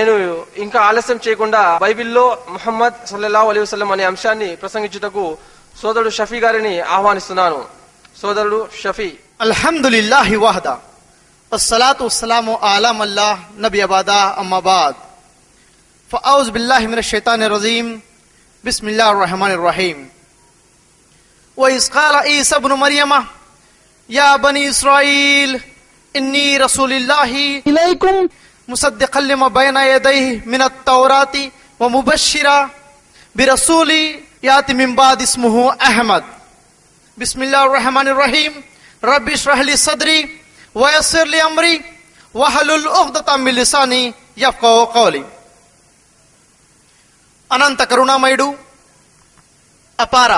నేను ఇంకా ఆలస్యం చేయకుండా బైబిల్లో ముహమ్మద్ సల్లల్లాహు అలైహి వసల్లం అనే అంశాన్ని ప్రసంగించుటకు సోదరుడు షఫీ గారిని ఆహ్వానిస్తున్నాను. సోదరుడు షఫీ. అల్హమ్దులిల్లాహి వహదా వస్సలాతు వస్సలాము అలా మల్లాహ్ నబీ అబాదా అమ్మా బాద్ ఫఅఊజు బిల్లాహి మినష్ షైతానిర్ రజీం బిస్మిల్లాహిర్ రహమానిర్ రహీం వఇజ్ ఖాల ఈసా ఇబ్ను మర్యమ యా బనీ ఇస్రాయీల్ ఇన్నీ రసూలుల్లాహి ఇలైకుం ముసద్దిఖన్ లిమా బైన యదైహి మినత్ తౌరాతి వ ముబశ్శిరా బిరసూలి యాతి మిన్ బాద్ ఇస్ముహు అహ్మద్ బిస్మిల్లాహిర్ రహమానిర్ రహీం రబ్బి ఇష్రహ్ లీ సద్రి వయస్సిర్ లీ అమ్రి వహలుల్ ఉఖ్దతం మిన్ లిసాని యఫ్ఖహు కౌలి. అనంత కరుణామయుడు, అపార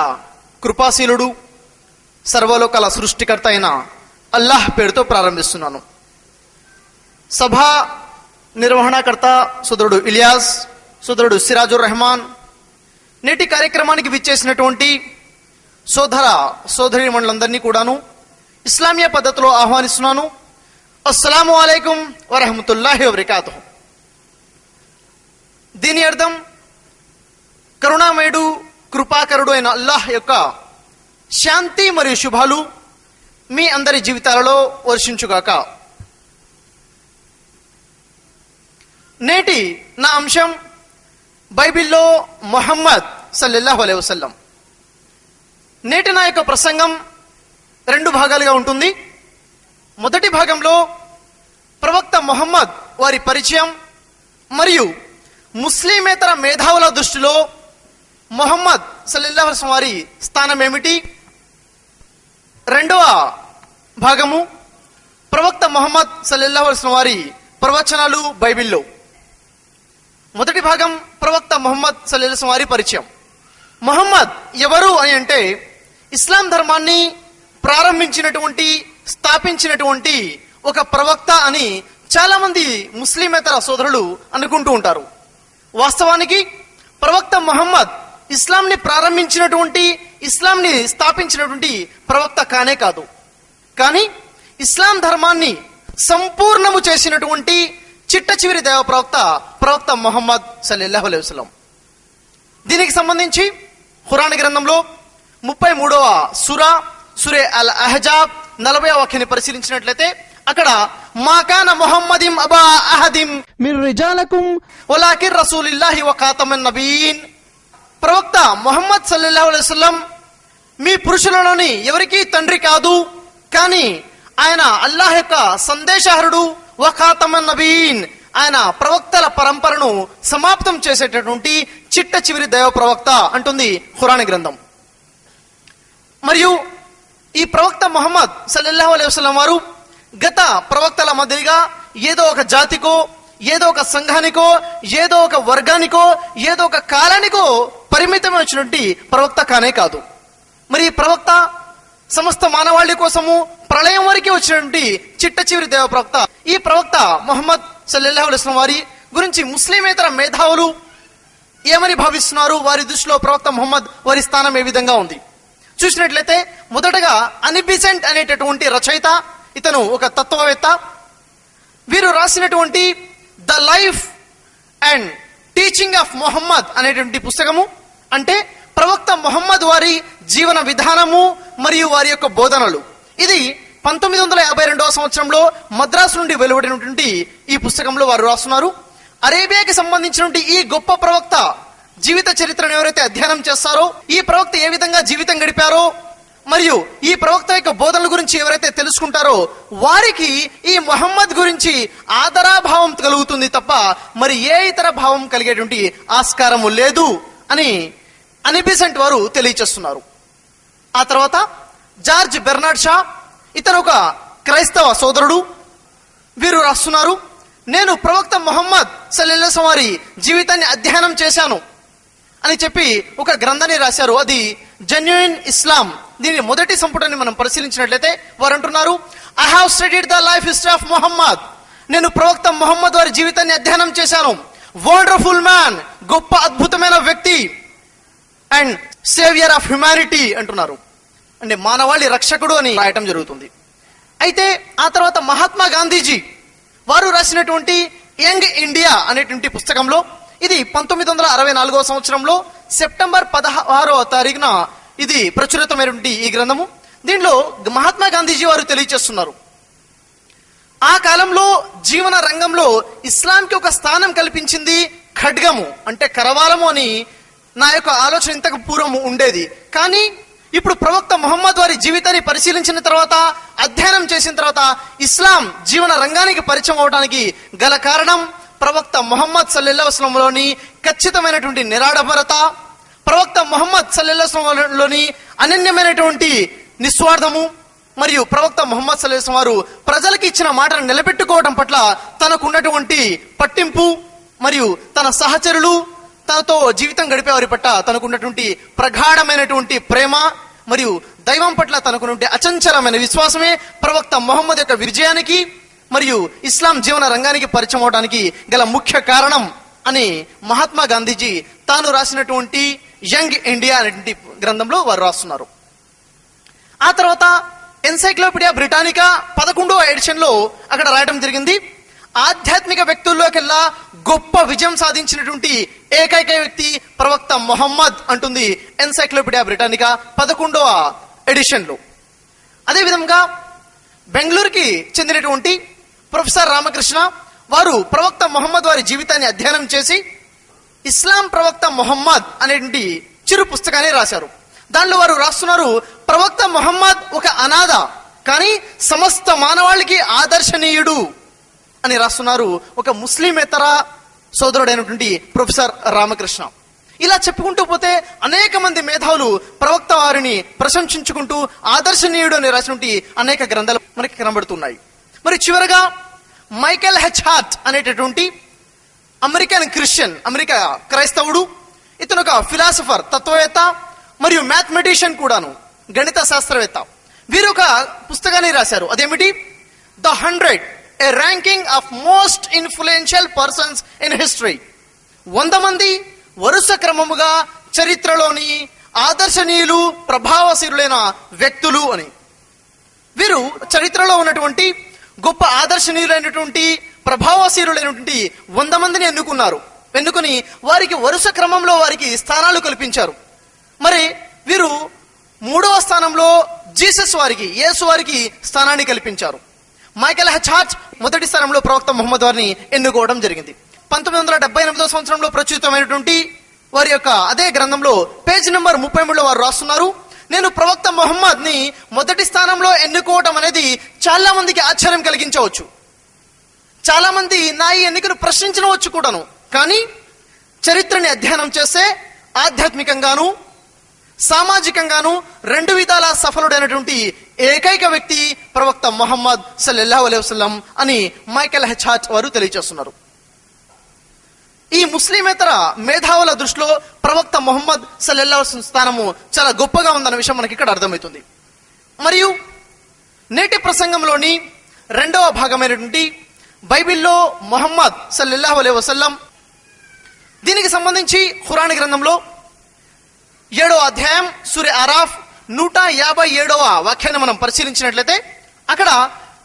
కృపాశీలుడు, సర్వలోకాల సృష్టికర్త అయిన అల్లాహ్ పేరుతో ప్రారంభిస్తున్నాను. సభా నిర్వహణకర్త సోదరుడు ఇలియాస్, సోదరుడు సిరాజుర్ రెహమాన్, నేటి కార్యక్రమానికి విచ్చేసినటువంటి సోదర సోదరి మండలందరినీ కూడాను ఇస్లామీయ పద్ధతిలో ఆహ్వానిస్తున్నాను. అస్సలాము అలైకుం వరహమతుల్లాహి వబరకాతుహు. దీని అర్థం కరుణామయుడు, కృపాకరుడు అయిన అల్లాహ్ యొక్క శాంతి మరియు శుభాలు మీ అందరి జీవితాలలో వర్షించుగాక. నేటి నా అంశం బైబిల్లో ముహమ్మద్ సల్లల్లాహు అలైహి వసల్లం. నేటి నా యొక్క ప్రసంగం 2 భాగాలుగా ఉంటుంది. మొదటి భాగంలో ప్రవక్త ముహమ్మద్ వారి పరిచయం మరియు ముస్లిమేతర మేధావుల దృష్టిలో ముహమ్మద్ సల్లల్లాహు అలైహి వసల్లం వారి స్థానం ఏమిటి. రెండవ భాగము ప్రవక్త ముహమ్మద్ సల్లల్లాహు అలైహి వసల్లం వారి ప్రవచనాలు బైబిల్లో. మొదటి భాగం ప్రవక్త ముహమ్మద్ సల్లల్లాహు అలైహి వసల్లం వారి పరిచయం. ముహమ్మద్ ఎవరు అని అంటే ఇస్లాం ధర్మాన్ని ప్రారంభించినటువంటి, స్థాపించినటువంటి ఒక ప్రవక్త అని చాలా మంది ముస్లిమేతర సోదరులు అనుకుంటూ ఉంటారు. వాస్తవానికి ప్రవక్త ముహమ్మద్ ఇస్లాంని ప్రారంభించినటువంటి, ఇస్లాంని స్థాపించినటువంటి ప్రవక్త కానే కాదు. కానీ ఇస్లాం ధర్మాన్ని సంపూర్ణము చేసినటువంటి చిట్ట చివరి దైవ ప్రవక్త ముహమ్మద్ సల్లల్లాహు అలైహి వసల్లం. దీనికి సంబంధించి ఖురాన్ గ్రంథంలో 33వ సూరే అల్ అహజాబ్ 40వ వాక్యాన్ని పరిశీలించినట్లయితే అక్కడ మాకాన ముహమ్మదిం అబా అహదిం మిర్ రిజాలకుం వలాకిర్ రసూలుల్లాహి వ ఖాతమన్ నబీన్. ప్రవక్త ముహమ్మద్ సల్లల్లాహు అలైహి వసల్లం మీ పురుషులలోని ఎవరికీ తండ్రి కాదు, కానీ ఆయన అల్లాహ్ యొక్క సందేశహరుడు, వ ఖాతమన్ నబీన్, ఆయన ప్రవక్తల పరంపరను సమాప్తం చేసేటటువంటి చిట్ట చివరి దైవ ప్రవక్త అంటుంది ఖురాన్ గ్రంథం. మరియు ఈ ప్రవక్త ముహమ్మద్ సల్లల్లాహు అలైహి వసల్లం వారు గత ప్రవక్తల మాదిరిగా ఏదో ఒక జాతికో, ఏదో ఒక సంఘానికో, ఏదో ఒక వర్గానికో, ఏదో ఒక కాలానికో పరిమితమైనటువంటి ప్రవక్త కానే కాదు. మరి ఈ ప్రవక్త సమస్త మానవాళి కోసము ప్రళయం వరకు వచ్చినటువంటి చిట్ట చివరి దైవ ప్రవక్త. ఈ ప్రవక్త ముహమ్మద్ సల్లల్లాహు అలైహి వసల్లం వారి గురించి ముస్లిమేతర మేధావులు ఏమని భావిస్తున్నారు, వారి దృష్టిలో ప్రవక్త ముహమ్మద్ వారి స్థానం ఏ విధంగా ఉంది చూసినట్లయితే, మొదటగా అనిబిసెంట్ అనేటటువంటి రచయిత, ఇతను ఒక తత్వవేత్త. వీరు రాసినటువంటి the life and teaching of Muhammad అనేటువంటి పుస్తకము, అంటే ప్రవక్త ముహమ్మద్ వారి జీవన విధానము మరియు వారి యొక్క బోధనలు. ఇది 1952వ సంవత్సరంలో మద్రాసు నుండి వెలువడినటువంటి ఈ పుస్తకంలో వారు రాస్తున్నారు. అరేబియాకి సంబంధించినటువంటి ఈ గొప్ప ప్రవక్త జీవిత చరిత్రను ఎవరైతే అధ్యయనం చేస్తారో, ఈ ప్రవక్త ఏ విధంగా జీవితం గడిపారో మరియు ఈ ప్రవక్త యొక్క బోధనల గురించి ఎవరైతే తెలుసుకుంటారో వారికి ఈ ముహమ్మద్ గురించి ఆదరాభావం కలుగుతుంది తప్ప మరి ఏ ఇతర భావం కలిగేటువంటి ఆస్కారము లేదు అని అనిబిసెంట్ వారు తెలియచేస్తున్నారు. ఆ తర్వాత జార్జ్ బెర్నార్డ్ షా, ఇతను ఒక క్రైస్తవ సోదరుడు. వీరు రాస్తున్నారు, నేను ప్రవక్త ముహమ్మద్ సల్లల్లాహు అలైహి వసల్లం వారి జీవితాన్ని అధ్యయనం చేశాను అని చెప్పి ఒక గ్రంథాన్ని రాశారు. అది జెన్యూన్ ఇస్లాం. దీని మొదటి సంపుటాన్ని మనం పరిశీలించినట్లయితే వారు అంటున్నారు, I have studied the life history of Muhammad. నేను ప్రవక్త ముహమ్మద్ వారి జీవితాన్ని అధ్యయనం చేశాను. వండర్ఫుల్ మ్యాన్, గొప్ప అద్భుతమైన వ్యక్తి, అండ్ సేవియర్ ఆఫ్ హ్యుమానిటీ అంటున్నారు. అంటే మానవాళి రక్షకుడు అని రాయటం జరుగుతుంది. అయితే ఆ తర్వాత మహాత్మా గాంధీజీ వారు రాసినటువంటి యంగ్ ఇండియా అనేటువంటి పుస్తకంలో, ఇది 1964 సంవత్సరంలో సెప్టెంబర్ 16వ తారీఖున ఇది ప్రచురితమైనటువంటి ఈ గ్రంథము. దీనిలో మహాత్మా గాంధీజీ వారు తెలియజేస్తున్నారు, ఆ కాలంలో జీవన రంగంలో ఇస్లాంకి ఒక స్థానం కల్పించింది ఖడ్గము, అంటే కరవాలము అని నా యొక్క ఆలోచన ఇంతకు పూర్వం ఉండేది. కానీ ఇప్పుడు ప్రవక్త ముహమ్మద్ వారి జీవితాన్ని పరిశీలించిన తర్వాత, అధ్యయనం చేసిన తర్వాత ఇస్లాం జీవన రంగానికి పరిచయం అవడానికి గల కారణం ప్రవక్త ముహమ్మద్ సల్లల్లాహు అలైహి వసల్లంలోని ఖచ్చితమైనటువంటి నిరాడంబరత, ప్రవక్త ముహమ్మద్ సల్లల్లాహు అలైహి వసల్లంలోని అనన్యమైనటువంటి నిస్వార్థము, మరియు ప్రవక్త ముహమ్మద్ సల్లల్లాహు అలైహి వసల్లం వారు ప్రజలకు ఇచ్చిన మాటను నిలబెట్టుకోవడం పట్ల తనకున్నటువంటి పట్టింపు, మరియు తన సహచరులు తనతో జీవితం గడిపే వారి పట్ల తనకున్నటువంటి ప్రగాఢమైనటువంటి ప్రేమ, మరియు దైవం పట్ల తనకున్నటువంటి అచంచలమైన విశ్వాసమే ప్రవక్త ముహమ్మద్ యొక్క విజయానికి మరియు ఇస్లాం జీవన రంగానికి పరిచయం అవడానికి గల ముఖ్య కారణం అని మహాత్మా గాంధీజీ తాను రాసినటువంటి యంగ్ ఇండియా అనేటువంటి గ్రంథంలో వారు రాస్తున్నారు. ఆ తర్వాత ఎన్సైక్లోపీడియా బ్రిటానికా 11వ ఎడిషన్ లో అక్కడ రాయడం జరిగింది, ఆధ్యాత్మిక వ్యక్తుల్లోకెల్లా గొప్ప విజయం సాధించినటువంటి ఏకైక వ్యక్తి ప్రవక్త మొహమ్మద్ అంటుంది ఎన్సైక్లోపీడియా బ్రిటానికా 11వ ఎడిషన్ లో. అదేవిధంగా బెంగళూరుకి చెందినటువంటి ప్రొఫెసర్ రామకృష్ణ వారు ప్రవక్త మొహమ్మద్ వారి జీవితాన్ని అధ్యయనం చేసి ఇస్లాం ప్రవక్త మొహమ్మద్ అనేటువంటి చిరు పుస్తకాన్ని రాశారు. దానిలో వారు రాస్తున్నారు, ప్రవక్త మొహమ్మద్ ఒక అనాథ కానీ సమస్త మానవాళికి ఆదర్శనీయుడు అని రాస్తున్నారు ఒక ముస్లిమేతర సోదరుడైనటువంటి ప్రొఫెసర్ రామకృష్ణ. ఇలా చెప్పుకుంటూ పోతే అనేక మంది మేధావులు ప్రవక్త వారిని ప్రశంసించుకుంటూ ఆదర్శనీయుడు అని రాసినటువంటి అనేక గ్రంథాలు మనకి కనబడుతున్నాయి. మరి చివరగా మైకేల్ హెచ్ హార్ట్ అనేటటువంటి అమెరికన్ క్రిస్టియన్, అమెరికా క్రైస్తవుడు, ఇతను ఒక ఫిలాసఫర్, తత్వవేత్త మరియు మ్యాథమెటిషియన్ కూడాను, గణిత శాస్త్రవేత్త. వీరు ఒక పుస్తకాన్ని రాశారు, అదేమిటి the 100 A ranking of most influential persons in history. 100 మంది వరుస క్రమముగా చరిత్రలోని ఆదర్శనీయులు ప్రభావశీలులైన వ్యక్తులు అని. వీరు చరిత్రలో ఉన్నటువంటి గొప్ప ఆదర్శనీయులైనటువంటి ప్రభావశీలులైనటువంటి 100 మందిని ఎన్నుకుని వారికి వరుస క్రమంలో వారికి స్థానాలు కల్పించారు. మరి వీరు 3వ స్థానంలో జీసస్ వారికి, యేసు వారికి స్థానాన్ని కల్పించారు. మైకేల్ హెచ్ హార్ట్ మొదటి స్థానంలో ప్రవక్త ముహమ్మద్ వారిని ఎన్నుకోవడం జరిగింది. 1978 సంవత్సరంలో ప్రచురితమైనటువంటి వారి యొక్క అదే గ్రంథంలో పేజ్ నెంబర్ 33లో వారు రాస్తున్నారు, నేను ప్రవక్త ముహమ్మద్ ని మొదటి స్థానంలో ఎన్నుకోవడం అనేది చాలా మందికి ఆశ్చర్యం కలిగించవచ్చు, చాలా మంది నా ఈ ఎన్నికను ప్రశ్నించవచ్చు కూడాను. కానీ చరిత్రని అధ్యయనం చేస్తే ఆధ్యాత్మికంగాను సామాజికంగాను 2 విధాల సఫలుడైనటువంటి ఏకైక వ్యక్తి ప్రవక్త ముహమ్మద్ సల్లల్లాహు అలైహి వసల్లం అని మైకేల్ హెచ్ హార్ట్ వారు తెలియజేస్తున్నారు. ఈ ముస్లిమేతర మేధావుల దృష్టిలో ప్రవక్త ముహమ్మద్ సల్లల్లాహు అలైహి వసల్లం స్థానము చాలా గొప్పగా ఉందన్న విషయం మనకి ఇక్కడ అర్థమవుతుంది. మరియు నేటి ప్రసంగంలోని 2వ భాగమైనటువంటి బైబిల్లో ముహమ్మద్ సల్లల్లాహు అలైహి వసల్లం, దీనికి సంబంధించి ఖురాన్ గ్రంథంలో 7వ అధ్యాయం సూర అరాఫ్ 157వ వాక్యాన్ని మనం పరిశీలించినట్లయితే అక్కడ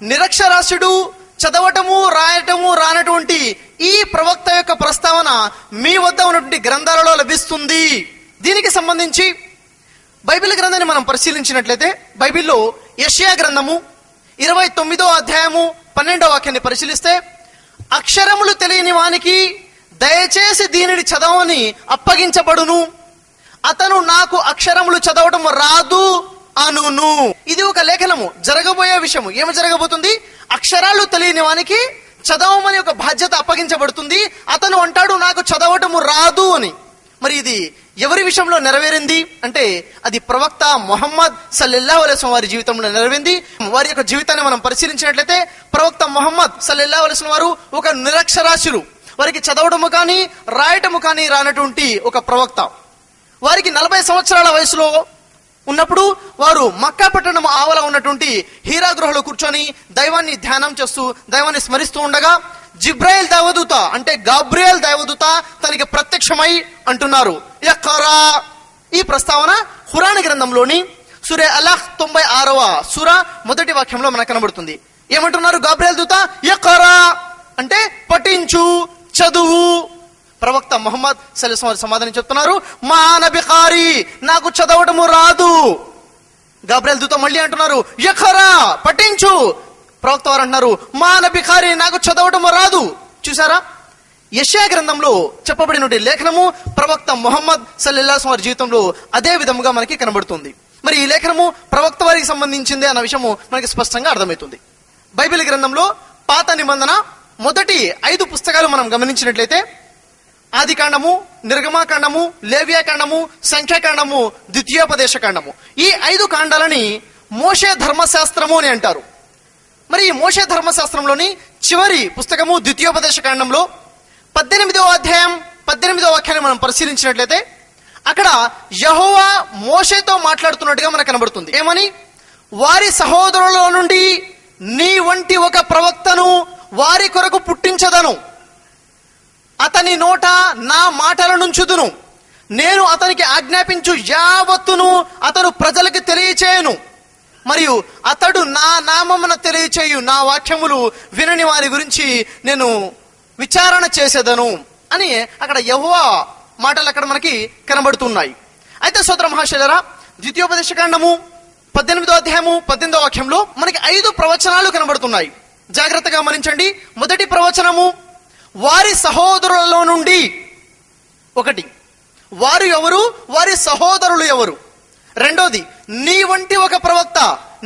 నిరక్షరాస్యుడు, చదవటము రాయటము రానటువంటి ఈ ప్రవక్త యొక్క ప్రస్తావన మీ వద్ద ఉన్నటువంటి గ్రంథాలలో లభిస్తుంది. దీనికి సంబంధించి బైబిల్ గ్రంథాన్ని మనం పరిశీలించినట్లయితే బైబిల్లో యెషయా గ్రంథము 29వ అధ్యాయము 12వ వాక్యాన్ని పరిశీలిస్తే, అక్షరములు తెలియని వానికి దయచేసి దీనిని చదవని అప్పగించబడును, అతను నాకు అక్షరములు చదవటం రాదు అనును. ఇది ఒక లేఖనము, జరగబోయే విషయము. ఏమి జరగబోతుంది? అక్షరాలు తెలియని వానికి చదవమని ఒక బాధ్యత అప్పగించబడుతుంది. అతను అంటాడు నాకు చదవటము రాదు అని. మరి ఇది ఎవరి విషయంలో నెరవేరింది అంటే అది ప్రవక్త ముహమ్మద్ సల్లల్లాహు అలైహి వసల్లం వారి జీవితంలో నెరవేరింది. వారి యొక్క జీవితాన్ని మనం పరిశీలించినట్లయితే ప్రవక్త ముహమ్మద్ సల్లల్లాహు అలైహి వసల్లం వారు ఒక నిరక్షరాస్యులు, వారికి చదవడము కానీ రాయటము కానీ రానటువంటి ఒక ప్రవక్త. వారికి 40 సంవత్సరాల వయసులో ఉన్నప్పుడు వారు మక్కా పట్టణం ఆవల ఉన్నటువంటి హీరా గృహలో కూర్చొని దైవాన్ని ధ్యానం చేస్తూ దైవాన్ని స్మరిస్తూ ఉండగా జిబ్రాయిల్ దైవదూత అంటే గాబ్రియల్ దైవదూత తనకి ప్రత్యక్షమై అంటున్నారు యఖ్రా. ఈ ప్రస్తావన ఖురాన్ గ్రంథంలోని సూర అలహ్ 96వ సూర 1వ వాక్యంలో మనకు కనబడుతుంది. ఏమంటున్నారు గాబ్రియల్ దూత? యఖ్రా అంటే పఠించు, చదువు. ప్రవక్త ముహమ్మద్ సల్లల్లాహు అలైహి వసల్లం సమాధానం చెప్తున్నారు, మా నబి ఖారి, నాకు చదవటము రాదు. గాబ్రియల్ దూత మళ్ళీ అంటున్నారు, యఖరా, పఠించు. ప్రవక్త వారు అంటున్నారు, మా నబి ఖారి, నాకు చదవటము రాదు. చూసారా, యెషయా గ్రంథంలో చెప్పబడిన లేఖనము ప్రవక్త ముహమ్మద్ సల్లల్లాహు అలైహి వసల్లం జీవితంలో అదే విధముగా మనకి కనబడుతుంది. మరి ఈ లేఖనము ప్రవక్త వారికి సంబంధించింది అన్న విషయము మనకి స్పష్టంగా అర్థమవుతుంది. బైబిల్ గ్రంథంలో పాత నిబంధన మొదటి 5 పుస్తకాలు మనం గమనించినట్లయితే ఆది కాండము, నిర్గమాకాండము, లేవియాకాండము, సంఖ్యాకాండము, ద్వితీయోపదేశ కాండము, ఈ 5 కాండాలని మోషే ధర్మశాస్త్రము అని అంటారు. మరి ఈ మోషే ధర్మశాస్త్రంలోని చివరి పుస్తకము ద్వితీయోపదేశ కాండంలో 18వ అధ్యాయం 18వ వాక్యాన్ని మనం పరిశీలించినట్లయితే అక్కడ యెహోవా మోషేతో మాట్లాడుతున్నట్టుగా మనకు కనబడుతుంది. ఏమని? వారి సహోదరుల నుండి నీ వంటి ఒక ప్రవక్తను వారి కొరకు పుట్టించదను, అతని నోట నా మాటలనుంచుదును, నేను అతనికి ఆజ్ఞాపించు యావత్తును అతను ప్రజలకు తెలియచేయను, మరియు అతడు నా నామమున తెలియచేయు నా వాక్యములు వినని వారి గురించి నేను విచారణ చేసేదను అని అక్కడ యెహోవా మాటలు అక్కడ మనకి కనబడుతున్నాయి. అయితే సోదర మహాశయులారా, ద్వితీయోపదేశ కాండము 18వ అధ్యాయము 18వ వాక్యంలో మనకి 5 ప్రవచనాలు కనబడుతున్నాయి. జాగ్రత్తగా గమనించండి. మొదటి ప్రవచనము, వారి సహోదరులలో నుండి. 1, వారు ఎవరు, వారి సహోదరులు ఎవరు. 2, నీ వంటి ఒక ప్రవక్త.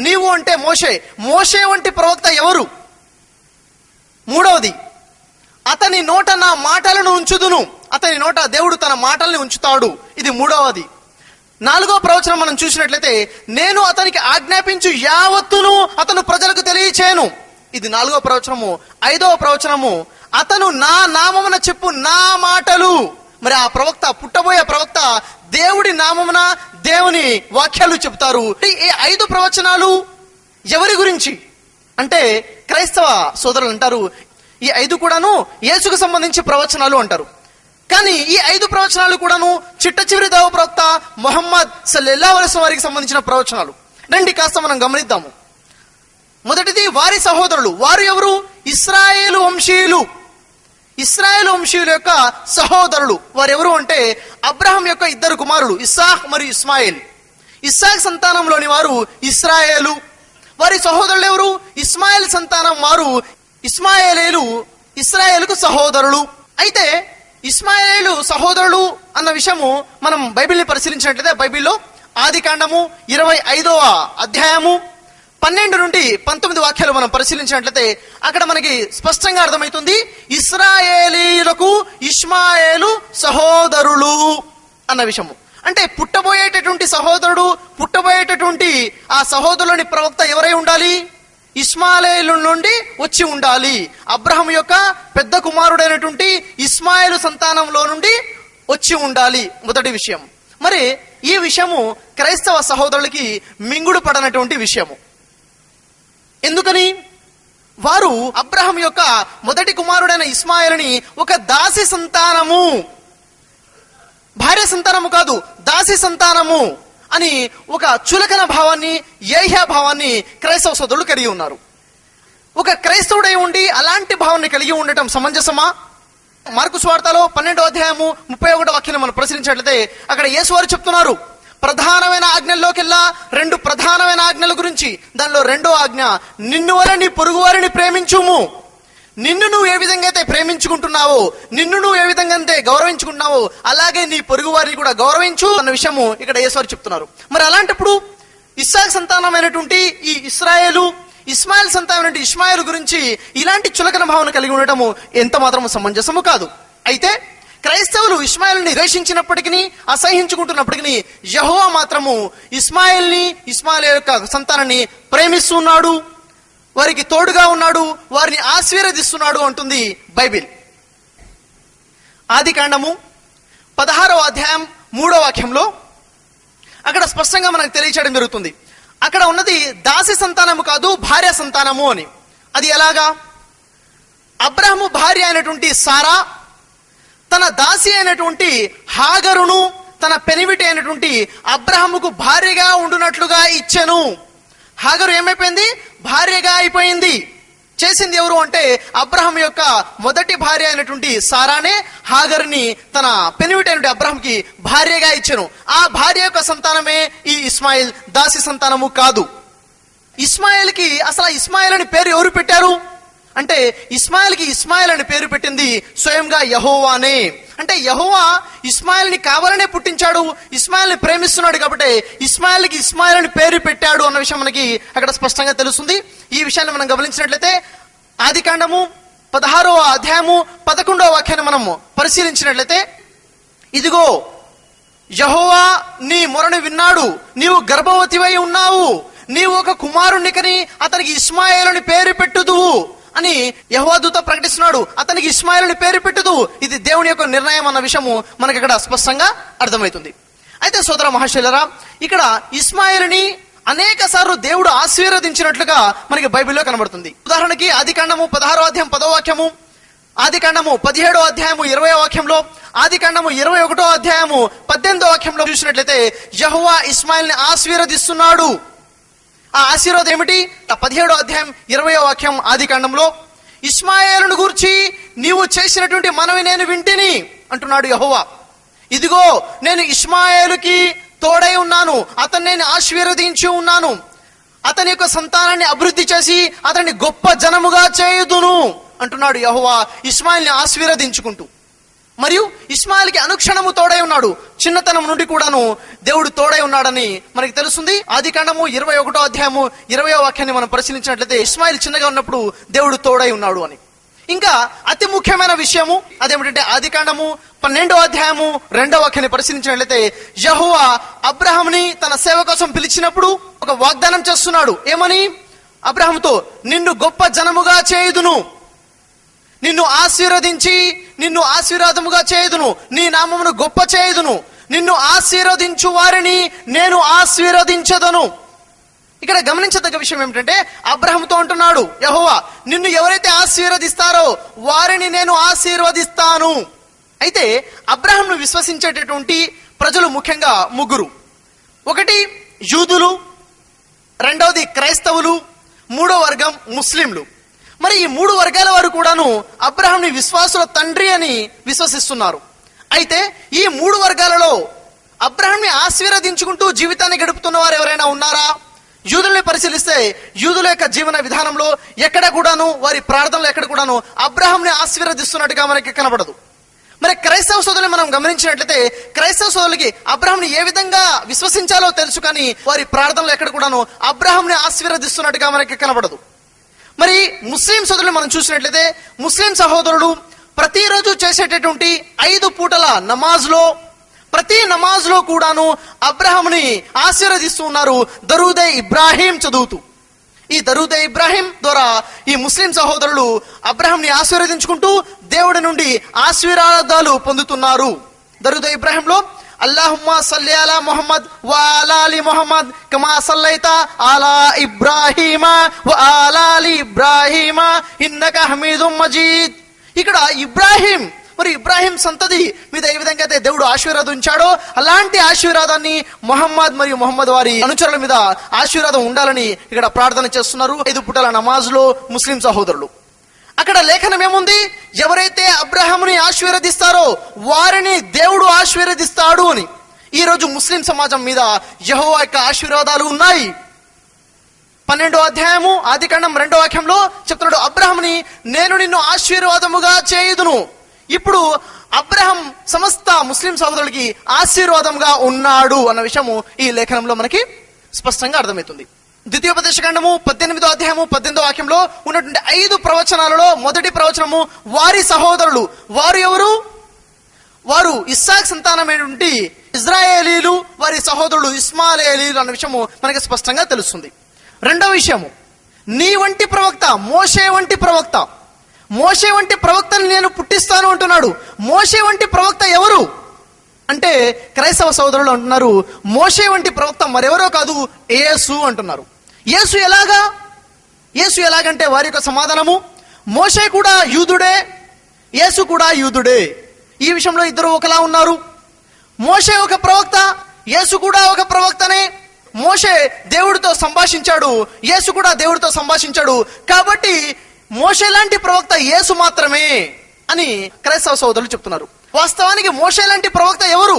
నీవు అంటే మోషే, మోషే వంటి ప్రవక్త ఎవరు. 3, అతని నోట నా మాటలను ఉంచుదును, అతని నోట దేవుడు తన మాటల్ని ఉంచుతాడు. ఇది 3. 4వ ప్రవచనం మనం చూసినట్లయితే, నేను అతనికి ఆజ్ఞాపించు యావత్తును అతను ప్రజలకు తెలియచేయను. ఇది 4వ ప్రవచనము. 5వ ప్రవచనము, అతను నా నామమున చెప్పు నా మాటలు. మరి ఆ ప్రవక్త, పుట్టబోయే ప్రవక్త దేవుడి నామమున దేవుని వాక్యాలు చెప్తారు. ఈ 5 ప్రవచనాలు ఎవరి గురించి అంటే క్రైస్తవ సోదరులు అంటారు ఈ 5 కూడాను యేసుకు సంబంధించి ప్రవచనాలు అంటారు. కానీ ఈ 5 ప్రవచనాలు కూడాను చిట్ట చివరి దైవ ప్రవక్త ముహమ్మద్ సల్లల్లాహు అలైహి వసల్లం వారికి సంబంధించిన ప్రవచనాలు. రండి కాస్త మనం గమనిద్దాము. మొదటిది, వారి సహోదరులు. వారు ఎవరు? ఇశ్రాయేలు వంశీయులు. ఇశ్రాయేలు వంశీయుల యొక్క సహోదరులు వారెవరు అంటే అబ్రహాం యొక్క 2 కుమారులు ఇస్సాక్ మరియు ఇస్మాయిల్. ఇస్సాక్ సంతానంలోని వారు ఇశ్రాయేలు. వారి సహోదరులు ఎవరు? ఇస్మాయిల్ సంతానం వారు ఇస్మాయేలీలు, ఇశ్రాయేలుకు సహోదరులు. అయితే ఇస్మాయేలు సహోదరులు అన్న విషయము మనం బైబిల్ని పరిశీలించినట్లయితే బైబిల్లో ఆది కాండము 25వ అధ్యాయము 12 నుండి 19 వాక్యాలు మనం పరిశీలించినట్లయితే అక్కడ మనకి స్పష్టంగా అర్థమవుతుంది, ఇశ్రాయేలీయులకు ఇష్మాయేలు సహోదరులు అన్న విషయము. అంటే పుట్టబోయేటటువంటి సహోదరుడు, పుట్టబోయేటటువంటి ఆ సహోదరుని ప్రవక్త ఎవరై ఉండాలి? ఇస్మాయేలు నుండి వచ్చి ఉండాలి. అబ్రహాం యొక్క పెద్ద కుమారుడైనటువంటి ఇస్మాయిలు సంతానంలో నుండి వచ్చి ఉండాలి. మొదటి విషయం. మరి ఈ విషయము క్రైస్తవ సహోదరులకి మింగుడు పడనటువంటి విషయము. ఎందుకని? వారు అబ్రహాం యొక్క మొదటి కుమారుడైన ఇస్మాయిల్ని ఒక దాసి సంతానము, భార్య సంతానము కాదు, దాసి సంతానము అని ఒక చులకన భావాన్ని, ఏహ్య భావాన్ని క్రైస్తవ సోదరులు కలిగి ఉన్నారు. ఒక క్రైస్తవుడై ఉండి అలాంటి భావాన్ని కలిగి ఉండటం సమంజసమా? మార్కు సువార్తలో 12వ అధ్యాయము 31వ వాక్యాన్ని మనం పరిశీలించినట్లయితే అక్కడ యేసు వారు చెప్తున్నారు, ప్రధానమైన ఆజ్ఞల్లోకెల్లా 2 ప్రధానమైన ఆజ్ఞల గురించి. దానిలో 2వ ఆజ్ఞ, నిన్ను వలె నీ పొరుగు వారిని ప్రేమించుము. నిన్ను నువ్వు ఏ విధంగా అయితే ప్రేమించుకుంటున్నావో, నిన్ను నువ్వు ఏ విధంగా అయితే గౌరవించుకుంటున్నావో అలాగే నీ పొరుగు వారిని కూడా గౌరవించు అన్న విషయము ఇక్కడ యేసు వారు చెప్తున్నారు. మరి అలాంటప్పుడు ఇస్సాక్ సంతానమైనటువంటి ఈ ఇశ్రాయేలు, ఇస్మాయిల్ సంతానమైన ఇష్మాయిల్ గురించి ఇలాంటి చులకన భావన కలిగి ఉండటము ఎంత మాత్రము సమంజసము కాదు. అయితే క్రైస్తవులు ఇష్మాయిల్ని ద్వేషించినప్పటికీ, అసహించుకుంటున్నప్పటికీ యెహోవా మాత్రము ఇస్మాయిల్ని, ఇస్మాయిల్ యొక్క సంతానాన్ని ప్రేమిస్తున్నాడు, వారికి తోడుగా ఉన్నాడు, వారిని ఆశీర్వదిస్తున్నాడు అంటుంది బైబిల్. ఆది కాండము 16వ అధ్యాయం 3వ వాక్యంలో అక్కడ స్పష్టంగా మనకు తెలియచేయడం జరుగుతుంది. అక్కడ ఉన్నది దాసి సంతానము కాదు, భార్య సంతానము అని. అది ఎలాగా? అబ్రహాము భార్య అయినటువంటి సారా తన దాసి అయినటువంటి హాగరును తన పెనివిటి అయినటువంటి అబ్రహాముకు భార్యగా ఉండునట్లుగా ఇచ్చెను. హాగరు ఏమైపోయింది? భార్యగా అయిపోయింది. చేసింది ఎవరు అంటే అబ్రహాం యొక్క మొదటి భార్య అయినటువంటి సారానే హాగర్ని తన పెనివిటైనటువంటి అబ్రహాంకి భార్యగా ఇచ్చెను. ఆ భార్య యొక్క సంతానమే ఈ ఇస్మాయిల్, దాసి సంతానము కాదు. ఇస్మాయిల్కి అసలు ఇస్మాయిల్ అని పేరు ఎవరు పెట్టారు అంటే ఇస్మాయిల్కి ఇస్మాయిల్ అని పేరు పెట్టింది స్వయంగా యెహోవానే. అంటే యెహోవా ఇస్మాయిల్ని కావాలనే పుట్టించాడు, ఇస్మాయిల్ని ప్రేమిస్తున్నాడు కాబట్టి ఇస్మాయిల్కి ఇస్మాయిల్ అని పేరు పెట్టాడు అన్న విషయం మనకి అక్కడ స్పష్టంగా తెలుస్తుంది. ఈ విషయాన్ని మనం గమనించినట్లయితే ఆదికాండము 16వ అధ్యాయము 11వ వాక్యాన్ని మనం పరిశీలించినట్లయితే, ఇదిగో యెహోవా నీ మొరను విన్నాడు, నీవు గర్భవతివై ఉన్నావు, నీవు ఒక కుమారుణ్ణి కని అతనికి ఇస్మాయిల్ అని పేరు పెట్టుదువు అని యెహోవా దూత ప్రకటిస్తున్నాడు. అతనికి ఇస్మాయిల్ అని పేరు పెట్టుదు, ఇది దేవుని యొక్క నిర్ణయం అన్న విషయము మనకి ఇక్కడ స్పష్టంగా అర్థమవుతుంది. అయితే సోదర మహాశైలరా, ఇక్కడ ఇస్మాయిల్ని అనేక సార్లు దేవుడు ఆశీర్వదించినట్లుగా మనకి బైబిల్లో కనబడుతుంది. ఉదాహరణకి ఆదికాండము 16వ అధ్యాయం 10వ వాక్యము, ఆదికాండము 17వ అధ్యాయము 20వ వాక్యంలో, ఆదికాండము 21వ అధ్యాయము 18వ వాక్యంలో చూసినట్లయితే యెహోవా ఇస్మాయిల్ని ఆశీర్వదిస్తున్నాడు. ఆ ఆశీర్వాదం ఏమిటి? 17వ అధ్యాయం 20వ వాక్యం ఆదికాండంలో, ఇస్మాయిలును గూర్చి నీవు చేసినటువంటి మనవి నేను వింటిని అంటున్నాడు యెహోవా. ఇదిగో నేను ఇస్మాయిలుకి తోడై ఉన్నాను, అతన్ని నేను ఆశీర్వదించి ఉన్నాను, అతని యొక్క సంతానాన్ని అభివృద్ధి చేసి అతన్ని గొప్ప జనముగా చేయుదును అంటున్నాడు యెహోవా ఇస్మాయిల్ని ఆశీర్వదించుకుంటూ. మరియు ఇస్మాయిల్కి అనుక్షణము తోడై ఉన్నాడు, చిన్నతనం నుండి కూడాను దేవుడు తోడై ఉన్నాడని మనకి తెలుస్తుంది. ఆదికాండము 21వ అధ్యాయము 20వ వాక్యాన్ని మనం పరిశీలించినట్లయితే ఇస్మాయిల్ చిన్నగా ఉన్నప్పుడు దేవుడు తోడై ఉన్నాడు అని. ఇంకా అతి ముఖ్యమైన విషయము అదేమిటంటే ఆదికాండము 12వ అధ్యాయము 2వ వాక్యాన్ని పరిశీలించినట్లయితే యెహోవా అబ్రహాముని తన సేవ కోసం పిలిచినప్పుడు ఒక వాగ్దానం చేస్తున్నాడు. ఏమని? అబ్రహాముతో నిన్ను గొప్ప జనముగా చేయుదును, నిన్ను ఆశీర్వదించి నిన్ను ఆశీర్వాదముగా చేయుదును, నీ నామమును గొప్ప చేయుదును, నిన్ను ఆశీర్వదించు వారిని నేను ఆశీర్వదించదను. ఇక్కడ గమనించదగ్గ విషయం ఏమిటంటే అబ్రహాముతో అంటున్నాడు యెహోవా, నిన్ను ఎవరైతే ఆశీర్వదిస్తారో వారిని నేను ఆశీర్వదిస్తాను. అయితే అబ్రహామును విశ్వసించేటటువంటి ప్రజలు ముఖ్యంగా ముగ్గురు. ఒకటి యూదులు, రెండవది క్రైస్తవులు, మూడో వర్గం ముస్లింలు. మరి ఈ మూడు వర్గాల వారు కూడాను అబ్రహాంని విశ్వాసుల తండ్రి అని విశ్వసిస్తున్నారు. అయితే ఈ మూడు వర్గాలలో అబ్రహాంని ఆశీర్వదించుకుంటూ జీవితాన్ని గడుపుతున్న వారు ఎవరైనా ఉన్నారా? యూదుల్ని పరిశీలిస్తే యూదుల యొక్క జీవన విధానంలో ఎక్కడ కూడాను, వారి ప్రార్థనలో ఎక్కడ కూడాను అబ్రహాంని ఆశీర్వదిస్తున్నట్టుగా మనకి కనబడదు. మరి క్రైస్తవ సోదరులు మనం గమనించినట్లయితే క్రైస్తవ సోదరులకి అబ్రహాంని ఏ విధంగా విశ్వసించాలో తెలుసు, కానీ వారి ప్రార్థనలో ఎక్కడ కూడాను అబ్రహాంని ఆశీర్వదిస్తున్నట్టుగా మనకి కనబడదు. మరి ముస్లిం సోదరులు మనం చూసినట్లయితే ముస్లిం సహోదరులు ప్రతిరోజు చేసేటటువంటి 5 పూటల నమాజ్లో ప్రతి నమాజ్లో కూడాను అబ్రహాముని ఆశీర్వదిస్తూ ఉన్నారు, దరూదే ఇబ్రాహీం చదువుతూ. ఈ దరూదే ఇబ్రాహీం ద్వారా ఈ ముస్లిం సహోదరులు అబ్రహాంని ఆశీర్వదించుకుంటూ దేవుడి నుండి ఆశీర్వాదాలు పొందుతున్నారు. దరూదే ఇబ్రాహీంలో అల్లాహుమ్మా సల్లి అలా ముహమ్మద్ వ అలా అలి ముహమ్మద్ కమా సల్లైతా అలా ఇబ్రాహీమ వ అలా అలి ఇబ్రాహీమ ఇన్నక హమీదుం మజీద్. ఇక్కడ ఇబ్రాహీం, మరి ఇబ్రాహీం సంతతి మీద ఏ విధంగా అయితే దేవుడు ఆశీర్వాదించాడో అలాంటి ఆశీర్వాదాన్ని మొహమ్మద్ మరియు మొహమ్మద్ వారి అనుచరుల మీద ఆశీర్వాదం ఉండాలని ఇక్కడ ప్రార్థన చేస్తున్నారు 5 పూటల నమాజ్లో ముస్లిం సహోదరులు. అక్కడ లేఖనం ఏముంది? ఎవరైతే అబ్రహాముని ఆశీర్వదిస్తారో వారిని దేవుడు ఆశీర్వదిస్తాడు అని. ఈ రోజు ముస్లిం సమాజం మీద యెహోవా యొక్క ఆశీర్వాదాలు ఉన్నాయి. 12వ అధ్యాయము ఆదికాండం 2వ వాక్యంలో చెప్తున్నాడు, అబ్రహాముని నేను నిన్ను ఆశీర్వాదముగా చేయుదును. ఇప్పుడు అబ్రహాం సమస్త ముస్లిం సహోదరులకి ఆశీర్వాదంగా ఉన్నాడు అన్న విషయము ఈ లేఖనంలో మనకి స్పష్టంగా అర్థమవుతుంది. ద్వితీయోపదేశకాండము 18వ అధ్యాయము 18వ వాక్యంలో ఉన్నటువంటి 5 ప్రవచనాలలో మొదటి ప్రవచనము వారి సహోదరులు. వారు ఎవరు? వారు ఇస్సాక్ సంతానమైనటువంటి ఇజ్రాయేలీలు, వారి సహోదరులు ఇస్మాయేలీలు అన్న విషయము మనకి స్పష్టంగా తెలుస్తుంది. రెండవ విషయము, నీ వంటి ప్రవక్త, మోషే వంటి ప్రవక్త, మోషే వంటి ప్రవక్తను నేను పుట్టిస్తాను అంటున్నాడు. మోషే వంటి ప్రవక్త ఎవరు అంటే క్రైస్తవ సోదరులు అంటున్నారు మోషే వంటి ప్రవక్త మరెవరో కాదు, యేసు అంటున్నారు. యేసు ఎలాగా? యేసు ఎలాగంటే వారి యొక్క సమాధానము, మోషే కూడా యూదుడే, యేసు కూడా యూదుడే. ఈ విషయంలో ఇద్దరు ఒకలా ఉన్నారు. మోషే ఒక ప్రవక్త, యేసు కూడా ఒక ప్రవక్తనే. మోషే దేవుడితో సంభాషించాడు, యేసు కూడా దేవుడితో సంభాషించాడు. కాబట్టి మోషే లాంటి ప్రవక్త యేసు మాత్రమే అని క్రైస్తవ సోదరులు చెప్తున్నారు. వాస్తవానికి మోషే లాంటి ప్రవక్త ఎవరు?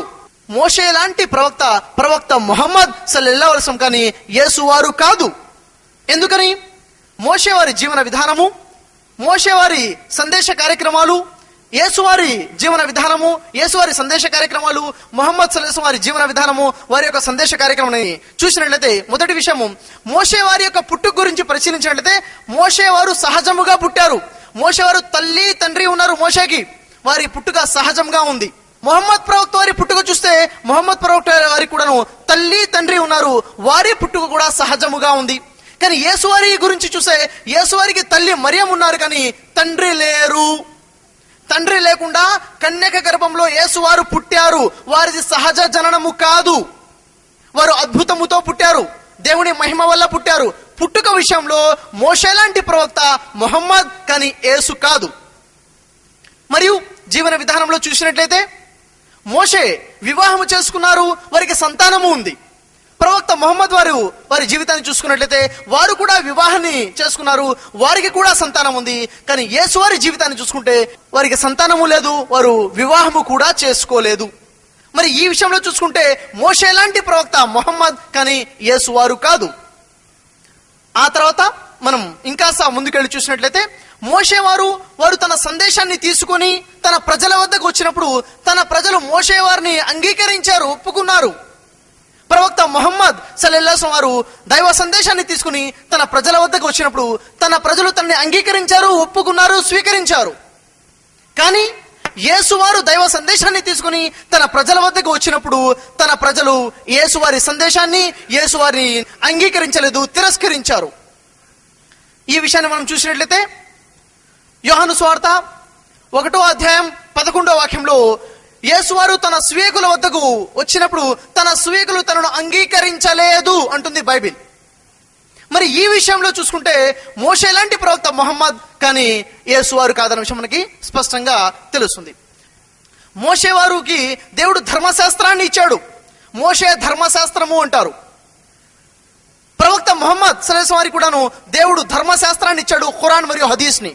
మోషే లాంటి ప్రవక్త ముహమ్మద్ సల్లల్లాహు అలైహి వసల్లం కానీ యేసు వారు కాదు. ఎందుకని? మోషే వారి జీవన విధానము, మోషే వారి సందేశ కార్యక్రమాలు, యేసువారి జీవన విధానము, యేసువారి సందేశ కార్యక్రమాలు, ముహమ్మద్ సల్లల్లాహు అలైహి వసల్లం వారి జీవన విధానము, వారి యొక్క సందేశ కార్యక్రమాన్ని చూసినట్లయితే మొదటి విషయము మోషే వారి యొక్క పుట్టుక గురించి పరిశీలించినట్లయితే మోషే వారు సహజముగా పుట్టారు. మోషే వారు తల్లి తండ్రి ఉన్నారు. మోషేకి వారి పుట్టుక సహజంగా ఉంది. ముహమ్మద్ ప్రవక్త వారి పుట్టుక చూస్తే ముహమ్మద్ ప్రవక్త వారికి కూడాను తల్లి తండ్రి ఉన్నారు. వారి పుట్టుక కూడా సహజముగా ఉంది. కానీ యేసువారి గురించి చూస్తే యేసువారికి తల్లి మరియం ఉన్నారు కానీ తండ్రి లేరు. తండ్రి లేకుండా కన్యక గర్భంలో యేసువారు పుట్టారు. వారిది సహజ జననము కాదు, వారు అద్భుతముతో పుట్టారు, దేవుని మహిమ వల్ల పుట్టారు. పుట్టుక విషయంలో మోషే లాంటి ప్రవక్త ముహమ్మద్ కానీ యేసు కాదు. మరియు జీవన విధానంలో చూసినట్లయితే మోషే వివాహము చేసుకున్నారు, వారికి సంతానము ఉంది. ప్రవక్త ముహమ్మద్ వారి జీవితాన్ని చూసుకున్నట్లయితే వారు కూడా వివాహాన్ని చేసుకున్నారు, వారికి కూడా సంతానం ఉంది. కానీ యేసు వారి జీవితాన్ని చూసుకుంటే వారికి సంతానము లేదు, వారు వివాహము కూడా చేసుకోలేదు. మరి ఈ విషయంలో చూసుకుంటే మోషే లాంటి ప్రవక్త ముహమ్మద్ కానీ యేసు వారు కాదు. ఆ తర్వాత మనం ఇంకా ముందుకెళ్ళి చూసినట్లయితే మోషే వారు తన సందేశాన్ని తీసుకొని తన ప్రజల వద్దకు వచ్చినప్పుడు తన ప్రజలు మోషే వారిని అంగీకరించారు, ఒప్పుకున్నారు. ప్రవక్త ముహమ్మద్ సల్లల్లాహు అలైహి వసల్లం వారు దైవ సందేశాన్ని తీసుకుని తన ప్రజల వద్దకు వచ్చినప్పుడు తన ప్రజలు తనని అంగీకరించారు, ఒప్పుకున్నారు, స్వీకరించారు. కానీ యేసు వారు దైవ సందేశాన్ని తీసుకుని తన ప్రజల వద్దకు వచ్చినప్పుడు తన ప్రజలు యేసు వారి సందేశాన్ని, యేసు వారిని అంగీకరించలేదు, తిరస్కరించారు. ఈ విషయాన్ని మనం చూసినట్లయితే యోహాను సువార్త 1వ అధ్యాయం 11వ వాక్యంలో యేసువారు తన స్వీకుల వద్దకు వచ్చినప్పుడు తన స్వీకులు తనను అంగీకరించలేదు అంటుంది బైబిల్. మరి ఈ విషయంలో చూసుకుంటే మోషే లాంటి ప్రవక్త ముహమ్మద్ కానీ యేసువారు కాదన్న విషయం మనకి స్పష్టంగా తెలుస్తుంది. మోషే వారికి దేవుడు ధర్మశాస్త్రాన్ని ఇచ్చాడు. మోషే ధర్మశాస్త్రము అంటారు. ప్రవక్త ముహమ్మద్ సల్లల్లాహు అలైహి వసల్లం వారికి కూడాను దేవుడు ధర్మశాస్త్రాన్ని ఇచ్చాడు, ఖురాన్ మరియు హదీస్ ని,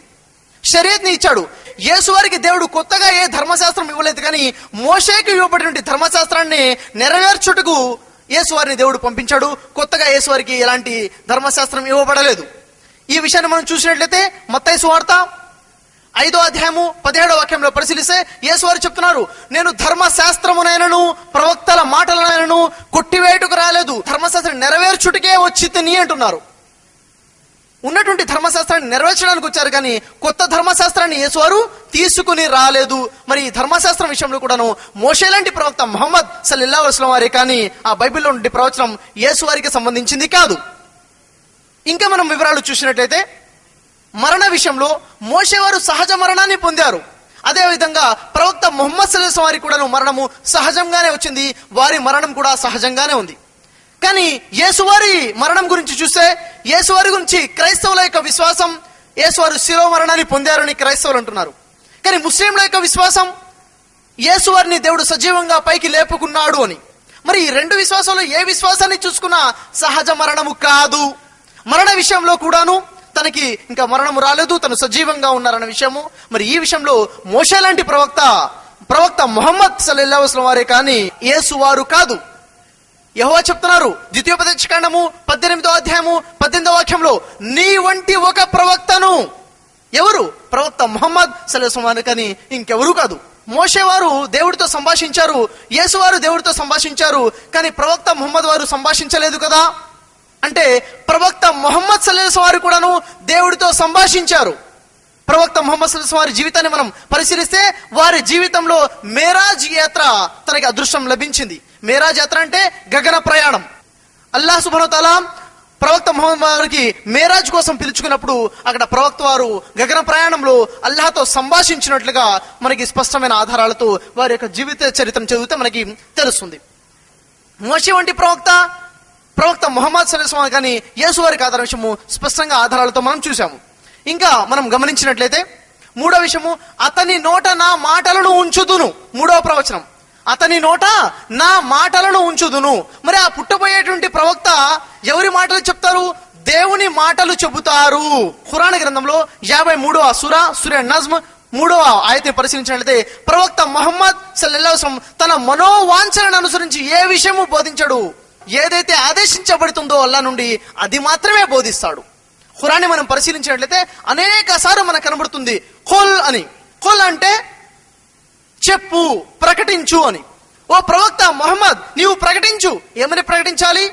షరియత్ ని ఇచ్చాడు. యేసు వారికి దేవుడు కొత్తగా ఏ ధర్మశాస్త్రం ఇవ్వలేదు, కానీ మోషేకి ఇవ్వబడినటువంటి ధర్మశాస్త్రాన్ని నెరవేర్చుటకు యేసు వారిని దేవుడు పంపించాడు. కొత్తగా యేసు వారికి ఎలాంటి ధర్మశాస్త్రం ఇవ్వబడలేదు. ఈ విషయాన్ని మనం చూసినట్లయితే మత్తయి సువార్త 5వ అధ్యాయము 17వ వాక్యంలో పరిశీలిస్తే యేసు వారు చెప్తున్నారు, నేను ధర్మశాస్త్రమునైనను ప్రవక్తల మాటలనైనను కొట్టివేటుకు రాలేదు, ధర్మశాస్త్రం నెరవేర్చుటకే వచ్చి తిని అంటున్నారు. ఉన్నటువంటి ధర్మశాస్త్రాన్ని నెరవేర్చడానికి వచ్చారు, కానీ కొత్త ధర్మశాస్త్రాన్ని యేసువారు తీసుకుని రాలేదు. మరి ఈ ధర్మశాస్త్రం విషయంలో కూడాను మోషే లాంటి ప్రవక్త ముహమ్మద్ సల్లల్లాహు అలైహి వసల్లం వారే కానీ ఆ బైబిల్లో నుండి ప్రవచనం యేసు వారికి సంబంధించింది కాదు. ఇంకా మనం వివరాలు చూసినట్లయితే మరణ విషయంలో మోషే వారు సహజ మరణాన్ని పొందారు. అదేవిధంగా ప్రవక్త ముహమ్మద్ సల్లల్లాహు అలైహి వసల్లం వారికి కూడాను మరణము సహజంగానే వచ్చింది, వారి మరణం కూడా సహజంగానే ఉంది. కానీ యేసువారి మరణం గురించి చూస్తే యేసువారి గురించి క్రైస్తవుల యొక్క విశ్వాసం యేసువారు శిలువ మరణాన్ని పొందారని క్రైస్తవులు అంటున్నారు. కానీ ముస్లింల యొక్క విశ్వాసం యేసువారిని దేవుడు సజీవంగా పైకి లేపుకున్నాడు అని. మరి ఈ రెండు విశ్వాసాలు ఏ విశ్వాసాన్ని చూసుకున్నా సహజ మరణము కాదు. మరణ విషయంలో కూడాను తనకి ఇంకా మరణము రాలేదు, తను సజీవంగా ఉన్నారన్న విషయము. మరి ఈ విషయంలో మోషే లాంటి ప్రవక్త ముహమ్మద్ సల్లల్లాహు అలైహి వసల్లం వారే కానీ యేసువారు కాదు. యెహోవా చెప్తున్నారు ద్వితీయోపదేశకాండము 18వ అధ్యాయము 18వ వాక్యంలో, నీ వంటి ఒక ప్రవక్తను, ఎవరు? ప్రవక్త ముహమ్మద్ సల్లల్లాహు అలైహి వసల్లం కానీ ఇంకెవరు కాదు. మోషే వారు దేవుడితో సంభాషించారు, యేసువారు దేవుడితో సంభాషించారు, కానీ ప్రవక్త ముహమ్మద్ వారు సంభాషించలేదు కదా. అంటే ప్రవక్త ముహమ్మద్ సల్లల్లాహు అలైహి వసల్లం వారు కూడాను దేవుడితో సంభాషించారు. ప్రవక్త ముహమ్మద్ సల్లల్లాహు అలైహి వసల్లం వారి జీవితాన్ని మనం పరిశీలిస్తే వారి జీవితంలో మేరాజ్ యాత్ర తనకి అదృష్టం లభించింది. మేరాజ్ యాత్ర అంటే గగన ప్రయాణం. అల్లాహ్ సుబ్హానహు వ తఆలా ప్రవక్త ముహమ్మద్ వారికి మేరాజ్ కోసం పిలుచుకున్నప్పుడు అక్కడ ప్రవక్త వారు గగన ప్రయాణంలో అల్లాహ్తో సంభాషించినట్లుగా మనకి స్పష్టమైన ఆధారాలతో వారి యొక్క జీవిత చరిత్రను చదివితే మనకి తెలుస్తుంది. మోషే వంటి ప్రవక్త ముహమ్మద్ సల్లల్లాహు అలైహి వసల్లం కానీ యేసు వారికి ఆధార విషయము స్పష్టంగా ఆధారాలతో మనం చూసాము. ఇంకా మనం గమనించినట్లయితే మూడో విషయము, అతని నోట నా మాటలను ఉంచుదును. మూడవ ప్రవచనం, అతని నోట నా మాటలను ఉంచుదును. మరి ఆ పుట్టబోయేటువంటి ప్రవక్త ఎవరి మాటలు చెప్తారు? దేవుని మాటలు చెబుతారు. ఖురాన్ గ్రంథంలో 53వ సూరా నజ్మ్ 3వ ఆయతని పరిశీలించినట్లయితే ప్రవక్త ముహమ్మద్ సల్లల్లాహు అలైహి వసల్లం తన మనోవాంఛనను అనుసరించి ఏ విషయము బోధించడు. ఏదైతే ఆదేశించబడుతుందో అల్లాహ్ నుండి అది మాత్రమే బోధిస్తాడు. ఖురాన్ని మనం పరిశీలించినట్లయితే అనేక సార్లు మనకు కనబడుతుంది ఖుల్ అని. ఖుల్ అంటే చెప్పు, ప్రకటించు అని. ఓ ప్రవక్త ముహమ్మద్, నీవు ప్రకటించు. ఏమని ప్రకటించాలి?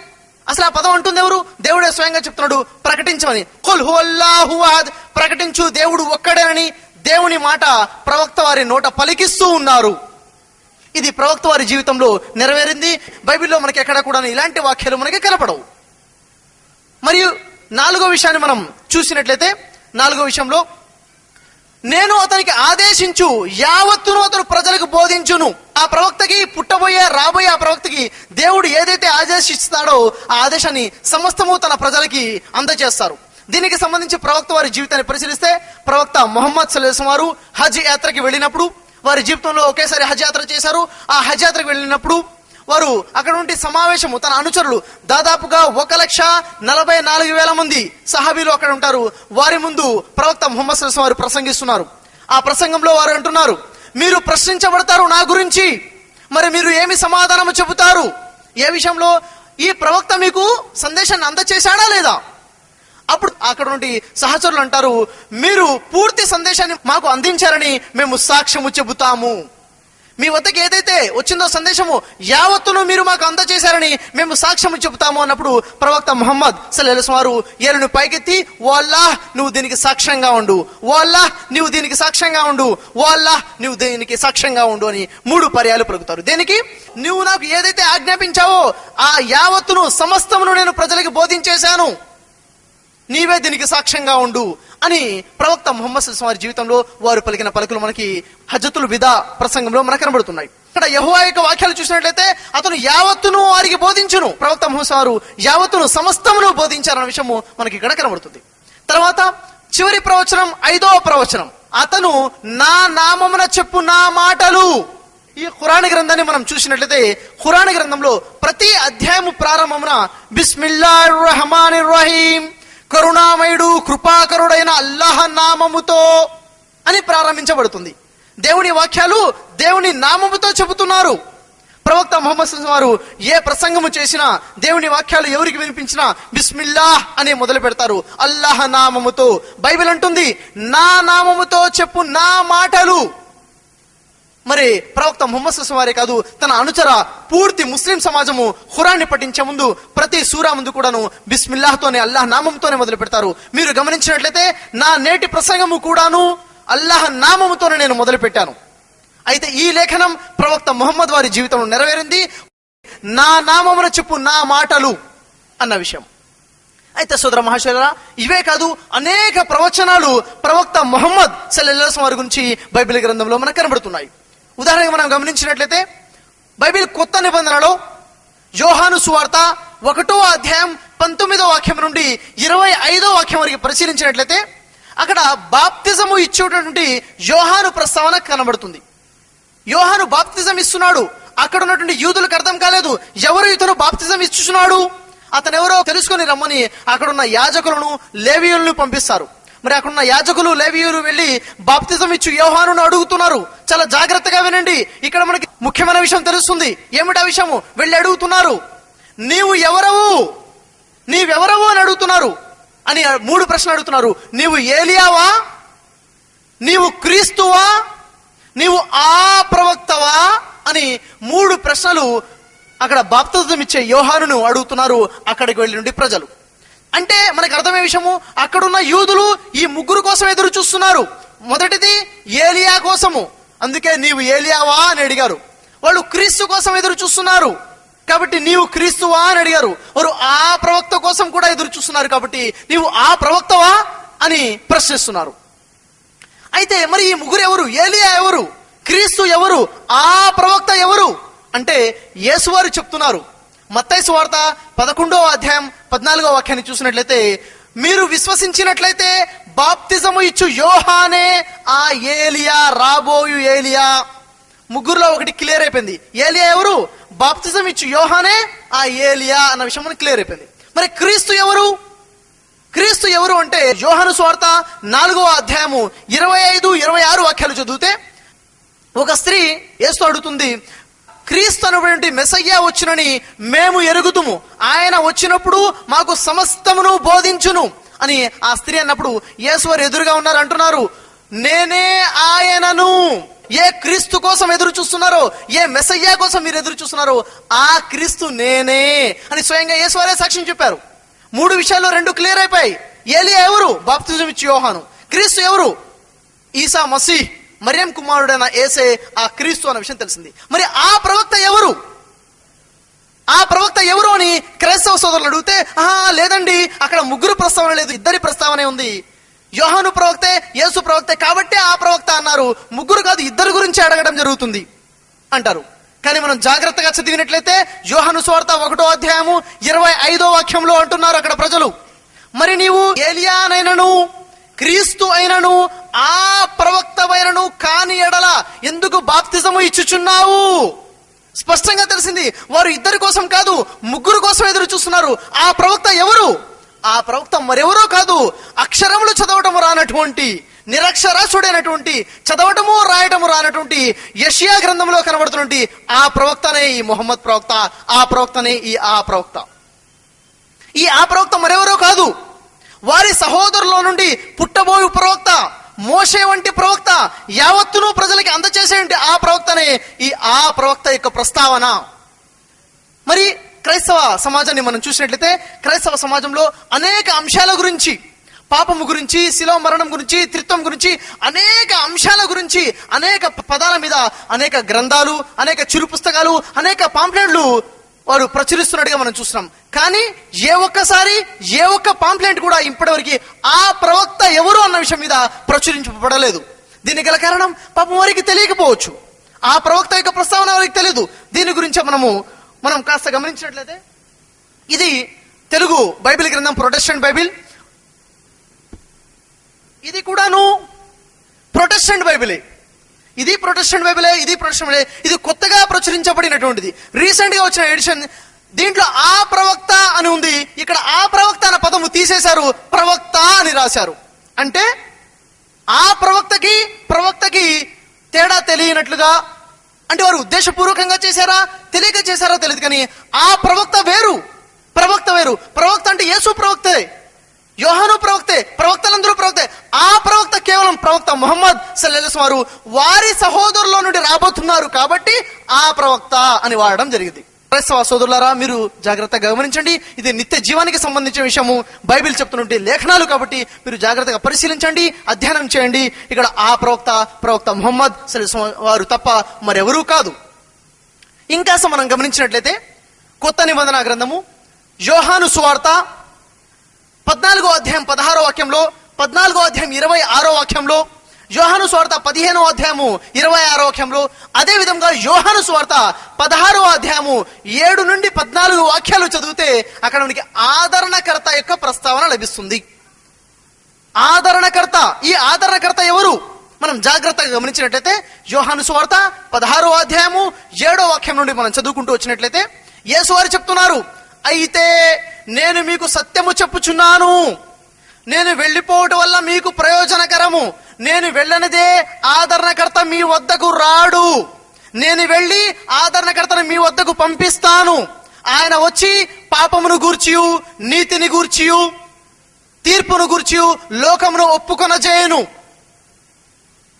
అసలు ఆ పదం అంటుంది ఎవరు? దేవుడే స్వయంగా చెప్తున్నాడు ప్రకటించమని. ఖుల్ హువల్లాహు అహద్, ప్రకటించు దేవుడు ఒక్కడే అని దేవుని మాట ప్రవక్త వారి నోట పలికిస్తూ ఉన్నారు. ఇది ప్రవక్త వారి జీవితంలో నెరవేరింది. బైబిల్లో మనకి ఎక్కడ కూడా ఇలాంటి వాక్యాలు మనకి కనపడవు. మరియు 4వ విషయాన్ని మనం చూసినట్లయితే 4వ విషయంలో నేను అతనికి ఆదేశించు యావత్తును అతను ప్రజలకు బోధించును. ఆ ప్రవక్తకి రాబోయే ఆ ప్రవక్తకి దేవుడు ఏదైతే ఆదేశిస్తాడో ఆ ఆదేశాన్ని సమస్తము తన ప్రజలకి అందజేస్తారు. దీనికి సంబంధించి ప్రవక్త వారి జీవితాన్ని పరిశీలిస్తే ప్రవక్త ముహమ్మద్ సల్లల్లాహు అలైహి వసల్లం వారు హజ్ యాత్రకి వెళ్ళినప్పుడు వారి జీవితంలో ఒకేసారి హజ్ యాత్ర చేశారు. ఆ హజ్ యాత్రకు వెళ్ళినప్పుడు వారు అక్కడ నుండి సమావేశము, తన అనుచరులు దాదాపుగా 1,44,000 మంది సహాబీలు అక్కడ ఉంటారు. వారి ముందు ప్రవక్త ముహమ్మద్ సల్లల్లాహు అలైహి వసల్లం వారు ప్రసంగిస్తున్నారు. ఆ ప్రసంగంలో వారు అంటున్నారు, మీరు ప్రశ్నించబడతారు నా గురించి, మరి మీరు ఏమి సమాధానము చెబుతారు? ఏ విషయంలో? ఈ ప్రవక్త మీకు సందేశాన్ని అందచేశాడా లేదా? అప్పుడు అక్కడ నుండి సహచరులు అంటారు, మీరు పూర్తి సందేశాన్ని మాకు అందించారని మేము సాక్ష్యము చెబుతాము. మీ వద్దకు ఏదైతే వచ్చిందో సందేశము యావత్తును మీరు మాకు అందజేశారని మేము సాక్ష్యము చెబుతాము అన్నప్పుడు ప్రవక్త ముహమ్మద్ సల్లల్లాహు అలైహి వసల్లం వారు ఏలును పైకెత్తి, ఓ అల్లాహ్ నువ్వు దీనికి సాక్ష్యంగా ఉండు, ఓ అల్లాహ్ నువ్వు దీనికి సాక్ష్యంగా ఉండు, ఓ అల్లాహ్ నువ్వు దీనికి సాక్ష్యంగా ఉండు అని 3 పర్యాలు పలుకుతారు. దేనికి? నువ్వు నాకు ఏదైతే ఆజ్ఞాపించావో ఆ యావత్తును సమస్తమును నేను ప్రజలకు బోధించేశాను, నీవే దీనికి సాక్ష్యంగా ఉండు అని ప్రవక్త ముహమ్మద్ సల్లల్లాహు అలైహి వసల్లం వారి జీవితంలో వారు పలికిన పలుకులు మనకి హజ్జతుల్ విదా ప్రసంగంలో మనకు కనబడుతున్నాయి. ఇక్కడ యెహోవా యొక్క వాక్యాలు చూసినట్లయితే అతను యావత్తును వారికి బోధించును. ప్రవక్త ముహమ్మద్ వారు యావత్తును సమస్తమును బోధించారన్న విషయము మనకి ఇక్కడ కనబడుతుంది. తర్వాత చివరి ప్రవచనం 5వ ప్రవచనం, అతను నా నామమున చెప్పు నా మాటలు. ఈ ఖురాన్ గ్రంథాన్ని మనం చూసినట్లయితే ఖురాన్ గ్రంథంలో ప్రతి అధ్యాయము ప్రారంభమున బిస్మిల్లాహిర్ రహమానిర్ రహీం, కరుణామయుడు కృపాకరుడైన అల్లాహ్ నామముతో అని ప్రారంభించబడుతుంది. దేవుని వాక్యాలు దేవుని నామముతో చెబుతున్నారు. ప్రవక్త ముహమ్మద్ సల్లల్లాహు అలైహి వసల్లం వారు ఏ ప్రసంగము చేసినా దేవుని వాక్యాలు ఎవరికి వినిపించినా బిస్మిల్లాహ్ అని మొదలు పెడతారు, అల్లాహ్ నామముతో. బైబిల్ అంటుంది నా నామముతో చెప్పు నా మాటలు. మరి ప్రవక్త ముహమ్మద్ సల్లల్లాహు అలైహి వసల్లం వారే కాదు, తన అనుచర పూర్తి ముస్లిం సమాజము ఖురాన్ని పఠించే ముందు ప్రతి సూరా ముందు కూడాను బిస్మిల్లాహ్తోనే, అల్లాహ్ నామంతోనే మొదలు పెడతారు. మీరు గమనించినట్లయితే నా నేటి ప్రసంగము కూడాను అల్లాహ్ నామముతోనే నేను మొదలు పెట్టాను. అయితే ఈ లేఖనం ప్రవక్త ముహమ్మద్ వారి జీవితంలో నెరవేరింది. నా నామమున చెప్పు నా మాటలు అన్న విషయం. అయితే సోదర మహాశయులారా, ఇవే కాదు అనేక ప్రవచనాలు ప్రవక్త ముహమ్మద్ సల్లల్లాహు అలైహి వసల్లం వారి గురించి బైబిల్ గ్రంథంలో మనకు కనబడుతున్నాయి. ఉదాహరణగా మనం గమనించినట్లయితే బైబిల్ కొత్త నిబంధనలో యోహాను సువార్త 1వ అధ్యాయం 19వ వాక్యం నుండి 25వ వాక్యం వరకు పరిశీలించినట్లయితే అక్కడ బాప్తిజము ఇచ్చేటటువంటి యోహాను ప్రస్తావన కనబడుతుంది. యోహాను బాప్తిజం ఇస్తున్నాడు. అక్కడ ఉన్నటువంటి యూదులకు అర్థం కాలేదు, ఎవరు ఇతను బాప్తిజం ఇస్తున్నాడు, అతను ఎవరో తెలుసుకొని రమ్మని అక్కడున్న యాజకులను లేవీయులను పంపిస్తారు. మరి అక్కడున్న యాజకులు లేవీయులు వెళ్ళి బాప్తిజం ఇచ్చు యోహానును అడుగుతున్నారు. చాలా జాగ్రత్తగా వినండి, ఇక్కడ మనకి ముఖ్యమైన విషయం తెలుస్తుంది. ఏమిటా విషయము? వెళ్ళి అడుగుతున్నారు, నీవెవరవు అని అడుగుతున్నారు. అని 3 ప్రశ్నలు అడుగుతున్నారు. నీవు ఏలియావా, నీవు క్రీస్తువా, నీవు ఆ ప్రవక్తవా అని 3 ప్రశ్నలు అక్కడ బాప్తిజం ఇచ్చే యోహానును అడుగుతున్నారు అక్కడికి వెళ్ళి నుండి ప్రజలు. అంటే మనకు అర్థమయ్యే విషయము, అక్కడున్న యూదులు ఈ 3 కోసం ఎదురు చూస్తున్నారు. మొదటిది ఏలియా కోసము, అందుకే నీవు ఏలియావా అని అడిగారు. వాళ్ళు క్రీస్తు కోసం ఎదురు చూస్తున్నారు కాబట్టి నీవు క్రీస్తువా అని అడిగారు. వారు ఆ ప్రవక్త కోసం కూడా ఎదురు చూస్తున్నారు కాబట్టి నీవు ఆ ప్రవక్తవా అని ప్రశ్నిస్తున్నారు. అయితే మరి ఈ 3 ఎవరు? ఏలియా ఎవరు, క్రీస్తు ఎవరు, ఆ ప్రవక్త ఎవరు అంటే యేసువారు చెప్తున్నారు. మత్తయి సువార్త 11వ అధ్యాయం 14వ వాక్యాన్ని చూసినట్లయితే, మీరు విశ్వసించినట్లయితే బాప్తిజము ఇచ్చు యోహానే ఆ ఏలియా, రాబోయు ఏలియా. 3లో ఒకటి క్లియర్ అయిపోయింది. ఏలియా ఎవరు? బాప్తిజం ఇచ్చు యోహానే ఆ ఏలియా అన్న విషయం మనకి క్లియర్ అయిపోయింది. మరి క్రీస్తు ఎవరు? ఎవరు అంటే యోహాను సువార్త 4వ అధ్యాయము 25-26 వాక్యాలు చదివితే ఒక స్త్రీ యేసుతో అడుగుతుంది, క్రీస్తు అనేటువంటి మెస్సయ్య వచ్చునని మేము ఎరుగుదుము, ఆయన వచ్చినప్పుడు మాకు సమస్తమును బోధించును అని ఆ స్త్రీ అన్నప్పుడు యేసు వారు ఎదురుగా ఉన్నారు, అంటున్నారు, నేనే ఆయనను. ఏ క్రీస్తు కోసం ఎదురు చూస్తున్నారో, ఏ మెస్సయ్య కోసం మీరు ఎదురు చూస్తున్నారో ఆ క్రీస్తు నేనే అని స్వయంగా యేసు వారే సాక్ష్యం చెప్పారు. 3 విషయాల్లో 2 క్లియర్ అయిపోయాయి. ఏలియా ఎవరు? బాప్తిజం ఇచ్చి యోహాను. క్రీస్తు ఎవరు? ఈసా మసీహ్, మరియం కుమారుడైన యేసే ఆ క్రీస్తు అన్న విషయం తెలిసింది. మరి ఆ ప్రవక్త ఎవరు? ఆ ప్రవక్త ఎవరు అని క్రైస్తవ సోదరులు అడిగితే, లేదండి, అక్కడ 3 ప్రస్తావన లేదు, 2 ప్రస్తావనే ఉంది. యోహాను ప్రవక్తే, యేసు ప్రవక్తే, కాబట్టి ఆ ప్రవక్త అన్నారు. 3 కాదు, 2 గురించి అడగడం జరుగుతుంది అంటారు. కానీ మనం జాగ్రత్తగా చదివినట్లయితే యోహాను సువార్త 1వ అధ్యాయము 25వ వాక్యంలో అంటున్నారు అక్కడ ప్రజలు, మరి నీవు ఏలియానైనను క్రీస్తు అయినను ఆ ప్రవక్తవైనను కాని ఎడల ఎందుకు బాప్తిజము ఇచ్చుచున్నావు? స్పష్టంగా తెలిసింది, వారు 2 కోసం కాదు, 3 కోసం ఎదురు చూస్తున్నారు. ఆ ప్రవక్త ఎవరు? ఆ ప్రవక్త మరెవరో కాదు, అక్షరములు చదవటము రానటువంటి, నిరక్షరాస్యుడైనటువంటి, చదవటము రాయటము రానటువంటి యెషయా గ్రంథంలో కనబడుతున్నటువంటి ఆ ప్రవక్తనే ఈ ముహమ్మద్ ప్రవక్త, ఆ ప్రవక్తనే ఈ ఆ ప్రవక్త. ఈ ఆ ప్రవక్త మరెవరో కాదు, వారి సహోదరులో నుండి పుట్టబోయు ప్రవక్త, మోషే వంటి ప్రవక్త, యావత్తును ప్రజలకి అందచేసే ఆ ప్రవక్తనే ఈ ఆ ప్రవక్త యొక్క ప్రస్తావన. మరి క్రైస్తవ సమాజాన్ని మనం చూసినట్లయితే క్రైస్తవ సమాజంలో అనేక అంశాల గురించి, పాపము గురించి, శిలువ మరణం గురించి, త్రిత్వం గురించి, అనేక అంశాల గురించి, అనేక పదాల మీద అనేక గ్రంథాలు, అనేక చిరు పుస్తకాలు, అనేక పాంప్లెంట్లు వారు ప్రచురిస్తున్నట్టుగా మనం చూస్తున్నాం. కానీ ఏ ఒక్క పాంప్లెంట్ కూడా ఇప్పటివరకు ఆ ప్రవక్త ఎవరు అన్న విషయం మీద ప్రచురించబడలేదు. దీనికి గల కారణం పాపం వారికి తెలియకపోవచ్చు, ఆ ప్రవక్త యొక్క ప్రస్తావన వారికి తెలియదు. దీని గురించి మనం కాస్త గమనించినట్లయితే ఇది తెలుగు బైబిల్ గ్రంథం, ప్రొటెస్టెంట్ బైబిల్. ఇది కూడాను ప్రొటెస్టెంట్ బైబిలే. ఇది ప్రొటెస్టెంట్ బైబిలే. ఇది కొత్తగా ప్రచురించబడినటువంటిది, రీసెంట్ గా వచ్చిన ఎడిషన్. దీంట్లో ఆ ప్రవక్త అని ఉంది, ఇక్కడ ఆ ప్రవక్త అన్న పదము తీసేశారు, ప్రవక్త అని రాశారు. అంటే ఆ ప్రవక్తకి తేడా తెలియనట్లుగా, అంటే వారు ఉద్దేశపూర్వకంగా చేశారా, తెలియక చేశారా తెలియదు, కానీ ఆ ప్రవక్త వేరు. ప్రవక్త అంటే యేసు ప్రవక్తే, యోహాను ప్రవక్తే, ప్రవక్తలందరూ ప్రవక్తే. ఆ ప్రవక్త కేవలం ప్రవక్త ముహమ్మద్ సల్లల్లాహు అలైహి వసల్లం వారు వారి సహోదరుల నుండి రాబోతున్నారు కాబట్టి ఆ ప్రవక్త అని వాడడం జరిగింది. క్రైస్తవ సోదరులారా, మీరు జాగ్రత్తగా గమనించండి. ఇది నిత్య జీవానికి సంబంధించిన విషయము, బైబిల్ చెప్తున్నటువంటి లేఖనాలు కాబట్టి మీరు జాగ్రత్తగా పరిశీలించండి, అధ్యయనం చేయండి. ఇక్కడ ఆ ప్రవక్త ముహమ్మద్ సల్లల్లాహు అలైహి వసల్లం వారు తప్ప మరెవరూ కాదు. ఇంకా మనం గమనించినట్లయితే కొత్త నిబంధన గ్రంథము యోహాను సువార్త 14వ అధ్యాయం 16వ వాక్యంలో, 14వ అధ్యాయం 26వ వాక్యంలో, యోహాను సువార్త 15వ అధ్యాయము 26వ వాక్యంలో, అదే విధంగా యోహాను సువార్త 16వ అధ్యాయము 7 నుండి 14 వాక్యాలు చదివితే అక్కడ మనకి ఆదరణకర్త యొక్క ప్రస్తావన లభిస్తుంది. ఆదరణకర్త, ఈ ఆదరణకర్త ఎవరు? మనం జాగ్రత్తగా గమనించినట్లయితే యోహాను సువార్త 16వ అధ్యాయము 7వ వాక్యం నుండి మనం చదువుకుంటూ వచ్చినట్లయితే యేసు వారు చెప్తున్నారు, అయితే నేను మీకు సత్యము చెప్పుచున్నాను, నేను వెళ్ళిపోవటం వల్ల మీకు ప్రయోజనకరము, నేను వెళ్ళనిదే ఆదరణకర్త మీ వద్దకు రాడు, నేను వెళ్ళి ఆదరణకర్తను మీ వద్దకు పంపిస్తాను. ఆయన వచ్చి పాపమును గూర్చియు, నీతిని గూర్చియు, తీర్పును గూర్చియు లోకమును ఒప్పుకొనజేయును.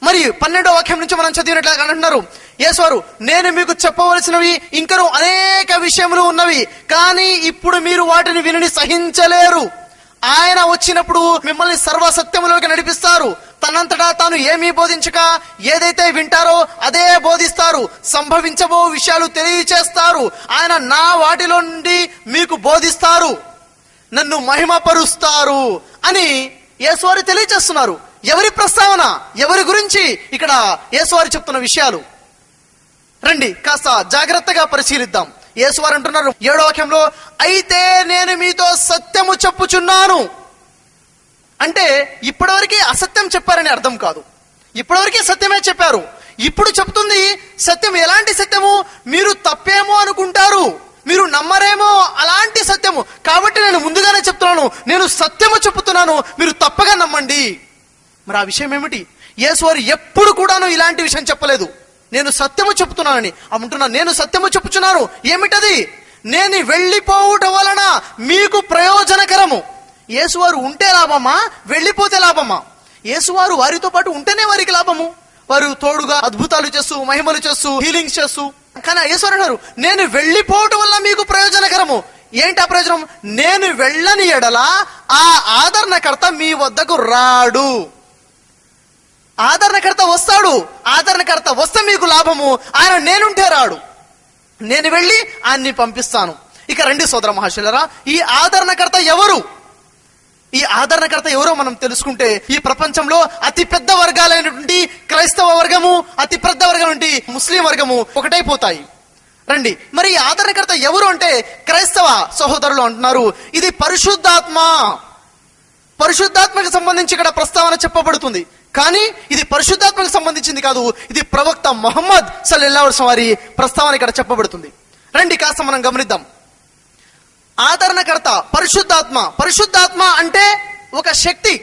మరి 12వ వాక్యం నుంచి మనం చదివినట్లుగా అంటున్నారు యేసువారు, నేను మీకు చెప్పవలసినవి ఇంకను అనేక విషయములు ఉన్నవి, కానీ ఇప్పుడు మీరు వాటిని విని సహించలేరు. ఆయన వచ్చినప్పుడు మిమ్మల్ని సర్వసత్యములోకి నడిపిస్తారు. తనంతటా తాను ఏమీ బోధించక ఏదైతే వింటారో అదే బోధిస్తారు, సంభవించబో విషయాలు తెలియచేస్తారు. ఆయన నా వాటిలో నుండి మీకు బోధిస్తారు, నన్ను మహిమపరుస్తారు అని యేసువారు తెలియచేస్తున్నారు. ఎవరి ప్రస్తావన, ఎవరి గురించి ఇక్కడ యేసువారు చెప్తున్న విషయాలు? రండి కాస్త జాగ్రత్తగా పరిశీలిద్దాం. యేసువారు అంటున్నారు 7వ వాక్యంలో, అయితే నేను మీతో సత్యము చెప్పుచున్నాను. అంటే ఇప్పటివరకు అసత్యం చెప్పారని అర్థం కాదు, ఇప్పటివరకు సత్యమే చెప్పారు. ఇప్పుడు చెప్తుంది సత్యం. ఎలాంటి సత్యము? మీరు తప్పేమో అనుకుంటారు, మీరు నమ్మరేమో అలాంటి సత్యము. కాబట్టి నేను ముందుగానే చెప్తున్నాను, నేను సత్యము చెప్తున్నాను, మీరు తప్పగా నమ్మండి. మరి ఆ విషయం ఏమిటి? యేసువారు ఎప్పుడు కూడాను ఇలాంటి విషయం చెప్పలేదు. నేను సత్యము చెప్తున్నానని అంటున్నాను. నేను సత్యము చెప్పుచున్నాను. ఏమిటది? నేను వెళ్ళిపోవుట వలన మీకు ప్రయోజనకరము. యేసువారు ఉంటే లాభమా, వెళ్ళిపోతే లాభమా? యేసువారు వారితో పాటు ఉంటేనే వారికి లాభము. వారు తోడుగా అద్భుతాలు చేస్తూ, మహిమలు చేస్తూ, హీలింగ్స్ చేస్తూ. కానీ యేసువారు అన్నారు, నేను వెళ్ళిపోవటం వల్ల మీకు ప్రయోజనకరము. ఏంటి ఆ ప్రయోజనం? నేను వెళ్ళని ఎడల ఆ ఆదరణకర్త మీ వద్దకు రాడు. ఆదరణకర్త వస్తాడు. ఆదరణకర్త వస్తే మీకు లాభము. ఆయన నేనుంటే రాడు. నేను వెళ్ళి ఆయన్ని పంపిస్తాను. ఇక రండి సోదర మహాశయులారా, ఈ ఆదరణకర్త ఎవరు? ఈ ఆదరణకర్త ఎవరో మనం తెలుసుకుంటే ఈ ప్రపంచంలో అతి పెద్ద వర్గాలైనటువంటి క్రైస్తవ వర్గము, అతి పెద్ద వర్గం నుండి ముస్లిం వర్గము ఒకటైపోతాయి. రండి, మరి ఈ ఆదరణకర్త ఎవరు అంటే క్రైస్తవ సహోదరులు అంటున్నారు, ఇది పరిశుద్ధాత్మ. పరిశుద్ధాత్మకు సంబంధించి ఇక్కడ ప్రస్తావన చెప్పబడుతుంది. కానీ ఇది పరిశుద్ధాత్మకు సంబంధించింది కాదు, ఇది ప్రవక్త ముహమ్మద్ సల్లల్లాహు అలైహి వసల్లం వారి ప్రస్తావన ఇక్కడ చెప్పబడుతుంది. రండి కాస్త మనం గమనిద్దాం. ఆదరణకర్త పరిశుద్ధాత్మ. పరిశుద్ధాత్మ అంటే ఒక శక్తి.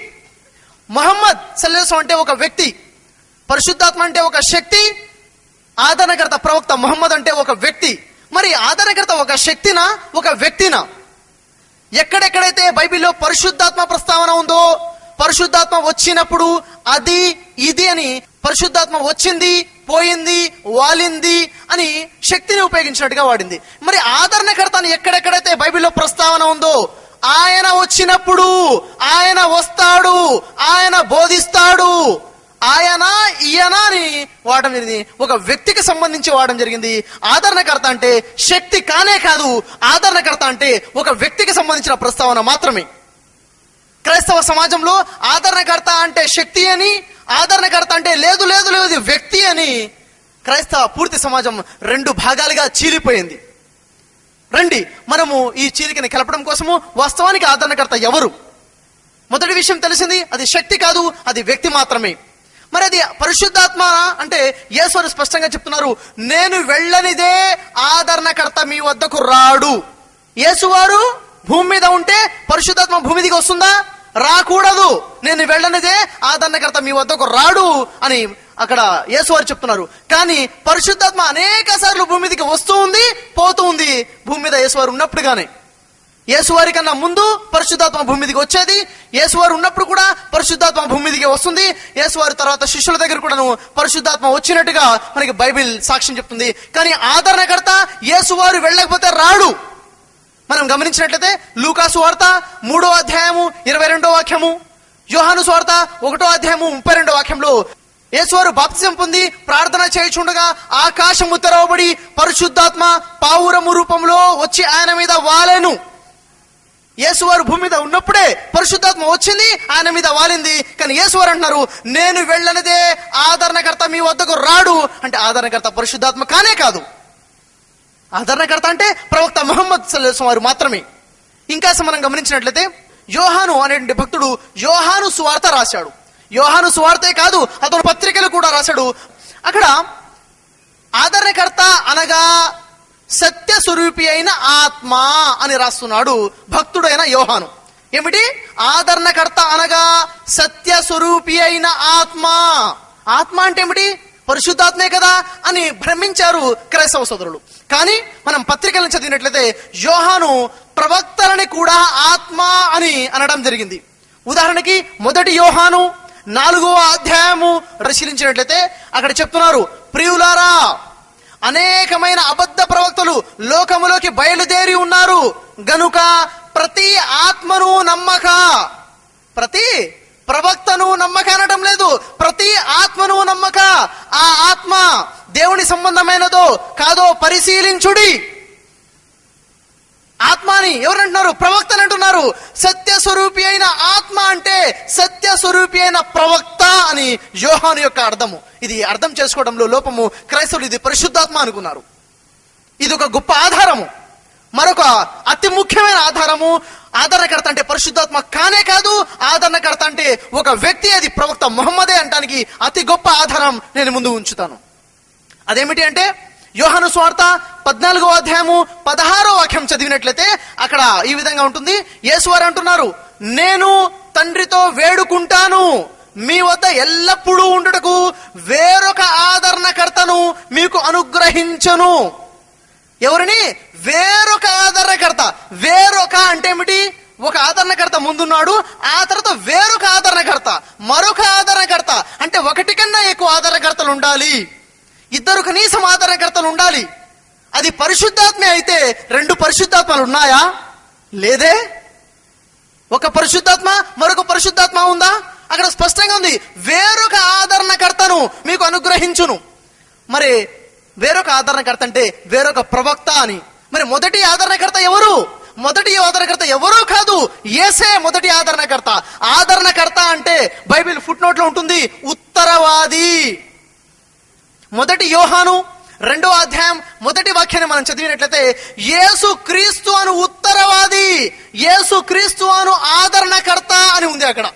ముహమ్మద్ సల్లల్లాహు అలైహి వసల్లం అంటే ఒక వ్యక్తి. పరిశుద్ధాత్మ అంటే ఒక శక్తి. ఆదరణకర్త ప్రవక్త ముహమ్మద్ అంటే ఒక వ్యక్తి. మరి ఆదరణకర్త ఒక శక్తినా, ఒక వ్యక్తినా? ఎక్కడెక్కడైతే బైబిల్లో పరిశుద్ధాత్మ ప్రస్తావన ఉందో, పరిశుద్ధాత్మ వచ్చినప్పుడు అది ఇది అని, పరిశుద్ధాత్మ వచ్చింది, పోయింది, వాలింది అని శక్తిని ఉపయోగించినట్టుగా వాడింది. మరి ఆదరణకర్త అని ఎక్కడెక్కడైతే బైబిల్లో ప్రస్తావన ఉందో, ఆయన వచ్చినప్పుడు, ఆయన వస్తాడు, ఆయన బోధిస్తాడు, ఆయన ఈయన అని వాడడం జరిగింది. ఒక వ్యక్తికి సంబంధించి వాడడం జరిగింది. ఆదరణకర్త అంటే శక్తి కానే కాదు. ఆదరణకర్త అంటే ఒక వ్యక్తికి సంబంధించిన ప్రస్తావన మాత్రమే. క్రైస్తవ సమాజంలో ఆదరణకర్త అంటే శక్తి అని, ఆదరణకర్త అంటే లేదు లేదు లేదు వ్యక్తి అని క్రైస్తవ పూర్తి సమాజం రెండు భాగాలుగా చీలిపోయింది. రండి, మనము ఈ చీలికని కలపడం కోసము వాస్తవానికి ఆదరణకర్త ఎవరు? మొదటి విషయం తెలిసింది, అది శక్తి కాదు, అది వ్యక్తి మాత్రమే. మరి అది పరిశుద్ధాత్మ అంటే యేసువారు స్పష్టంగా చెప్తున్నారు, నేను వెళ్ళనిదే ఆదరణకర్త మీ వద్దకు రాడు. యేసువారు భూమి మీద ఉంటే పరిశుద్ధాత్మ భూమి దిగి వస్తుందా? రాకూడదు. నేను వెళ్ళనిదే ఆదరణకర్త మీ వద్దకు రాడు అని అక్కడ యేసువారు చెప్తున్నారు. కానీ పరిశుద్ధాత్మ అనేక సార్లు భూమి దిగి వస్తూ ఉంది, పోతూ ఉంది. భూమి మీద యేసువారు ఉన్నప్పుడుగానే, యేసువారి కన్నా ముందు పరిశుద్ధాత్మ భూమి దిగి వచ్చేది, యేసువారు ఉన్నప్పుడు కూడా పరిశుద్ధాత్మ భూమి దిగి వస్తుంది. యేసువారి తర్వాత శిష్యుల దగ్గర కూడాను పరిశుద్ధాత్మ వచ్చినట్టుగా మనకి బైబిల్ సాక్ష్యం చెప్తుంది. కానీ ఆదరణకర్త యేసువారు వెళ్ళకపోతే రాడు. మనం గమనించినట్లయితే లూకాసు వార్త 3వ అధ్యాయము 22వ వాక్యము, యోహాను సువార్త 1వ అధ్యాయము 32వ వాక్యంలో యేసువారు బాప్తిజం పొంది ప్రార్థన చేయుచుండగా ఆకాశము తెరవబడి పరిశుద్ధాత్మ పావురము రూపంలో వచ్చి ఆయన మీద వాలెను. యేసువారు భూమి మీద ఉన్నప్పుడే పరిశుద్ధాత్మ వచ్చింది, ఆయన మీద వాలింది. కానీ యేసువారు అంటున్నారు, నేను వెళ్ళనిదే ఆదరణకర్త మీ వద్దకు రాడు. అంటే ఆదరణకర్త పరిశుద్ధాత్మ కానే కాదు. ఆదరణకర్త అంటే ప్రవక్త ముహమ్మద్ సల్లల్లాహు అలైహి వసల్లం వారు మాత్రమే. ఇంకా మనం గమనించినట్లయితే యోహాను అనేటువంటి భక్తుడు యోహాను సువార్త రాశాడు. యోహాను సువార్తే కాదు, అతను పత్రికలు కూడా రాశాడు. అక్కడ ఆదరణకర్త అనగా సత్య స్వరూపి అయిన ఆత్మ అని రాస్తున్నాడు భక్తుడైన యోహాను. ఏమిటి? ఆదరణకర్త అనగా సత్య స్వరూపి అయిన ఆత్మ. ఆత్మ అంటే ఏమిటి? పరిశుద్ధాత్మే కదా అని భ్రమించారు క్రైస్తవ సోదరులు. కానీ మనం పత్రికలను చదివినట్లయితే యోహాను ప్రవక్తలని కూడా ఆత్మ అని అనడం జరిగింది. ఉదాహరణకి మొదటి యోహాను 4వ అధ్యాయము పరిశీలించినట్లయితే అక్కడ చెప్తున్నారు, ప్రియులారా, అనేకమైన అబద్ధ ప్రవక్తలు లోకములోకి బయలుదేరి ఉన్నారు గనుక ప్రతి ఆత్మను నమ్మక. ప్రతి ప్రవక్తను నమ్మక అనడం లేదు, ప్రతి ఆత్మను నమ్మక. ఆ ఆత్మ దేవుని సంబంధమైనదో కాదో పరిశీలించుడి. ఆత్మని ఎవరంటున్నారు? ప్రవక్తని అంటున్నారు. సత్య స్వరూపి అయిన ఆత్మ అంటే సత్య స్వరూపి అయిన ప్రవక్త అని యోహాను యొక్క అర్థము. ఇది అర్థం చేసుకోవడంలో లోపము. క్రైస్తవులు ఇది పరిశుద్ధాత్మ అనుకున్నారు. ఇది ఒక గొప్ప ఆధారము. మరొక అతి ముఖ్యమైన ఆధారము, ఆదరణకర్త అంటే పరిశుద్ధాత్మ కానే కాదు, ఆదరణకర్త అంటే ఒక వ్యక్తి, అది ప్రవక్త ముహమ్మదే అంటానికి అతి గొప్ప ఆధారం నేను ముందు ఉంచుతాను. అదేమిటి అంటే యోహాను సువార్త 14వ అధ్యాయము 16వ వాక్యం చదివినట్లయితే అక్కడ ఈ విధంగా ఉంటుంది. యేసువారు అంటున్నారు, నేను తండ్రితో వేడుకుంటాను, మీ వద్ద ఎల్లప్పుడూ ఉండుటకు వేరొక ఆదరణకర్తను మీకు అనుగ్రహించను. ఎవరిని? వేరొక ఆదరణకర్త. వేరొక అంటే ఏమిటి? ఒక ఆదరణకర్త ముందున్నాడు, ఆ తర్వాత వేరొక ఆదరణకర్త, మరొక ఆదరణకర్త. అంటే ఒకటి కన్నా ఎక్కువ ఆదరణకర్తలు ఉండాలి, ఇద్దరు కనీసం ఆదరణకర్తలు ఉండాలి. అది పరిశుద్ధాత్మే అయితే 2 పరిశుద్ధాత్మలు ఉన్నాయా? లేదే. ఒక పరిశుద్ధాత్మ మరొక పరిశుద్ధాత్మ ఉందా? అక్కడ స్పష్టంగా ఉంది, వేరొక ఆదరణకర్తను మీకు అనుగ్రహించును. మరి వేరొక ఆదరణకర్త అంటే వేరొక ప్రవక్త అని. మరి మొదటి ఆదరణకర్త ఎవరు? మొదటి ఆదరణకర్త ఎవరో కాదు, యేసే మొదటి ఆదరణకర్త. ఆదరణకర్త అంటే బైబిల్ ఫుట్ నోట్ లో ఉంటుంది, ఉత్తరవాది. మొదటి యోహాను 2వ అధ్యాయం 1వ వాక్యాన్ని మనం చదివినట్లయితే, యేసు క్రీస్తు అను ఉత్తరవాది, యేసు క్రీస్తు అను ఆదరణకర్త అని ఉంది అక్కడ.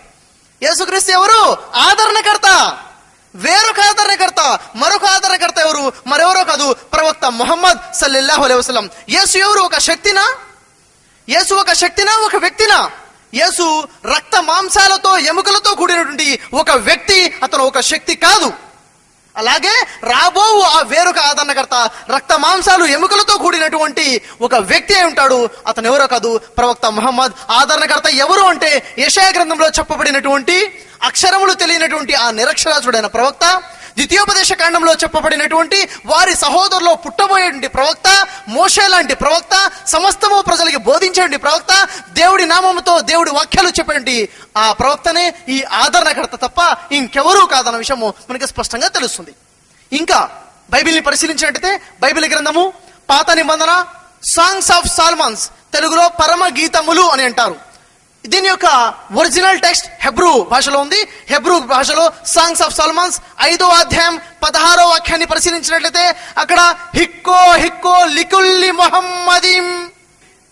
యేసుక్రీస్తు ఎవరు? ఆదరణకర్త. వేరొక ఆదరణకర్త, మరొక ఆదరణకర్త ఎవరు? మరెవరో కాదు, ప్రవక్త ముహమ్మద్ సల్లల్లాహు అలైహి వసల్లం. యేసు ఎవరు? ఒక శక్తినా? యేసు ఒక శక్తినా, ఒక వ్యక్తినా? యేసు రక్త మాంసాలతో ఎముకలతో కూడినటువంటి ఒక వ్యక్తి, అతను ఒక శక్తి కాదు. అలాగే రాబో ఆ వేరొక ఆదరణకర్త రక్త మాంసాలు ఎముకలతో కూడినటువంటి ఒక వ్యక్తి అయి ఉంటాడు. అతను ఎవరో కాదు, ప్రవక్త ముహమ్మద్. ఆదరణకర్త ఎవరు అంటే యెషయా గ్రంథంలో చెప్పబడినటువంటి అక్షరములు తెలియనటువంటి ఆ నిరక్షరాస్యుడైన ప్రవక్త, ద్వితీయోపదేశ కాండంలో చెప్పబడినటువంటి వారి సహోదరులో పుట్టబోయేటువంటి ప్రవక్త, మోషే లాంటి ప్రవక్త, సమస్తము ప్రజలకి బోధించేటువంటి ప్రవక్త, దేవుడి నామముతో దేవుడి వాక్యాలు చెప్పేటువంటి ఆ ప్రవక్తనే ఈ ఆదరణకర్త తప్ప ఇంకెవరూ కాదన్న విషయము మనకి స్పష్టంగా తెలుస్తుంది. ఇంకా బైబిల్ని పరిశీలించినట్టయితే బైబిల్ గ్రంథము పాత నిబంధన సాంగ్స్ ఆఫ్ సాల్మన్స్, తెలుగులో పరమ గీతములు అని అంటారు. దీని యొక్క ఒరిజినల్ టెక్స్ట్ హెబ్రూ భాషలో ఉంది. హెబ్రూ భాషలో సాంగ్స్ ఆఫ్ సాల్మన్స్ 5వ అధ్యాయం 16వ వాక్యాన్ని పరిశీలించినట్లయితే అక్కడ హిక్కో హిక్కో లికుల్లి మొహమ్మదిం.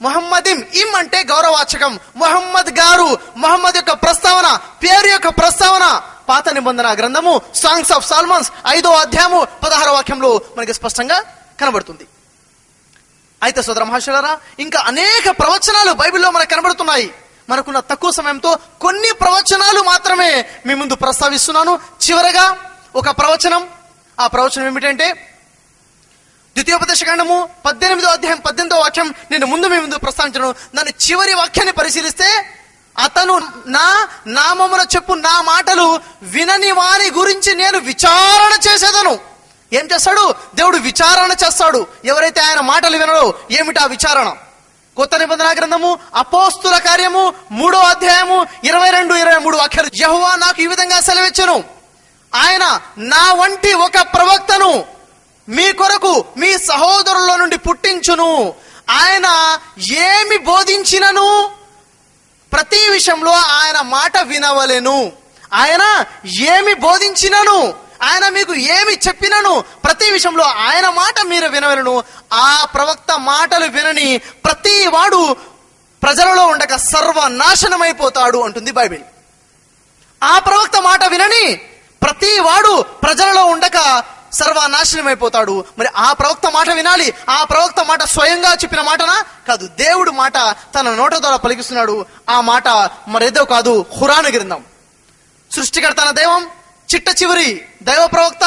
మొహమ్మదిం ఇం అంటే గౌరవవాచకం. మొహమ్మద్ గారు, మొహమ్మద్ యొక్క ప్రస్తావన, పేరు యొక్క ప్రస్తావన పాత నిబంధన గ్రంథము సాంగ్స్ ఆఫ్ సాల్మన్స్ 5వ అధ్యాయము 16వ వాక్యంలో మనకి స్పష్టంగా కనబడుతుంది. అయితే సోదర మహాశయులారా, ఇంకా అనేక ప్రవచనాలు బైబిల్లో మనకు కనబడుతున్నాయి. మనకున్న తక్కువ సమయంతో కొన్ని ప్రవచనాలు మాత్రమే మీ ముందు ప్రస్తావిస్తున్నాను. చివరగా ఒక ప్రవచనం. ఆ ప్రవచనం ఏమిటంటే ద్వితీయోపదేశ కాండము 18వ అధ్యాయం 18వ వాక్యం నేను ముందు మీ ముందు ప్రస్తావించను. దాని చివరి వాక్యాన్ని పరిశీలిస్తే, అతను నా నామమున చెప్పు నా మాటలు వినని వారి గురించి నేను విచారణ చేసేదను. ఏం చేస్తాడు? దేవుడు విచారణ చేస్తాడు. ఎవరైతే ఆయన మాటలు వినడో ఏమిటా విచారణ? కొత్త నిబంధన గ్రంథము అపోస్తుల కార్యము 3వ అధ్యాయము 22-23 వాక్యాలు. యెహోవా నాకు ఈ విధంగా సెలవిచ్చెను, ఆయన నా వంటి ఒక ప్రవక్తను మీ కొరకు మీ సహోదరుల నుండి పుట్టించును. ఆయన ఏమి బోధించినను ప్రతి విషయంలో ఆయన మాట వినవలెను. ఆయన ఏమి బోధించినను, ఆయన మీకు ఏమి చెప్పినను ప్రతి విషయంలో ఆయన మాట మీరు వినవలను. ఆ ప్రవక్త మాటలు వినని ప్రతి వాడు ప్రజలలో ఉండక సర్వనాశనమైపోతాడు అంటుంది బైబిల్. ఆ ప్రవక్త మాట వినని ప్రతి వాడు ప్రజలలో ఉండక సర్వనాశనమైపోతాడు. మరి ఆ ప్రవక్త మాట వినాలి. ఆ ప్రవక్త మాట స్వయంగా చెప్పిన మాటనా? కాదు, దేవుడు మాట తన నోట ద్వారా పలికిస్తున్నాడు. ఆ మాట మరేదో కాదు, ఖురాను గ్రంథం. సృష్టికర్త అన్న దైవం, చిట్ట చివరి దైవ ప్రవక్త,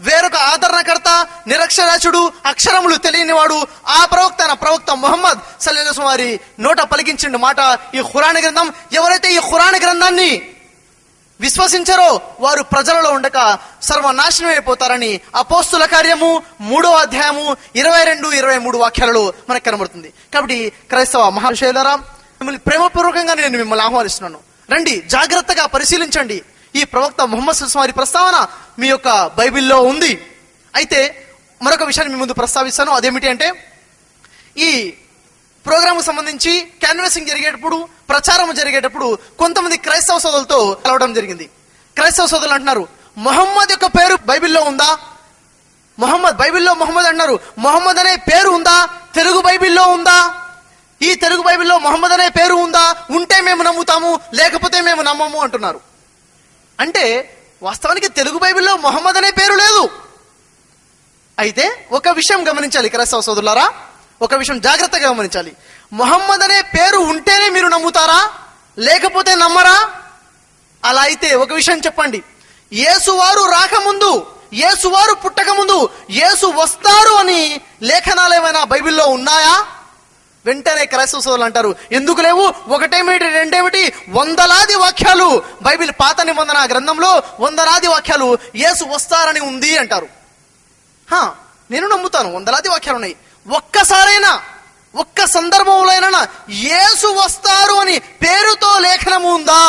వేరొక ఆదరణకర్త, నిరక్షరాస్యుడు, అక్షరములు తెలియనివాడు, ఆ ప్రవక్త ముహమ్మద్ సల్లల్లాహు అలైహి వసల్లం వారి నోట పలికించిన మాట ఈ ఖురాన్ గ్రంథం. ఎవరైతే ఈ ఖురాన్ గ్రంథాన్ని విశ్వసించరో వారు ప్రజలలో ఉండక సర్వనాశనం అయిపోతారని అపోస్తుల కార్యము 3వ అధ్యాయము 22-23 వాక్యాలలో మనకు కనబడుతుంది. కాబట్టి క్రైస్తవ మహాశయులారా, మిమ్మల్ని ప్రేమపూర్వకంగా నేను మిమ్మల్ని ఆహ్వానిస్తున్నాను. రండి, జాగ్రత్తగా పరిశీలించండి. ఈ ప్రవక్త ముహమ్మద్ సల్లల్లాహు అలైహి వసల్లం వారి ప్రస్తావన మీ యొక్క బైబిల్లో ఉంది. అయితే మరొక విషయాన్ని మీ ముందు ప్రస్తావిస్తాను. అదేమిటి అంటే, ఈ ప్రోగ్రాంకు సంబంధించి క్యాన్వాసింగ్ జరిగేటప్పుడు, ప్రచారం జరిగేటప్పుడు కొంతమంది క్రైస్తవ సోదరులతో కలవడం జరిగింది. క్రైస్తవ సోదరులు అంటున్నారు, మొహమ్మద్ యొక్క పేరు బైబిల్లో ఉందా? బైబిల్లో మొహమ్మద్ అంటున్నారు. మొహమ్మద్ అనే పేరు ఉందా? తెలుగు బైబిల్లో ఉందా? ఈ తెలుగు బైబిల్లో మొహమ్మద్ అనే పేరు ఉందా? ఉంటే మేము నమ్ముతాము, లేకపోతే మేము నమ్మము అంటున్నారు. అంటే వాస్తవానికి తెలుగు బైబిల్లో మొహమ్మద్ అనే పేరు లేదు. అయితే ఒక విషయం గమనించాలి క్రైస్తవ సోదరులారా, ఒక విషయం జాగ్రత్తగా గమనించాలి. మొహమ్మద్ అనే పేరు ఉంటేనే మీరు నమ్ముతారా, లేకపోతే నమ్మరా? అలా అయితే ఒక విషయం చెప్పండి, యేసువారు రాకముందు, యేసువారు పుట్టక ముందు యేసు వస్తారు అని లేఖనాలు ఏమైనా బైబిల్లో ఉన్నాయా? వెంటనే క్రైస్తవ సోదరులు అంటారు, ఎందుకు లేవు? ఒకటేమిటి రెండేమిటి, వందలాది వాక్యాలు బైబిల్ పాత నిబంధన గ్రంథంలో వందలాది వాక్యాలు యేసు వస్తారని ఉంది అంటారు. నేను నమ్ముతాను, వందలాది వాక్యాలు ఉన్నాయి. ఒక్కసారైనా ఒక్క సందర్భంలో యేసు వస్తారు అని పేరుతో లేఖనం ఉందా?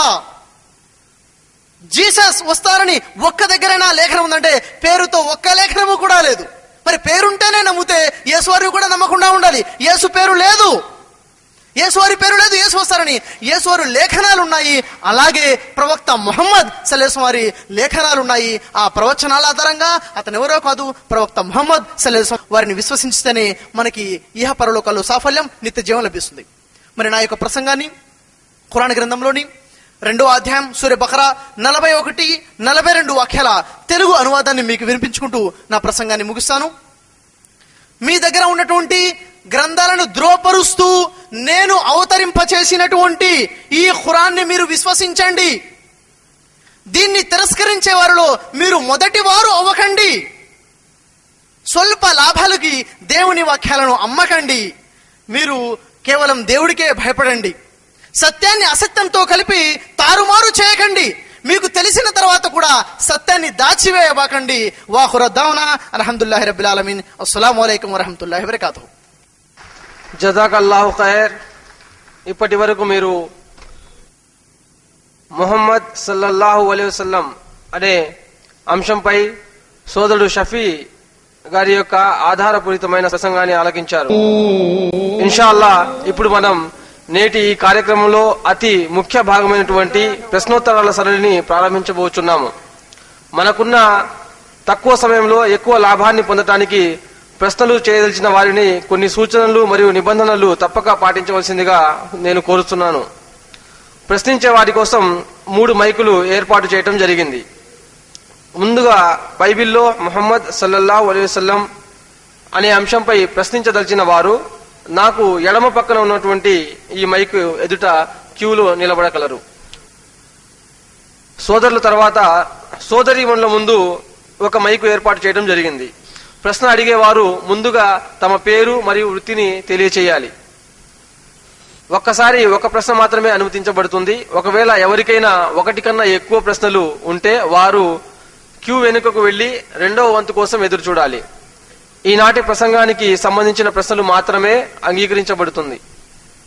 జీసస్ వస్తారని ఒక్క దగ్గరైనా లేఖనం ఉందంటే పేరుతో ఒక్క లేఖనము కూడా లేదు. మరి పేరుంటేనే నమ్మితే యేసువారి కూడా నమ్మకుండా ఉండాలి. యేసు పేరు లేదు, యేసువారి పేరు లేదు, యేసు వస్తారని యేసువారు లేఖనాలు ఉన్నాయి. అలాగే ప్రవక్త ముహమ్మద్ సల్లల్లాహు అలైహి వారి లేఖనాలు ఉన్నాయి. ఆ ప్రవచనాల ఆధారంగా అతను ఎవరో కాదు, ప్రవక్త ముహమ్మద్ సల్లల్లాహు అలైహి వారిని విశ్వసించితేనే మనకి ఇహ పరలోకాల్లో సాఫల్యం, నిత్య జీవం లభిస్తుంది. మరి నా యొక్క ప్రసంగాన్ని ఖురాన్ గ్రంథంలోని 2వ అధ్యాయం సూర బకరా 41, 42 వాక్యాల తెలుగు అనువాదాన్ని మీకు వినిపించుకుంటూ నా ప్రసంగాన్ని ముగిస్తాను. మీ దగ్గర ఉన్నటువంటి గ్రంథాలను ద్రోపరుస్తూ నేను అవతరింపచేసినటువంటి ఈ ఖురాన్ని మీరు విశ్వసించండి. దీన్ని తిరస్కరించే వారిలో మీరు మొదటి వారు అవ్వకండి. స్వల్ప లాభాలకి దేవుని వాక్యాలను అమ్మకండి. మీరు కేవలం దేవుడికే భయపడండి. సత్యాన్ని అసత్యంతో కలిపి తారుమారు చేయకండి. మీకు తెలిసిన తర్వాత కూడా సత్యాన్ని దాచివేయబాకండి. వాఖురద్దావునా అల్హమ్దులిల్లాహి రబ్బిల్ ఆలమీన్. అస్సలాము అలైకుం వరహ్మతుల్లాహి వబరకాతుహు. జజాకల్లాహు ఖైర్. ఇప్పటి వరకు మీరు ముహమ్మద్ సల్లల్లాహు అలైహి వసల్లం అనే అంశంపై సోదరుడు షఫీ గారి యొక్క ఆధారపూరితమైన ప్రసంగాన్ని ఆలకించారు. ఇన్షాల్లా ఇప్పుడు మనం నేటి ఈ కార్యక్రమంలో అతి ముఖ్య భాగమైనటువంటి ప్రశ్నోత్తరాల సరళిని ప్రారంభించబోతున్నాము. మనకున్న తక్కువ సమయంలో ఎక్కువ లాభాన్ని పొందటానికి ప్రశ్నలు చేయదలిచిన వారిని కొన్ని సూచనలు మరియు నిబంధనలు తప్పక పాటించవలసిందిగా నేను కోరుతున్నాను. ప్రశ్నించే వారి కోసం 3 మైకులు ఏర్పాటు చేయటం జరిగింది. ముందుగా బైబిల్లో ముహమ్మద్ సల్లల్లాహు అలైహి వసల్లం అనే అంశంపై ప్రశ్నించదలిచిన వారు నాకు ఎడమ పక్కన ఉన్నటువంటి ఈ మైకు ఎదుట క్యూలో నిలబడగలరు. సోదరుల తర్వాత సోదరీమణుల ముందు ఒక మైకు ఏర్పాటు చేయడం జరిగింది. ప్రశ్న అడిగేవారు ముందుగా తమ పేరు మరియు వృత్తిని తెలియచేయాలి. ఒక్కసారి ఒక ప్రశ్న మాత్రమే అనుమతించబడుతుంది. ఒకవేళ ఎవరికైనా ఒకటి కన్నా ఎక్కువ ప్రశ్నలు ఉంటే వారు క్యూ వెనుకకు వెళ్లి 2వ వంతు కోసం ఎదురు చూడాలి. ఈనాటి ప్రసంగానికి సంబంధించిన ప్రశ్నలు మాత్రమే అంగీకరించబడుతుంది.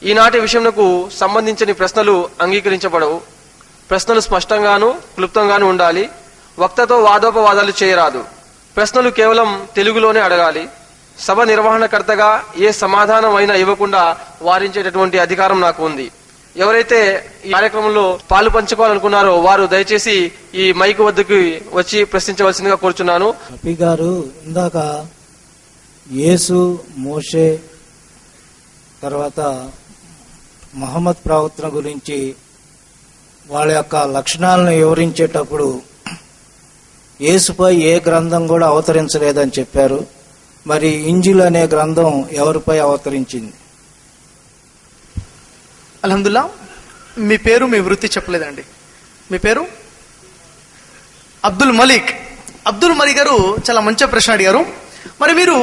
ఈనాటి విషయంకు సంబంధించిన ప్రశ్నలు అంగీకరించబడవు. ప్రశ్నలు స్పష్టంగాను క్లుప్తంగాను ఉండాలి. వక్తతో వాదోపవాదాలు చేయరాదు. ప్రశ్నలు కేవలం తెలుగులోనే అడగాలి. సభ నిర్వహణకర్తగా ఏ సమాధానం అయినా ఇవ్వకుండా వారించేటటువంటి అధికారం నాకు ఉంది. ఎవరైతే ఈ కార్యక్రమంలో పాలు పంచుకోవాలనుకున్నారో వారు దయచేసి ఈ మైకు వద్దకు వచ్చి ప్రశ్నించవలసిందిగా కోరుచున్నాను. షఫీ గారు ఇందాక యేసు, మోషే, తర్వాత మహమ్మద్ ప్రవక్తల గురించి వాళ్ళ యొక్క లక్షణాలను వివరించేటప్పుడు యేసుపై ఏ గ్రంథం కూడా అవతరించలేదని చెప్పారు. మరి ఇంజిల్ అనే గ్రంథం ఎవరిపై అవతరించింది? అల్హమ్దుల్లా. మీ పేరు, మీ వృత్తి చెప్పలేదండి. మీ పేరు? అబ్దుల్ మలిక్. అబ్దుల్ మలిక్ గారు చాలా మంచి ప్రశ్న అడిగారు. మరి మీరు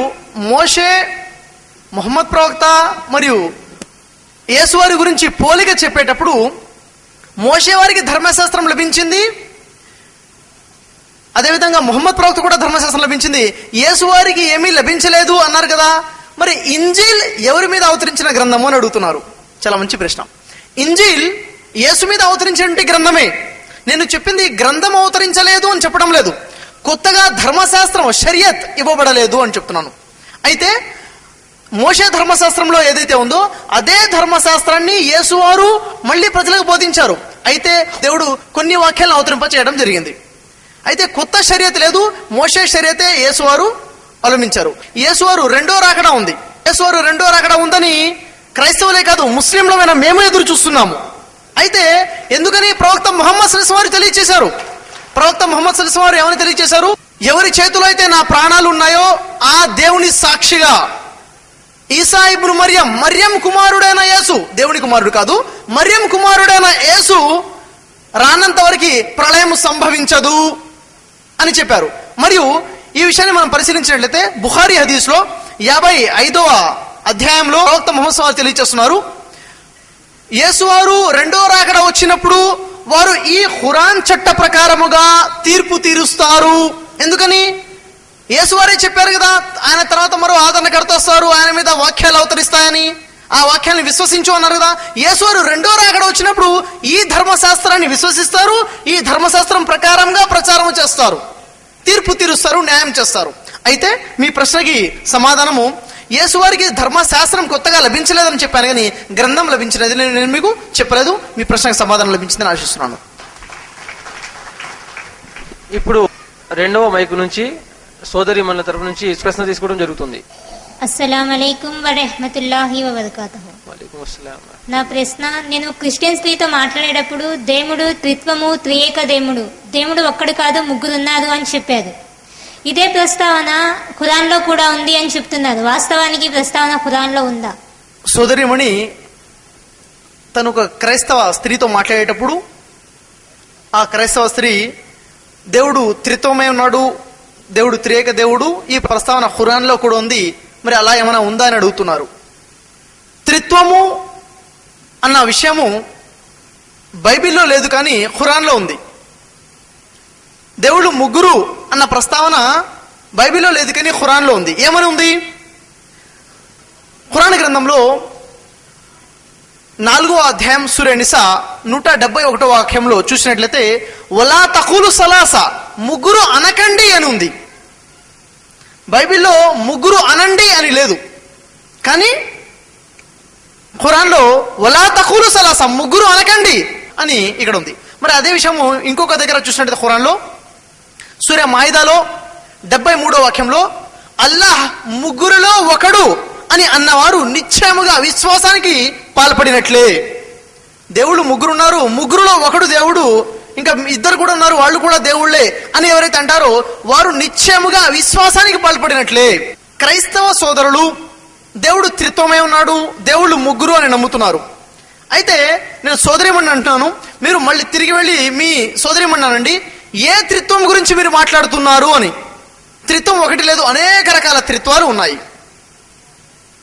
మోషే, ముహమ్మద్ ప్రవక్త మరియు యేసు వారి గురించి పోలిక చెప్పేటప్పుడు మోషే వారికి ధర్మశాస్త్రం లభించింది, అదేవిధంగా ముహమ్మద్ ప్రవక్త కూడా ధర్మశాస్త్రం లభించింది, యేసు వారికి ఏమీ లభించలేదు అన్నారు కదా. మరి ఇంజిల్ ఎవరి మీద అవతరించిన గ్రంథము అని అడుగుతున్నారు. చాలా మంచి ప్రశ్న. ఇంజిల్ యేసు మీద అవతరించినటువంటి గ్రంథమే. నేను చెప్పింది గ్రంథం అవతరించలేదు అని చెప్పడం లేదు. కొత్తగా ధర్మశాస్త్రం, షరియత్ ఇవ్వబడలేదు అని చెప్తున్నాను. అయితే మోషే ధర్మశాస్త్రంలో ఏదైతే ఉందో అదే ధర్మశాస్త్రాన్ని యేసువారు మళ్ళీ ప్రజలకు బోధించారు. అయితే దేవుడు కొన్ని వాక్యాలను అవతరింప చేయడం జరిగింది. అయితే కొత్త షరియత్ లేదు, మోషే షరియతే యేసువారు అవలంబించారు. యేసువారు 2వ రాకడ ఉంది. యేసువారు 2వ రాకడ ఉందని క్రైస్తవులే కాదు ముస్లింలమైన మేము ఎదురు చూస్తున్నాము. అయితే ఎందుకని ప్రవక్త ముహమ్మద్ సల్లల్లాహు అలైహి వసల్లం వారు తెలియజేశారు. ప్రవక్త ముహమ్మద్ సల్లల్లాహు అలైహి వసల్లం వారు ఏమని తెలియజేశారు? ఎవరి చేతిలో అయితే నా ప్రాణాలు ఉన్నాయో ఆ దేవుని సాక్షిగా ఈసా ఇబ్ను మర్యం కుమారుడైన యేసు, దేవుని కుమారుడు కాదు, మర్యం కుమారుడైన యేసు రానంత వరకు ప్రళయం సంభవించదు అని చెప్పారు. మరియు ఈ విషయాన్ని మనం పరిశీలించినట్లయితే బుఖారీ హదీస్లో 55వ అధ్యాయంలో ప్రవక్త ముహమ్మద్ సల్లల్లాహు అలైహి వసల్లం తెలియజేస్తున్నారు, యేసు వారు రెండో రాకడ వచ్చినప్పుడు వారు ఈ ఖురాన్ చట్ట ప్రకారముగా తీర్పు తీరుస్తారు. ఎందుకని? యేసువారే చెప్పారు కదా, ఆయన తర్వాత మరో ఆదరణకర్త వస్తారు, ఆయన మీద వాక్యాలు అవతరిస్తాయని, ఆ వాక్యాన్ని విశ్వసించు అన్నారు కదా. యేసువారు రెండో రాకడ వచ్చినప్పుడు ఈ ధర్మశాస్త్రాన్ని విశ్వసిస్తారు, ఈ ధర్మశాస్త్రం ప్రకారంగా ప్రచారం చేస్తారు, తీర్పు తీరుస్తారు, న్యాయం చేస్తారు. అయితే మీ ప్రశ్నకి సమాధానము, యేసువారికి ధర్మశాస్త్రం కొత్తగా లభించలేదని చెప్పాను, కానీ గ్రంథం లభించినది నేను మీకు చెప్పలేదు. మీ ప్రశ్నకు సమాధానం లభించిందని ఆశిస్తున్నాను. ఇప్పుడు రెండవ మైకు నుంచి సోదరి మన తరపు నుంచి ప్రశ్న తీసుకోవడం జరుగుతుంది. అస్సలాము అలైకుం వరహ్మతుల్లాహి వబరకాతుహు. వాలేకుమ్ అస్సలాం. నా ప్రశ్న, నేను క్రిస్టియన్ స్త్రీతో మాట్లాడేటప్పుడు దేవుడు త్రిత్వము, త్రియేక దేవుడు ఒక్కడు కాదు ముగ్గురు ఉన్నారు అని చెప్పారు. ఇదే ప్రస్తావన ఖురాన్లో కూడా ఉంది అని చెప్తున్నారు. వాస్తవానికి ప్రస్తావన ఖురాన్లో ఉందా? సోదరిమణి తను ఒక క్రైస్తవ స్త్రీతో మాట్లాడేటప్పుడు ఆ క్రైస్తవ స్త్రీ దేవుడు త్రిత్వమే ఉన్నాడు, దేవుడు త్రియేక దేవుడు, ఈ ప్రస్తావన ఖురాన్లో కూడా ఉంది, మరి అలా ఏమైనా ఉందా అని అడుగుతున్నారు. త్రిత్వము అన్న విషయము బైబిల్లో లేదు, కానీ ఖురాన్లో ఉంది. దేవుడు ముగ్గురు అన్న ప్రస్తావన బైబిల్లో లేదు, కానీ ఖురాన్లో ఉంది. ఏమని ఉంది? ఖురాన్ గ్రంథంలో 4వ అధ్యాయం సూరా నిసా 171వ వాక్యంలో చూసినట్లయితే వలా తఖూలు సలాస, ముగ్గురు అనకండి అని ఉంది. బైబిల్లో ముగ్గురు అనండి అని లేదు, కానీ ఖురాన్లో వలా తఖూలు సలాస, ముగ్గురు అనకండి అని ఇక్కడ ఉంది. మరి అదే విషయము ఇంకొక దగ్గర చూసినట్లయితే ఖురాన్లో సూరా మాయిదాలో 73వ వాక్యంలో అల్లాహ్ ముగ్గురులో ఒకడు అని అన్నవారు నిశ్చయముగా విశ్వాసానికి పాల్పడినట్లే. దేవుళ్ళు ముగ్గురున్నారు, ముగ్గురులో ఒకడు దేవుడు, ఇంకా ఇద్దరు కూడా ఉన్నారు, వాళ్ళు కూడా దేవుళ్లే అని ఎవరైతే అంటారో వారు నిశ్చయముగా విశ్వాసానికి పాల్పడినట్లే. క్రైస్తవ సోదరులు దేవుడు త్రిత్వమే ఉన్నాడు, దేవుళ్ళు ముగ్గురు అని నమ్ముతున్నారు. అయితే నేను సోదరిమణి అంటున్నాను, మీరు మళ్ళీ తిరిగి వెళ్ళి మీ సోదరిమణి అనండి, ఏ త్రిత్వం గురించి మీరు మాట్లాడుతున్నారు అని. త్రిత్వం ఒకటి లేదు, అనేక రకాల త్రిత్వాలు ఉన్నాయి.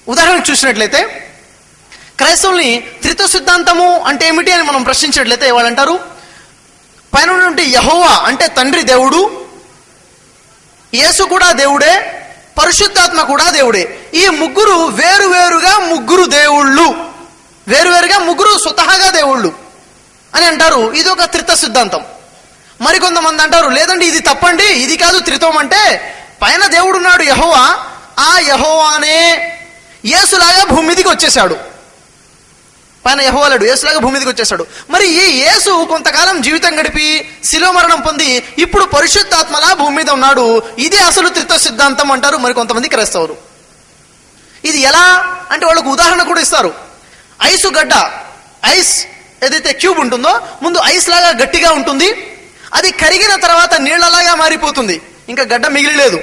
ఉదాహరణకు చూసినట్లయితే క్రైస్తవుల్ని త్రిత్వ సిద్ధాంతము అంటే ఏమిటి అని మనం ప్రశ్నించినట్లయితే వాళ్ళు అంటారు, పైన నుండి యెహోవా అంటే తండ్రి దేవుడు, యేసు కూడా దేవుడే, పరిశుద్ధాత్మ కూడా దేవుడే. ఈ ముగ్గురు వేరువేరుగా ముగ్గురు దేవుళ్ళు, వేరువేరుగా ముగ్గురు స్వతహాగా దేవుళ్ళు అని అంటారు. ఇది ఒక త్రిత్వ సిద్ధాంతం. మరికొంతమంది అంటారు, లేదండి ఇది తప్పండి, ఇది కాదు త్రిత్వం అంటే, పైన దేవుడున్నాడు యెహోవా, ఆ యెహోవానే యేసులాగా భూమి మీదకి వచ్చేసాడు. పైన యెహోవాడు యేసులాగా భూమి మీదకి వచ్చేసాడు. మరి ఈ యేసు కొంతకాలం జీవితం గడిపి శిలువ మరణం పొంది ఇప్పుడు పరిశుద్ధాత్మలా భూమి మీద ఉన్నాడు. ఇది అసలు త్రిత్వ సిద్ధాంతం అంటారు మరి కొంతమంది క్రైస్తవులు. ఇది ఎలా అంటే వాళ్ళకు ఉదాహరణ కూడా ఇస్తారు. ఐసు గడ్డ, ఐస్ ఏదైతే క్యూబ్ ఉంటుందో ముందు ఐస్ లాగా గట్టిగా ఉంటుంది, అది కరిగిన తర్వాత నీళ్లలాగా మారిపోతుంది, ఇంకా గడ్డ మిగిలిలేదు.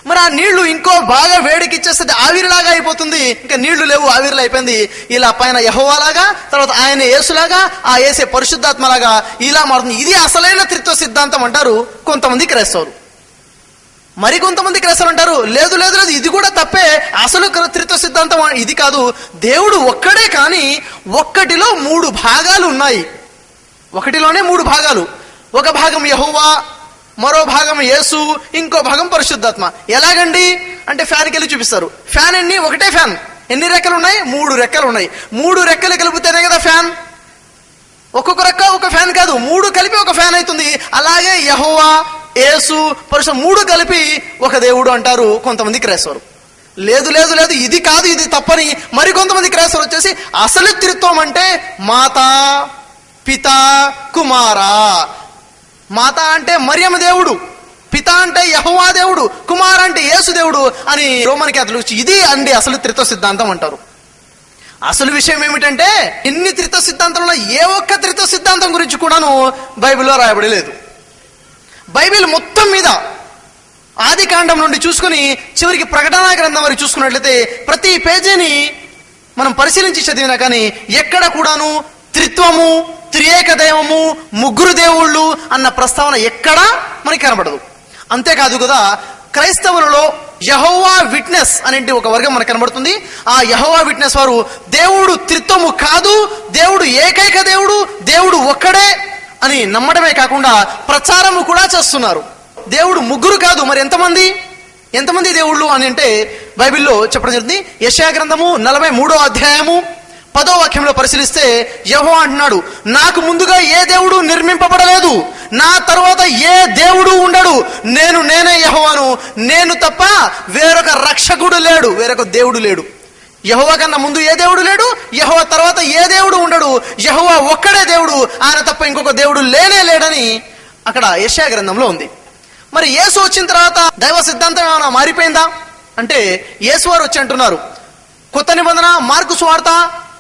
మరి ఆ నీళ్లు ఇంకో బాగా వేడికిచ్చేస్తే ఆవిరిలాగా అయిపోతుంది, ఇంకా నీళ్లు లేవు, ఆవిరిలా అయిపోయింది. ఇలా పైన యెహోవాలాగా, తర్వాత ఆయన యేసులాగా, ఆ యేసే పరిశుద్ధాత్మలాగా ఇలా మారుతుంది. ఇది అసలైన త్రిత్వ సిద్ధాంతం అంటారు కొంతమంది క్రైస్తవులు. మరి కొంతమంది క్రైస్తవులు అంటారు, లేదు లేదు లేదు ఇది కూడా తప్పే, అసలు త్రిత్వ సిద్ధాంతం ఇది కాదు, దేవుడు ఒక్కడే కానీ ఒక్కటిలో 3 భాగాలు ఉన్నాయి. ఒకటిలోనే 3 భాగాలు, ఒక భాగం యెహోవా, మరో భాగం యేసు, ఇంకో భాగం పరిశుద్ధాత్మ. ఎలాగండి అంటే ఫ్యాన్కి వెళ్ళి చూపిస్తారు. ఫ్యాన్ ఒకటే ఫ్యాన్ ఎన్ని రెక్కలు ఉన్నాయి? 3 రెక్కలు ఉన్నాయి. 3 రెక్కలు కలిపితేనే కదా ఫ్యాన్. ఒక్కొక్క రెక్క ఒక ఫ్యాన్ కాదు, 3 కలిపి ఒక ఫ్యాన్ అవుతుంది. అలాగే యెహోవా, యేసు, పరిశుద్ధ 3 కలిపి ఒక దేవుడు అంటారు కొంతమంది క్రైస్తవులు. లేదు లేదు లేదు ఇది కాదు, ఇది తప్పని మరి కొంతమంది క్రైస్తవులు వచ్చేసి అసలు త్రిత్వం అంటే మాతా, పిత, కుమారా. మాత అంటే మరియమ్మ దేవుడు, పిత అంటే యెహోవా దేవుడు, కుమార్ అంటే యేసు దేవుడు అని రోమన్ క్యాథలిక్స్ ఇది అండి అసలు త్రిత్వ సిద్ధాంతం అంటారు. అసలు విషయం ఏమిటంటే ఇన్ని త్రిత్వ సిద్ధాంతంలో ఏ ఒక్క త్రిత్వ సిద్ధాంతం గురించి కూడాను బైబిల్లో రాయబడి లేదు. బైబిల్ మొత్తం మీద ఆది కాండం నుండి చూసుకుని చివరికి ప్రకటనా గ్రంథం వరకు చూసుకున్నట్లయితే ప్రతి పేజీని మనం పరిశీలించి చదివినా కానీ ఎక్కడ కూడాను త్రిత్వము, త్రియేక దైవము, ముగ్గురు దేవుళ్ళు అన్న ప్రస్తావన ఎక్కడా మనకి కనబడదు. అంతేకాదు కదా, క్రైస్తవులలో యెహోవా విట్నెస్ అనే ఒక వర్గం మనకు కనబడుతుంది. ఆ యెహోవా విట్నెస్ వారు దేవుడు త్రిత్వము కాదు, దేవుడు ఏకైక దేవుడు, దేవుడు ఒక్కడే అని నమ్మడమే కాకుండా ప్రచారము కూడా చేస్తున్నారు. దేవుడు ముగ్గురు కాదు, మరి ఎంతమంది దేవుళ్ళు అని అంటే బైబిల్లో చెప్పడం జరుగుతుంది. యెషయా గ్రంథము 43వ అధ్యాయము 10వ వాక్యంలో పరిశీలిస్తే యెహోవా అంటున్నాడు, నాకు ముందుగా ఏ దేవుడు నిర్మింపబడలేదు, నా తర్వాత ఏ దేవుడు ఉండడు, నేనే యెహోవాను, నేను తప్ప వేరొక రక్షకుడు లేడు, వేరొక దేవుడు లేడు. యెహోవా కన్నా ముందు ఏ దేవుడు లేడు, యెహోవా తర్వాత ఏ దేవుడు ఉండడు, యెహోవా ఒక్కడే దేవుడు, ఆయన తప్ప ఇంకొక దేవుడు లేడని అక్కడ యెషయా గ్రంథంలో ఉంది. మరి యేసు వచ్చిన తర్వాత దైవ సిద్ధాంతం ఏమైనా మారిపోయిందా అంటే యేసు వారు వచ్చి అంటున్నారు, కొత్త నిబంధన మార్కు సువార్త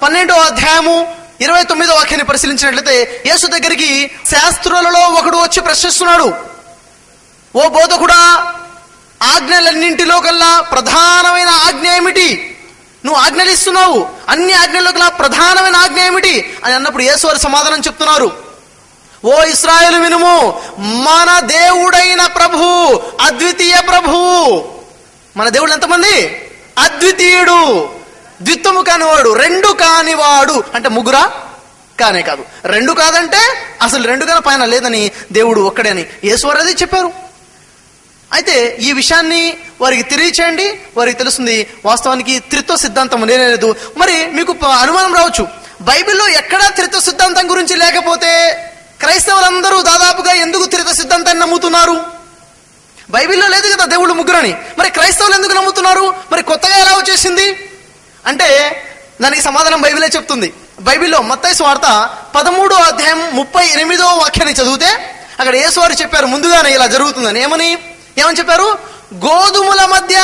12వ అధ్యాయము 29వ వాక్యాన్ని పరిశీలించినట్లయితే యేసు దగ్గరికి శాస్త్రులలో ఒకడు వచ్చి ప్రశ్నిస్తున్నాడు, ఓ బోధకుడా, ఆజ్ఞలన్నింటిలో కల్లా ప్రధానమైన ఆజ్ఞ ఏమిటి? నువ్వు ఆజ్ఞలు ఇస్తున్నావు, అన్ని ఆజ్ఞల్లో కల్లా ప్రధానమైన ఆజ్ఞ ఏమిటి అని అన్నప్పుడు యేసు వారు సమాధానం చెప్తున్నారు, ఓ ఇశ్రాయేలు వినుము, మన దేవుడైన ప్రభు అద్వితీయ ప్రభువు. మన దేవుడు ఎంతమంది? అద్వితీయుడు, ద్విత్వము కానివాడు, రెండు కానివాడు. అంటే ముగ్గురా? కానే కాదు. రెండు కాదంటే అసలు రెండు కన్నా పైన లేదని దేవుడు ఒక్కడే అని యేసువారు అది చెప్పారు. అయితే ఈ విషయాన్ని వారికి తెలియచేయండి, వారికి తెలుస్తుంది వాస్తవానికి త్రిత్వ సిద్ధాంతం లేదు. మరి మీకు అనుమానం రావచ్చు, బైబిల్లో ఎక్కడా త్రిత్వ సిద్ధాంతం గురించి లేకపోతే క్రైస్తవులందరూ దాదాపుగా ఎందుకు త్రిత్వ సిద్ధాంతాన్ని నమ్ముతున్నారు? బైబిల్లో లేదు కదా దేవుళ్ళు ముగ్గురని, మరి క్రైస్తవులు ఎందుకు నమ్ముతున్నారు? మరి కొత్తగా ఎలా వచ్చేసింది అంటే దానికి సమాధానం బైబిలే చెప్తుంది. బైబిల్లో మత్తయి సువార్త 13వ అధ్యాయం 38వ వాక్యాన్ని చదివితే అక్కడ యేసువారు చెప్పారు ముందుగానే ఇలా జరుగుతుందని. ఏమని చెప్పారు? గోధుమల మధ్య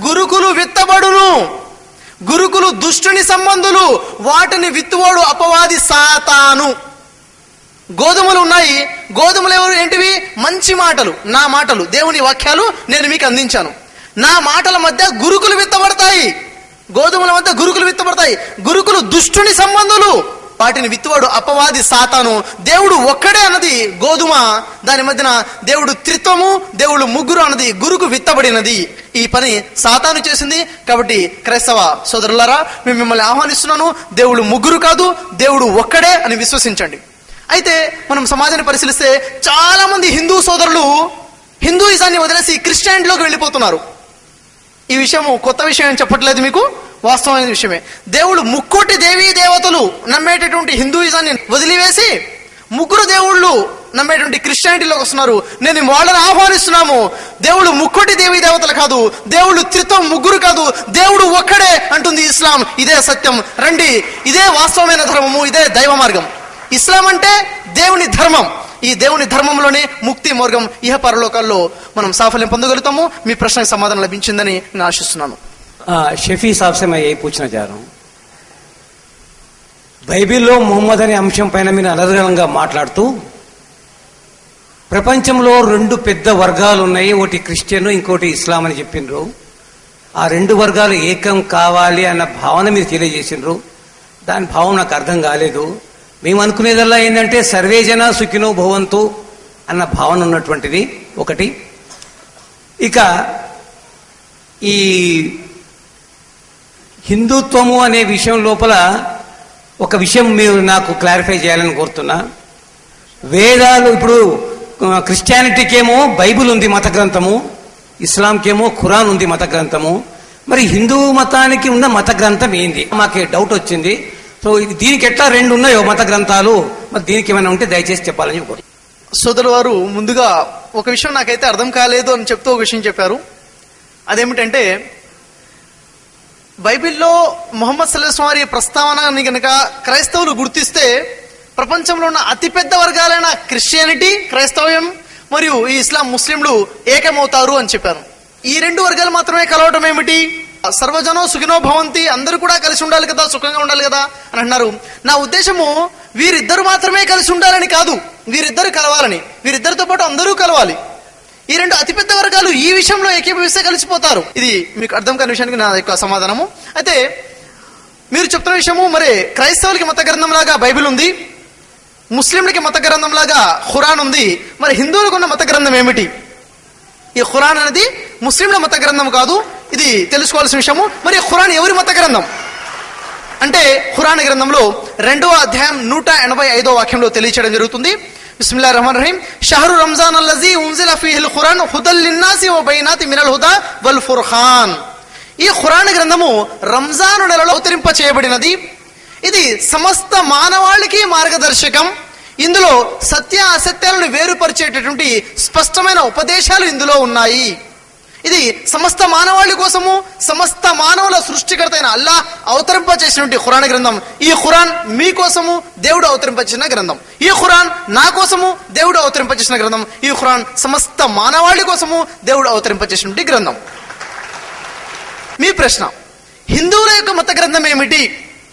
గురుకులు విత్తబడును, గురుకులు దుష్టుని సంబంధులు, వాటిని విత్తువాడు అపవాది సాతాను. గోధుమలు ఉన్నాయి, గోధుమలు ఎవరు? ఏంటివి? మంచి మాటలు, నా మాటలు, దేవుని వాక్యాలు నేను మీకు అందించాను. నా మాటల మధ్య గురుకులు విత్తబడతాయి, గోధుమల మధ్య గురుకులు విత్తబడతాయి. గురుకులు దుష్టుని సంబంధులు, వాటిని విత్తువాడు అపవాది సాతాను. దేవుడు ఒక్కడే అన్నది గోధుమ, దాని మధ్యన దేవుడు త్రిత్వము, దేవుడు ముగ్గురు అన్నది గురుకు విత్తబడినది. ఈ పని సాతాను చేసింది. కాబట్టి క్రైస్తవ సోదరులారా, మేము మిమ్మల్ని ఆహ్వానిస్తున్నాను, దేవుడు ముగ్గురు కాదు, దేవుడు ఒక్కడే అని విశ్వసించండి. అయితే మనం సమాజాన్ని పరిశీలిస్తే చాలా మంది హిందూ సోదరులు హిందూయిజాన్ని వదిలేసి క్రిస్టియానిటీలోకి వెళ్ళిపోతున్నారు. ఈ విషయము కొత్త విషయం చెప్పట్లేదు మీకు, వాస్తవమైన విషయమే. దేవుడు ముక్కోటి దేవీ దేవతలు నమ్మేటటువంటి హిందూయిజాన్ని వదిలివేసి ముగ్గురు దేవుళ్ళు నమ్మేటువంటి క్రిస్టియానిటీలోకి వస్తున్నారు. నేను వాళ్ళని ఆహ్వానిస్తున్నాము, దేవుడు ముక్కోటి దేవీ దేవతలు కాదు, దేవుడు త్రిత్వం ముగ్గురు కాదు, దేవుడు ఒక్కడే అంటుంది ఇస్లాం. ఇదే సత్యం, రండి, ఇదే వాస్తవమైన ధర్మము, ఇదే దైవ మార్గం. ఇస్లాం అంటే దేవుని ధర్మం. ఈ దేవుని ధర్మంలోనే ముక్తి మార్గం, ఇహ పరలోకాల్లో మనం సాఫల్యం పొందగలుగుతాము. మీ ప్రశ్నకు సమాధానం లభించిందని నేను ఆశిస్తున్నాను. शफी साहब से मैं यही पूछना चाह रहा हूँ, బైబిల్లో ముహమ్మద్ అనే అంశం పైన మీరు అనర్గళంగా మాట్లాడుతూ ప్రపంచంలో రెండు పెద్ద వర్గాలు ఉన్నాయి, ఒకటి క్రిస్టియన్, ఇంకోటి ఇస్లాం అని చెప్పిండ్రు. ఆ రెండు వర్గాలు ఏకం కావాలి అన్న భావన మీరు తెలియజేసిండ్రు. దాని భావం నాకు అర్థం కాలేదు. మేము అనుకునేదల్లా ఏంటంటే సర్వేజన సుఖినో భవంతు అన్న భావన ఉన్నటువంటిది ఒకటి. ఇక ఈ హిందుత్వము అనే విషయం లోపల ఒక విషయం మీరు నాకు క్లారిఫై చేయాలని కోరుతున్నా. వేదాలు, ఇప్పుడు క్రిస్టియానిటీకేమో బైబిల్ ఉంది మత గ్రంథము, ఇస్లాంకేమో ఖురాన్ ఉంది మత గ్రంథము. మరి హిందూ మతానికి ఉన్న మత గ్రంథం ఏంది? మాకే డౌట్ వచ్చింది. సో దీనికి ఎట్లా రెండు ఉన్నాయో మత గ్రంథాలు, మరి దీనికి ఏమైనా ఉంటే దయచేసి చెప్పాలని కోరు. సోదరు వారు ముందుగా ఒక విషయం నాకైతే అర్థం కాలేదు అని చెప్తూ ఒక విషయం చెప్పారు. అదేమిటంటే బైబిల్లో ముహమ్మద్ సల్లల్లాహు అలైహి వసల్లం వారి ప్రస్తావనని కనుక క్రైస్తవులు గుర్తిస్తే ప్రపంచంలో ఉన్న అతిపెద్ద వర్గాలైన క్రిస్టియానిటీ, క్రైస్తవ్యం మరియు ఈ ఇస్లాం, ముస్లింలు ఏకమవుతారు అని చెప్పారు. ఈ రెండు వర్గాలు మాత్రమే కలవటం ఏమిటి? సర్వజనో సుఖినో భవంతి, అందరూ కూడా కలిసి ఉండాలి కదా, సుఖంగా ఉండాలి కదా అని అన్నారు. నా ఉద్దేశము వీరిద్దరు మాత్రమే కలిసి ఉండాలని కాదు, వీరిద్దరు కలవాలని, వీరిద్దరితో పాటు అందరూ కలవాలి. ఈ రెండు అతిపెద్ద వర్గాలు ఈ విషయంలో ఏకీభవిస్తే కలిసిపోతారు. ఇది మీకు అర్థం కాని విషయానికి నా యొక్క సమాధానము. అయితే మీరు చెప్తున్న విషయము, మరి క్రైస్తవులకి మత గ్రంథం లాగా బైబిల్ ఉంది, ముస్లింలకి మత గ్రంథం లాగా ఖురాన్ ఉంది. మరి హిందువులకు ఉన్న మత గ్రంథం ఏమిటి? ఈ ఖురాన్ అనేది ముస్లింల మత గ్రంథం కాదు, ఇది తెలుసుకోవాల్సిన విషయము. మరి ఖురాన్ ఎవరి మత గ్రంథం అంటే ఖురాన్ గ్రంథంలో 2వ అధ్యాయం 185వ వాక్యంలో తెలియచేయడం జరుగుతుంది. బిస్మిల్లాహిర్ రహమానిర్ రహీం. షహరు రంజాన్ అల్లజీ ఉన్జిల ఫీహిల్ ఖురాన్ హుదల్ లిన్నాసి వ బైనాతి మినల్ హుదా వల్ ఫుర్ఖాన్. ఈ ఖురాన్ గ్రంథము రంజాను నెలలో అవతరింప చేయబడినది. ఇది సమస్త మానవాళికి మార్గదర్శకం. ఇందులో సత్య అసత్యాలను వేరుపరిచేటటువంటి స్పష్టమైన ఉపదేశాలు ఇందులో ఉన్నాయి. ఇది సమస్త మానవాళి కోసము, సమస్త మానవుల సృష్టికర్త అయిన అల్లాహ్ అవతరింప చేసినటువంటి ఖురాన్ గ్రంథం. ఈ ఖురాన్ మీకోసము దేవుడు అవతరింపచేసిన గ్రంథం. ఈ ఖురాన్ నా కోసము దేవుడు అవతరింపచేసిన గ్రంథం. ఈ ఖురాన్ సమస్త మానవాళి కోసము దేవుడు అవతరింపచేసినటువంటి గ్రంథం. మీ ప్రశ్న, హిందువుల యొక్క మత గ్రంథం ఏమిటి?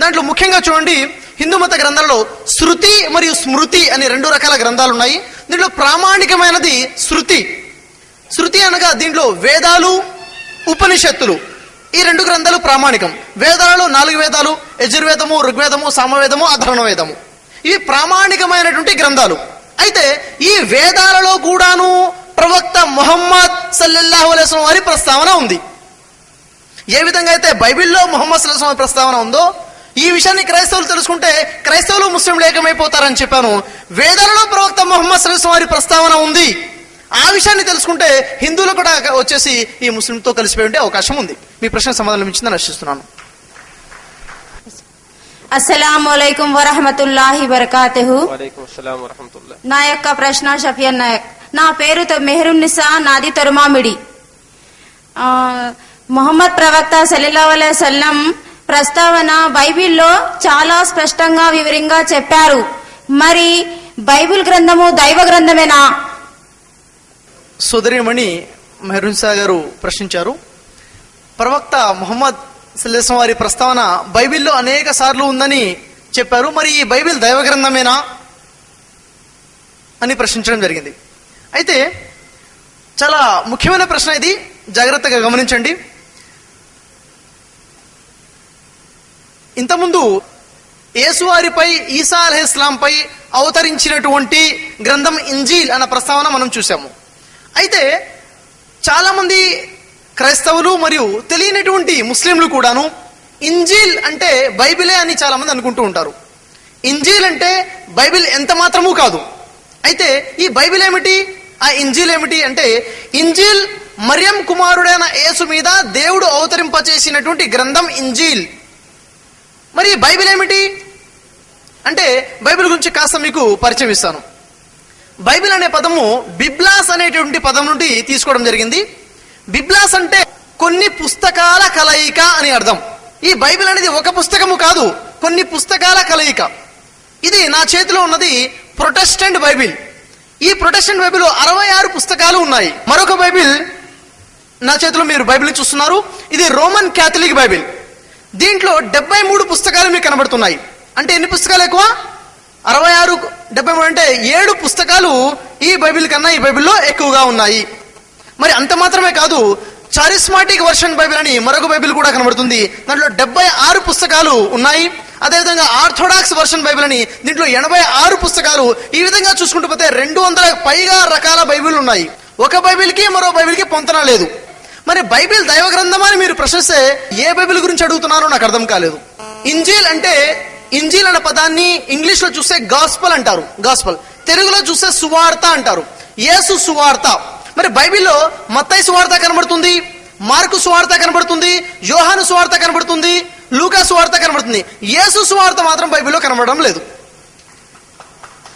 దాంట్లో ముఖ్యంగా చూడండి, హిందూ మత గ్రంథాల్లో శృతి మరియు స్మృతి అనే 2 రకాల గ్రంథాలు ఉన్నాయి. దీంట్లో ప్రామాణికమైనది శృతి. శృతి అనగా దీంట్లో వేదాలు, ఉపనిషత్తులు, ఈ 2 గ్రంథాలు ప్రామాణికం. వేదాలలో 4 వేదాలు, యజుర్వేదము, ఋగ్వేదము, సామవేదము, అథర్వణ వేదము, ఇవి ప్రామాణికమైనటువంటి గ్రంథాలు. అయితే ఈ వేదాలలో కూడాను ప్రవక్త ముహమ్మద్ సల్లల్లాహు అలైహి వసల్లం వారి ప్రస్తావన ఉంది. ఏ విధంగా అయితే బైబిల్లో ముహమ్మద్ సల్లల్లాహు అలైహి వసల్లం ప్రస్తావన ఉందో, ఈ విషయాన్ని క్రైస్తవులు తెలుసుకుంటే క్రైస్తవులు ముస్లింలు ఏకమైపోతారని చెప్పాను. వేదాలలో ప్రవక్త ముహమ్మద్ సల్లల్లాహు అలైహి వసల్లం వారి ప్రస్తావన ఉంది. ఆ విషయాన్ని తెలుసుకుంటే హిందువులు కూడా వచ్చేసి ఈ ముస్లింతో కలిసిపోయి ఉండే అవకాశం ఉంది. మీ ప్రశ్న సమాధానం ఇచ్చిందని ఆశిస్తున్నాను. అస్సలాము అలైకుం వరహమతుల్లాహి వబరకాతుహు. వలైకుం అస్సలాం వరహమతుల్లాహ్. నా యొక్క ప్రశ్న షఫియన్ నాయక్. నా పేరు మెహరున్నిసా, నాది తొరమామిడి. ముహమ్మద్ ప్రవక్త సల్లల్లాహు అలైహి వసల్లం ప్రస్తావన బైబిల్లో చాలా స్పష్టంగా వివరంగా చెప్పారు. మరి బైబిల్ గ్రంథము దైవ గ్రంథమేనా? సోదరిమణి మెహరున్నిసా గారు ప్రశ్నించారు. ప్రవక్త ముహమ్మద్ సల్లల్లాహు అలైహి వసల్లం వారి ప్రస్తావన బైబిల్లో అనేక సార్లు ఉందని చెప్పారు. మరి ఈ బైబిల్ దైవ గ్రంథమేనా అని ప్రశ్నించడం జరిగింది. అయితే చాలా ముఖ్యమైన ప్రశ్న ఇది, జాగ్రత్తగా గమనించండి. ఇంతకుముందు యేసువారిపై, ఈసా అలైహిస్సలాంపై అవతరించినటువంటి గ్రంథం ఇంజీల్ అన్న ప్రస్తావన మనం చూసాము. అయితే చాలా మంది క్రైస్తవులు మరియు తెలియనటువంటి ముస్లింలు కూడాను ఇంజీల్ అంటే బైబిలే అని చాలా మంది అనుకుంటూ ఉంటారు. ఇంజీల్ అంటే బైబిల్ ఎంత మాత్రమూ కాదు. అయితే ఈ బైబిల్ ఏమిటి, ఆ ఇంజీల్ ఏమిటి అంటే, ఇంజీల్ మరియం కుమారుడైన యేసు మీద దేవుడు అవతరింపచేసినటువంటి గ్రంథం ఇంజీల్. మరి బైబిల్ ఏమిటి అంటే, బైబిల్ గురించి కాస్త మీకు పరిచయం ఇస్తాను. బైబిల్ అనే పదము బిబ్లాస్ అనేటువంటి పదం నుండి తీసుకోవడం జరిగింది. బిబ్లాస్ అంటే కొన్ని పుస్తకాల కలయిక అని అర్థం. ఈ బైబిల్ అనేది ఒక పుస్తకము కాదు, కొన్ని పుస్తకాల కలయిక. ఇది నా చేతిలో ఉన్నది ప్రొటెస్టెంట్ బైబిల్. ఈ ప్రొటెస్టెంట్ బైబిల్ 66 పుస్తకాలు ఉన్నాయి. మరొక బైబిల్ నా చేతిలో మీరు బైబిల్ చూస్తున్నారు, ఇది రోమన్ క్యాథలిక్ బైబిల్. దీంట్లో 73 పుస్తకాలు మీకు కనబడుతున్నాయి. అంటే ఎన్ని పుస్తకాలు ఎక్కువ? 66, 73 అంటే 7 పుస్తకాలు ఈ బైబిల్ కన్నా ఈ బైబిల్లో ఎక్కువగా ఉన్నాయి. మరి అంత మాత్రమే కాదు, చారిస్మాటిక్ వర్షన్ బైబిల్ అని మరొక బైబిల్ కూడా కనబడుతుంది. దాంట్లో 76 పుస్తకాలు ఉన్నాయి. అదేవిధంగా ఆర్థోడాక్స్ వర్షన్ బైబిల్ అని, దీంట్లో 86 పుస్తకాలు. ఈ విధంగా చూసుకుంటూ పోతే 200 పైగా రకాల బైబిల్ ఉన్నాయి. ఒక బైబిల్కి మరో బైబిల్కి పొంతన లేదు. మరి బైబిల్ దైవ గ్రంథమా అని మీరు ప్రశ్నిస్తే ఏ బైబిల్ గురించి అడుగుతున్నారో నాకు అర్థం కాలేదు. ఇంజీల్ అంటే, ఇంజీల్ అనే పదాన్ని ఇంగ్లీష్ లో చూస్తే గాస్పల్ అంటారు, గాస్పల్. తెలుగులో చూస్తే సువార్త అంటారు, యేసు సువార్త. మరి బైబిల్లో మత్తయి సువార్త కనబడుతుంది, మార్కు సువార్త కనబడుతుంది, యోహాను సువార్త కనబడుతుంది, లూకా సువార్త కనబడుతుంది. యేసు సువార్త మాత్రం బైబిల్లో కనబడడం లేదు.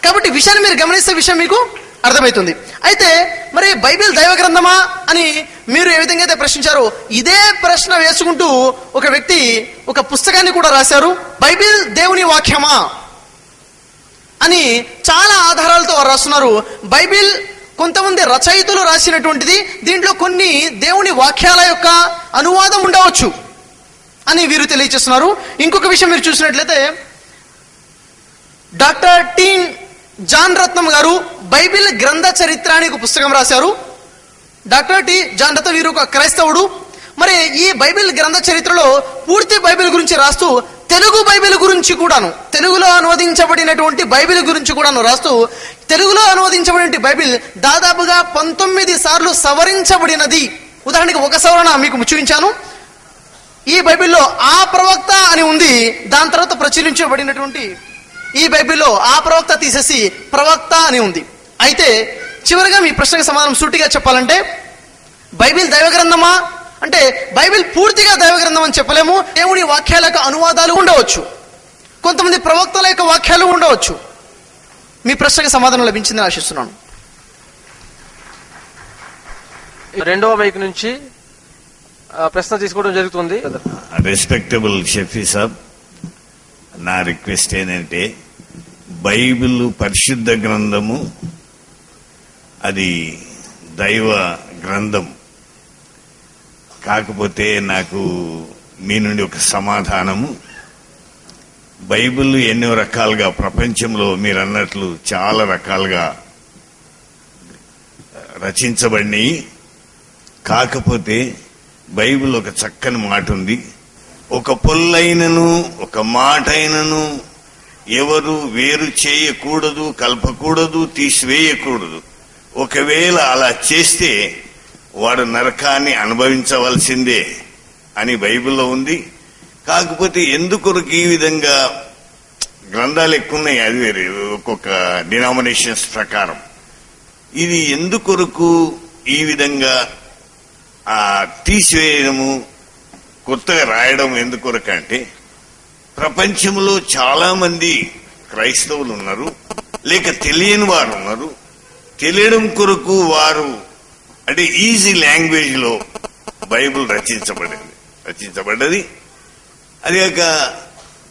కాబట్టి విషయాన్ని మీరు గమనిస్తే విషయం మీకు అర్థమవుతుంది. అయితే మరి బైబిల్ దైవ గ్రంథమా అని మీరు ఏ విధంగా అయితే ప్రశ్నించారో, ఇదే ప్రశ్న వేసుకుంటూ ఒక వ్యక్తి ఒక పుస్తకాన్ని కూడా రాశారు, బైబిల్ దేవుని వాక్యమా అని. చాలా ఆధారాలతో వారు రాస్తున్నారు. బైబిల్ కొంతమంది రచయితలు రాసినటువంటిది, దీంట్లో కొన్ని దేవుని వాక్యాల యొక్క అనువాదం ఉండవచ్చు అని వీరు తెలియజేస్తున్నారు. ఇంకొక విషయం మీరు చూసినట్లయితే, డాక్టర్ టీన్ జాన్ రత్నం గారు బైబిల్ గ్రంథ చరిత్ర అని ఒక పుస్తకం రాశారు. డాక్టర్ టి జాన్ రత వీరు ఒక క్రైస్తవుడు. మరి ఈ బైబిల్ గ్రంథ చరిత్రలో పూర్తి బైబిల్ గురించి రాస్తూ తెలుగు బైబిల్ గురించి కూడాను, తెలుగులో అనువదించబడినటువంటి బైబిల్ గురించి కూడాను రాస్తూ, తెలుగులో అనువదించబడిన బైబిల్ దాదాపుగా 19 సార్లు సవరించబడినది. ఉదాహరణకి ఒక సవరణ మీకు చూపించాను. ఈ బైబిల్లో ఆ ప్రవక్త అని ఉంది, దాని తర్వాత ప్రచురించబడినటువంటి ఈ బైబిల్లో ఆ ప్రవక్త తీసేసి ప్రవక్త అని ఉంది. అయితే చివరిగా మీ ప్రశ్నకు సమాధానం సూటిగా చెప్పాలంటే, బైబిల్ దైవ గ్రంథమా అంటే బైబిల్ పూర్తిగా దైవ గ్రంథం అని చెప్పలేము. దేవుడి వాక్యాల యొక్క అనువాదాలు ఉండవచ్చు, కొంతమంది ప్రవక్తల యొక్క వాక్యాలు ఉండవచ్చు. మీ ప్రశ్నకు సమాధానం లభించిందని ఆశిస్తున్నాను. రెండవ మైక్ నుంచి ప్రశ్న తీసుకోవడం జరుగుతుంది. రెస్పెక్టబుల్ షఫీ సాబ్, నా రిక్వెస్ట్ ఏంటంటే, బైబిల్ పరిశుద్ధ గ్రంథము, అది దైవ గ్రంథం. కాకపోతే నాకు మీ నుండి ఒక సమాధానము. బైబిల్ ఎన్నో రకాలుగా ప్రపంచంలో మీరు అన్నట్లు చాలా రకాలుగా రచించబడినాయి. కాకపోతే బైబిల్ ఒక చక్కని మాట ఉంది, ఒక పొల్లైనను ఒక మాటైనను ఎవరు వేరు చేయకూడదు, కలపకూడదు, తీసివేయకూడదు. ఒకవేళ అలా చేస్తే వాడు నరకాన్ని అనుభవించవలసిందే అని బైబిల్లో ఉంది. కాకపోతే ఎందుకొరకు ఈ విధంగా గ్రంథాలు ఎక్కువ ఉన్నాయి, అది వేరే ఒక్కొక్క డినామినేషన్స్ ప్రకారం. ఇది ఎందుకొరకు ఈ విధంగా తీసివేయడము, కొత్తగా రాయడం ఎందుకొరకు అంటే, ప్రపంచంలో చాలా మంది క్రైస్తవులు ఉన్నారు, లేక తెలియని వారు ఉన్నారు. తెలియడం కొరకు వారు అంటే ఈజీ లాంగ్వేజ్ లో బైబిల్ రచించబడ్డది. అదిగాక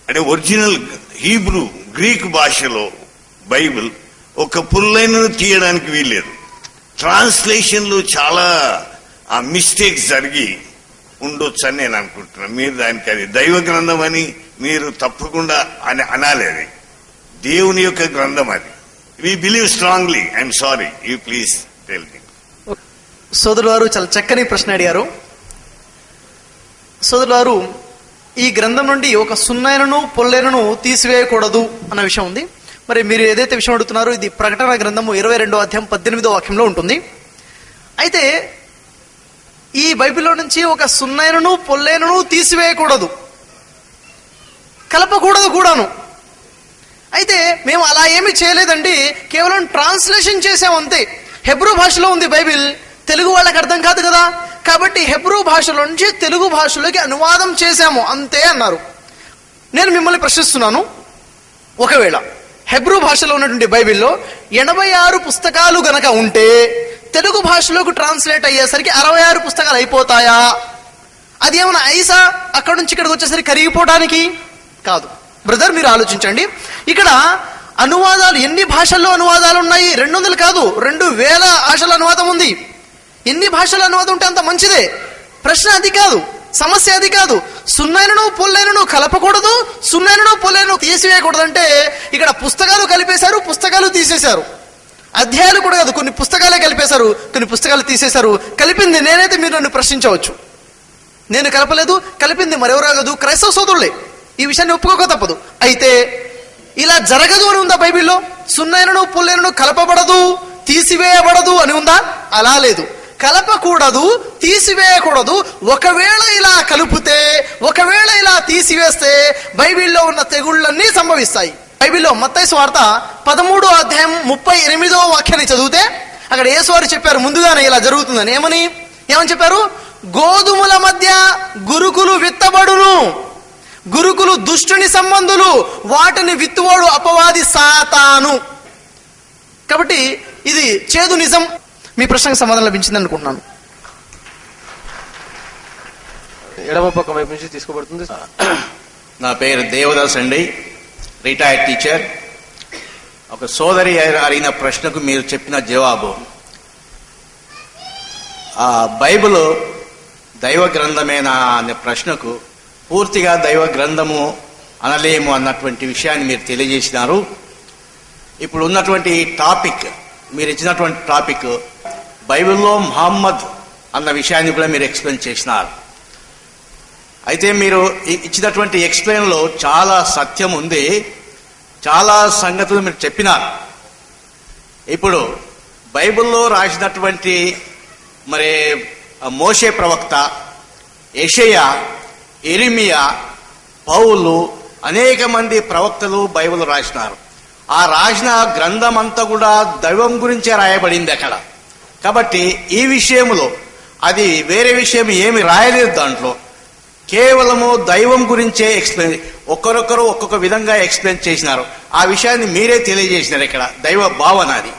అంటే ఒరిజినల్ హీబ్రూ గ్రీక్ భాషలో బైబిల్ ఒక పుల్లైనను తీయడానికి వీల్లేదు. ట్రాన్స్లేషన్ లో చాలా మిస్టేక్స్ జరిగి ఉండొచ్చు అని నేను అనుకుంటున్నాను. మీరు దానికి అది దైవ గ్రంథం అని మీరు తప్పకుండా అనాలి. అది దేవుని యొక్క గ్రంథం, అది we believe strongly. I'm sorry, you please tell me. సోదరులు వారు చాలా చక్కని ప్రశ్న అడిగారు. సోదరులు వారు, ఈ గ్రంథం నుండి ఒక సున్నైనను పొల్లైనను తీసివేయకూడదు అన్న విషయం ఉంది. మరి మీరు ఏదైతే విషయం అడుగుతున్నారో, ఇది ప్రకటన గ్రంథము 22వ అధ్యాయం 18వ వాక్యంలో ఉంటుంది. అయితే ఈ బైబిల్లో నుంచి ఒక సున్నైనను పొల్లైనను తీసివేయకూడదు, కలపకూడదు కూడాను. అయితే మేము అలా ఏమీ చేయలేదండి, కేవలం ట్రాన్స్లేషన్ చేసామంతే. హెబ్రూ భాషలో ఉంది బైబిల్, తెలుగు వాళ్ళకి అర్థం కాదు కదా, కాబట్టి హెబ్రూ భాషలో నుంచి తెలుగు భాషలోకి అనువాదం చేశాము అంతే అన్నారు. నేను మిమ్మల్ని ప్రశ్నిస్తున్నాను, ఒకవేళ హెబ్రూ భాషలో ఉన్నటువంటి బైబిల్లో 86 పుస్తకాలు గనక ఉంటే తెలుగు భాషలోకి ట్రాన్స్లేట్ అయ్యేసరికి 66 పుస్తకాలు అయిపోతాయా? అది ఏమైనా ఐసా అక్కడ నుంచి ఇక్కడికి వచ్చేసరికి కరిగిపోవడానికి? కాదు. బ్రదర్, మీరు ఆలోచించండి. ఇక్కడ అనువాదాలు ఎన్ని భాషల్లో అనువాదాలు ఉన్నాయి? 200 కాదు, 2000 భాషల అనువాదం ఉంది. ఎన్ని భాషల అనువాదం ఉంటే అంత మంచిదే. ప్రశ్న అది కాదు, సమస్య అది కాదు. సున్నైనను పొల్లైనను కలపకూడదు, సున్నైనను పొల్లైనను తీసివేయకూడదు అంటే ఇక్కడ పుస్తకాలు కలిపేశారు, పుస్తకాలు తీసేశారు. అధ్యాయాలు కూడా కాదు, కొన్ని పుస్తకాలే కలిపేశారు, కొన్ని పుస్తకాలు తీసేశారు. కలిపింది నేనైతే మీరు నన్ను ప్రశ్నించవచ్చు. నేను కలపలేదు, కలిపింది మరెవరో కాదు, క్రైస్తవ సోదరులే. ఈ విషయాన్ని ఒప్పుకోక తప్పదు. అయితే ఇలా జరగదు అని ఉందా బైబిల్లో? సున్నైనను పొల్లైనను కలపబడదు, తీసివేయబడదు అని ఉందా? అలా లేదు. కలపకూడదు, తీసివేయకూడదు. ఒకవేళ ఇలా కలిపితే, ఒకవేళ ఇలా తీసివేస్తే బైబిల్లో ఉన్న తెగుళ్ళన్నీ సంభవిస్తాయి. బైబిల్లో మత్తయి సువార్త 13వ అధ్యాయం 38వ వాక్యాన్ని చదివితే అక్కడ యేసు వారు చెప్పారు ముందుగానే ఇలా జరుగుతుందని. ఏమని చెప్పారు? గోధుమల మధ్య గురుకులు విత్తబడును, గురుకులు దుష్టుని సంబంధులు, వాటిని విత్తువాడు అపవాది సాతాను. కాబట్టి ఇది చేదు నిజం. మీ ప్రశ్నకు సమాధానం లభించింది అనుకుంటున్నాను. ఎడమ పక్క వైపు నుంచి తీసుకోబడుతుంది. నా పేరు దేవదాస్ అండి, రిటైర్డ్ టీచర్. ఒక సోదరి అడిగిన ప్రశ్నకు మీరు చెప్పిన జవాబు, ఆ బైబిల్ దైవ గ్రంథమేనా అనే ప్రశ్నకు పూర్తిగా దైవ గ్రంథము అనలేము అన్నటువంటి విషయాన్ని మీరు తెలియజేసినారు. ఇప్పుడు ఉన్నటువంటి టాపిక్, మీరు ఇచ్చినటువంటి టాపిక్ బైబిల్లో మహమ్మద్ అన్న విషయాన్ని కూడా మీరు ఎక్స్ప్లెయిన్ చేసినారు. అయితే మీరు ఇచ్చినటువంటి ఎక్స్ప్లెయిన్లో చాలా సత్యం ఉంది, చాలా సంగతులు మీరు చెప్పినారు. ఇప్పుడు బైబిల్లో రాసినటువంటి మరి మోషే ప్రవక్త, యెషయా, యెరెమియా, పౌలు, అనేక మంది ప్రవక్తలు బైబిల్ రాసినారు. ఆ రాసిన గ్రంథం అంతా కూడా దైవం గురించే రాయబడింది అక్కడ. కాబట్టి ఈ విషయంలో అది వేరే విషయం ఏమి రాయలేదు, దాంట్లో కేవలము దైవం గురించే ఎక్స్ప్లెయిన్, ఒక్కొక్కరు ఒక్కొక్క విధంగా ఎక్స్ప్లెయిన్ చేసినారు. ఆ విషయాన్ని మీరే తెలియజేసినారు ఇక్కడ, దైవ భావన అది.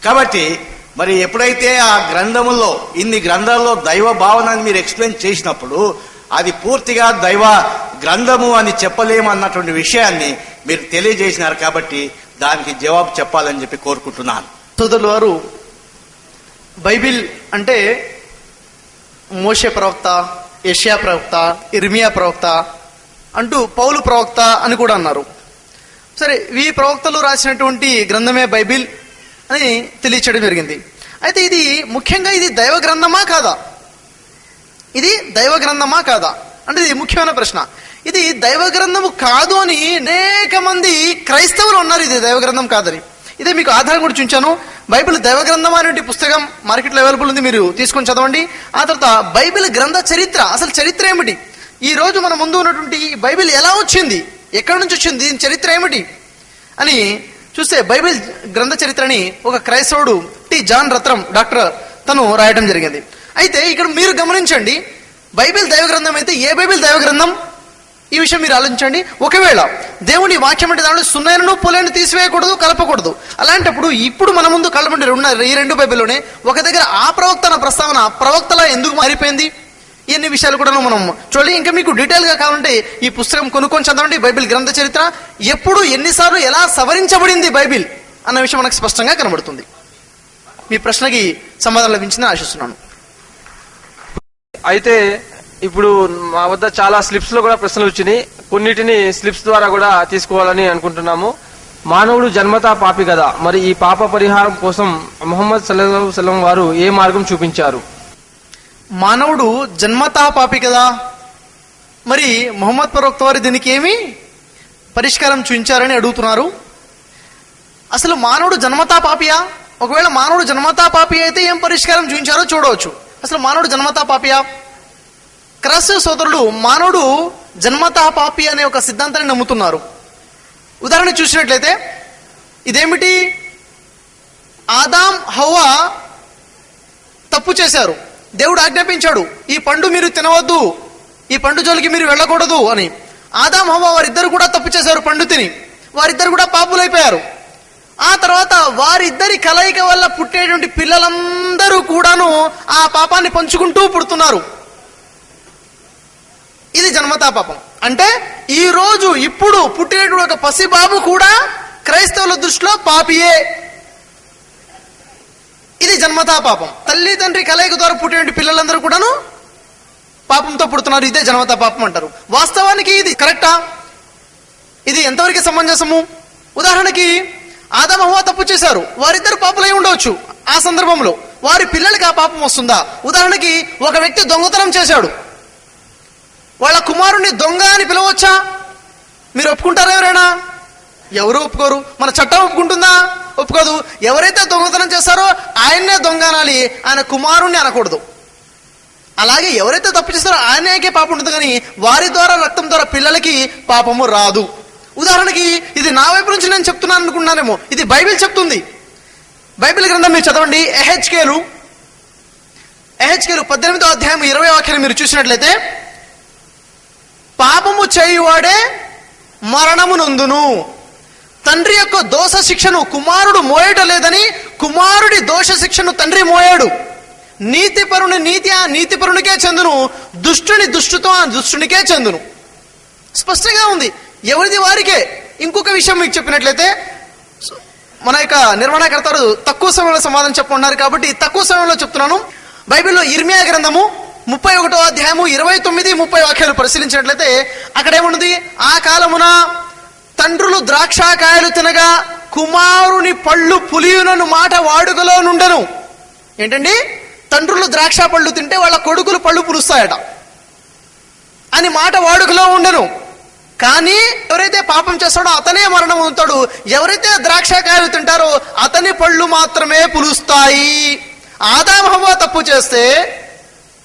కాబట్టి మరి ఎప్పుడైతే ఆ గ్రంథములో, ఇన్ని గ్రంథాల్లో దైవ భావనని మీరు ఎక్స్ప్లెయిన్ చేసినప్పుడు అది పూర్తిగా దైవ గ్రంథము అని చెప్పలేము అన్నటువంటి విషయాన్ని మీరు తెలియజేసినారు. కాబట్టి దానికి జవాబు చెప్పాలని చెప్పి కోరుకుంటున్నాను. సోదరుల వారు, బైబిల్ అంటే మోషే ప్రవక్త, యెషయా ప్రవక్త, ఇర్మియా ప్రవక్త అంటూ పౌలు ప్రవక్త అని కూడా అన్నారు. సరే, ఈ ప్రవక్తలు రాసినటువంటి గ్రంథమే బైబిల్ అని తెలియచేయడం జరిగింది. అయితే ఇది ముఖ్యంగా ఇది దైవ గ్రంథమా కాదా? ఇది దైవ గ్రంథమా కాదా అంటే ఇది ముఖ్యమైన ప్రశ్న. ఇది దైవ గ్రంథము కాదు అని అనేక మంది క్రైస్తవులు ఉన్నారు ఇది దైవ గ్రంథం కాదని. ఇదే మీకు ఆధారం కూడా చూపించాను. బైబిల్ దైవ గ్రంథం అనేటువంటి పుస్తకం మార్కెట్లో అవైలబుల్ ఉంది, మీరు తీసుకొని చదవండి. ఆ తర్వాత బైబిల్ గ్రంథ చరిత్ర, అసలు చరిత్ర ఏమిటి, ఈ రోజు మన ముందు ఉన్నటువంటి బైబిల్ ఎలా వచ్చింది, ఎక్కడి నుంచి వచ్చింది, దీని చరిత్ర ఏమిటి అని చూస్తే బైబిల్ గ్రంథ చరిత్రని ఒక క్రైస్తవుడు టి జాన్ రత్నం డాక్టర్ తను రాయడం జరిగింది. అయితే ఇక్కడ మీరు గమనించండి, బైబిల్ దైవ గ్రంథం అయితే ఏ బైబిల్ దైవ గ్రంథం, ఈ విషయం మీరు ఆలోచించండి. ఒకవేళ దేవుని వాక్యం అంటే దాంట్లో సున్నైనను పొలైన తీసివేయకూడదు, కలపకూడదు. అలాంటప్పుడు ఇప్పుడు మన ముందు కళ్ళ ముందు ఉన్న ఈ రెండు బైబిల్లోనే ఒక దగ్గర ఆ ప్రవక్త అన్న ప్రస్తావన ప్రవక్తలా ఎందుకు మారిపోయింది, ఇన్ని విషయాలు కూడా మనం చూడాలి. ఇంకా మీకు డీటెయిల్ గా కావాలంటే ఈ పుస్తకం కొనుక్కొని చదవండి, బైబిల్ గ్రంథ చరిత్ర. ఎప్పుడు, ఎన్నిసార్లు, ఎలా సవరించబడింది బైబిల్ అన్న విషయం మనకు స్పష్టంగా కనబడుతుంది. మీ ప్రశ్నకి సమాధానం లభించిందని ఆశిస్తున్నాను. అయితే ఇప్పుడు మా వద్ద చాలా స్లిప్స్ లో కూడా ప్రశ్నలు వచ్చినాయి. కొన్నిటిని స్లిప్స్ ద్వారా కూడా తీసుకోవాలని అనుకుంటున్నాము. మానవుడు జన్మతా పాపి కదా, మరి ఈ పాప పరిహారం కోసం ముహమ్మద్ సల్లల్లాహు అలైహి వసల్లం వారు ఏ మార్గం చూపించారు? మానవుడు జన్మతా పాపి కదా, మరి ముహమ్మద్ ప్రవక్త వారు దీనికి ఏమి పరిష్కారం చూపించారని అడుగుతున్నారు. అసలు మానవుడు జన్మతా పాపియా? ఒకవేళ మానవుడు జన్మతా పాపి అయితే ఏం పరిష్కారం చూపించారో చూడవచ్చు. అసలు మానవుడు జన్మతా పాపియా? క్రైస్తవ సోదరులు మానవుడు జన్మతా పాపి అనే ఒక సిద్ధాంతాన్ని నమ్ముతున్నారు. ఉదాహరణ చూసినట్లయితే ఇదేమిటి, ఆదాం హవ్వ తప్పు చేశారు, దేవుడు ఆజ్ఞాపించాడు ఈ పండు మీరు తినవద్దు, ఈ పండు జోలికి మీరు వెళ్ళకూడదు అని. ఆదాం హవ్వ వారిద్దరు కూడా తప్పు చేశారు, పండు తిని వారిద్దరు కూడా పాపులైపోయారు. ఆ తర్వాత వారిద్దరి కలయిక వల్ల పుట్టేటువంటి పిల్లలందరూ కూడాను ఆ పాపాన్ని పంచుకుంటూ పుడుతున్నారు. ఇది జన్మతా పాపం. అంటే ఈ రోజు ఇప్పుడు పుట్టినటువంటి ఒక పసిబాబు కూడా క్రైస్తవుల దృష్టిలో పాపియే. ఇది జన్మతా పాపం. తల్లి తండ్రి కలయిక ద్వారా పుట్టినటువంటి పిల్లలందరూ కూడాను పాపంతో పుడుతున్నారు, ఇదే జన్మతా పాపం అంటారు. వాస్తవానికి ఇది కరెక్టా? ఇది ఎంతవరకు సమంజసము? ఉదాహరణకి ఆదాం హవ్వ తప్పు చేశారు, వారిద్దరు పాపులై ఉండవచ్చు. ఆ సందర్భంలో వారి పిల్లలకి ఆ పాపం వస్తుందా? ఉదాహరణకి ఒక వ్యక్తి దొంగతనం చేశాడు, వాళ్ళ కుమారుణ్ణి దొంగ అని పిలవచ్చా? మీరు ఒప్పుకుంటారా? ఎవరైనా? ఎవరు ఒప్పుకోరు. మన చట్టం ఒప్పుకుంటుందా? ఒప్పుకోదు. ఎవరైతే దొంగతనం చేస్తారో ఆయన్నే దొంగ అనాలి, ఆయన కుమారుణ్ణి అనకూడదు. అలాగే ఎవరైతే తప్పు చేస్తారో ఆయనకే పాపం ఉంటుంది, కానీ వారి ద్వారా రక్తం ద్వారా పిల్లలకి పాపము రాదు. ఉదాహరణకి ఇది నా వైపు నుంచి నేను చెప్తున్నాను అనుకున్నానేమో, ఇది బైబిల్ చెప్తుంది. బైబిల్ గ్రంథం మీరు చదవండి, ఎహెచ్కేలు 18వ అధ్యాయం 20వ వాక్యాన్ని మీరు చూసినట్లయితే, పాపము చేయువాడే మరణము నొందును, తండ్రి యొక్క దోష శిక్షను కుమారుడు మోయట లేదని కుమారుడి దోష శిక్షను తండ్రి మోయాడు. నీతిపరుని నీతి ఆ నీతిపరునికే చెందును, దుష్టుని దుష్టుతో ఆ దుష్టునికే చెందును. స్పష్టంగా ఉంది, ఎవరిది వారికే. ఇంకొక విషయం మీకు చెప్పినట్లయితే, మన యొక్క నిర్వహణకర్తలు తక్కువ సమయంలో సమాధానం చెప్పుకున్నారు కాబట్టి తక్కువ సమయంలో చెప్తున్నాను. బైబిల్లో ఇర్మియా గ్రంథము 31వ అధ్యాయము 29-30 వాక్యాలు పరిశీలించినట్లయితే అక్కడ ఏమున్నది? ఆ కాలమున తండ్రులు ద్రాక్షకాయలు తినగా కుమారుని పళ్ళు పులియునను మాట వాడుకలో నుండెను. ఏంటండి, తండ్రులు ద్రాక్ష పళ్ళు తింటే వాళ్ళ కొడుకులు పళ్ళు పులుస్తాయట అని మాట వాడుకలో ఉండను. కానీ ఎవరైతే పాపం చేస్తాడో అతనే మరణం పొందుతాడు, ఎవరైతే ద్రాక్షకాయలు తింటారో అతని పళ్ళు మాత్రమే పులుస్తాయి. ఆదాము హవ్వ తప్పు చేస్తే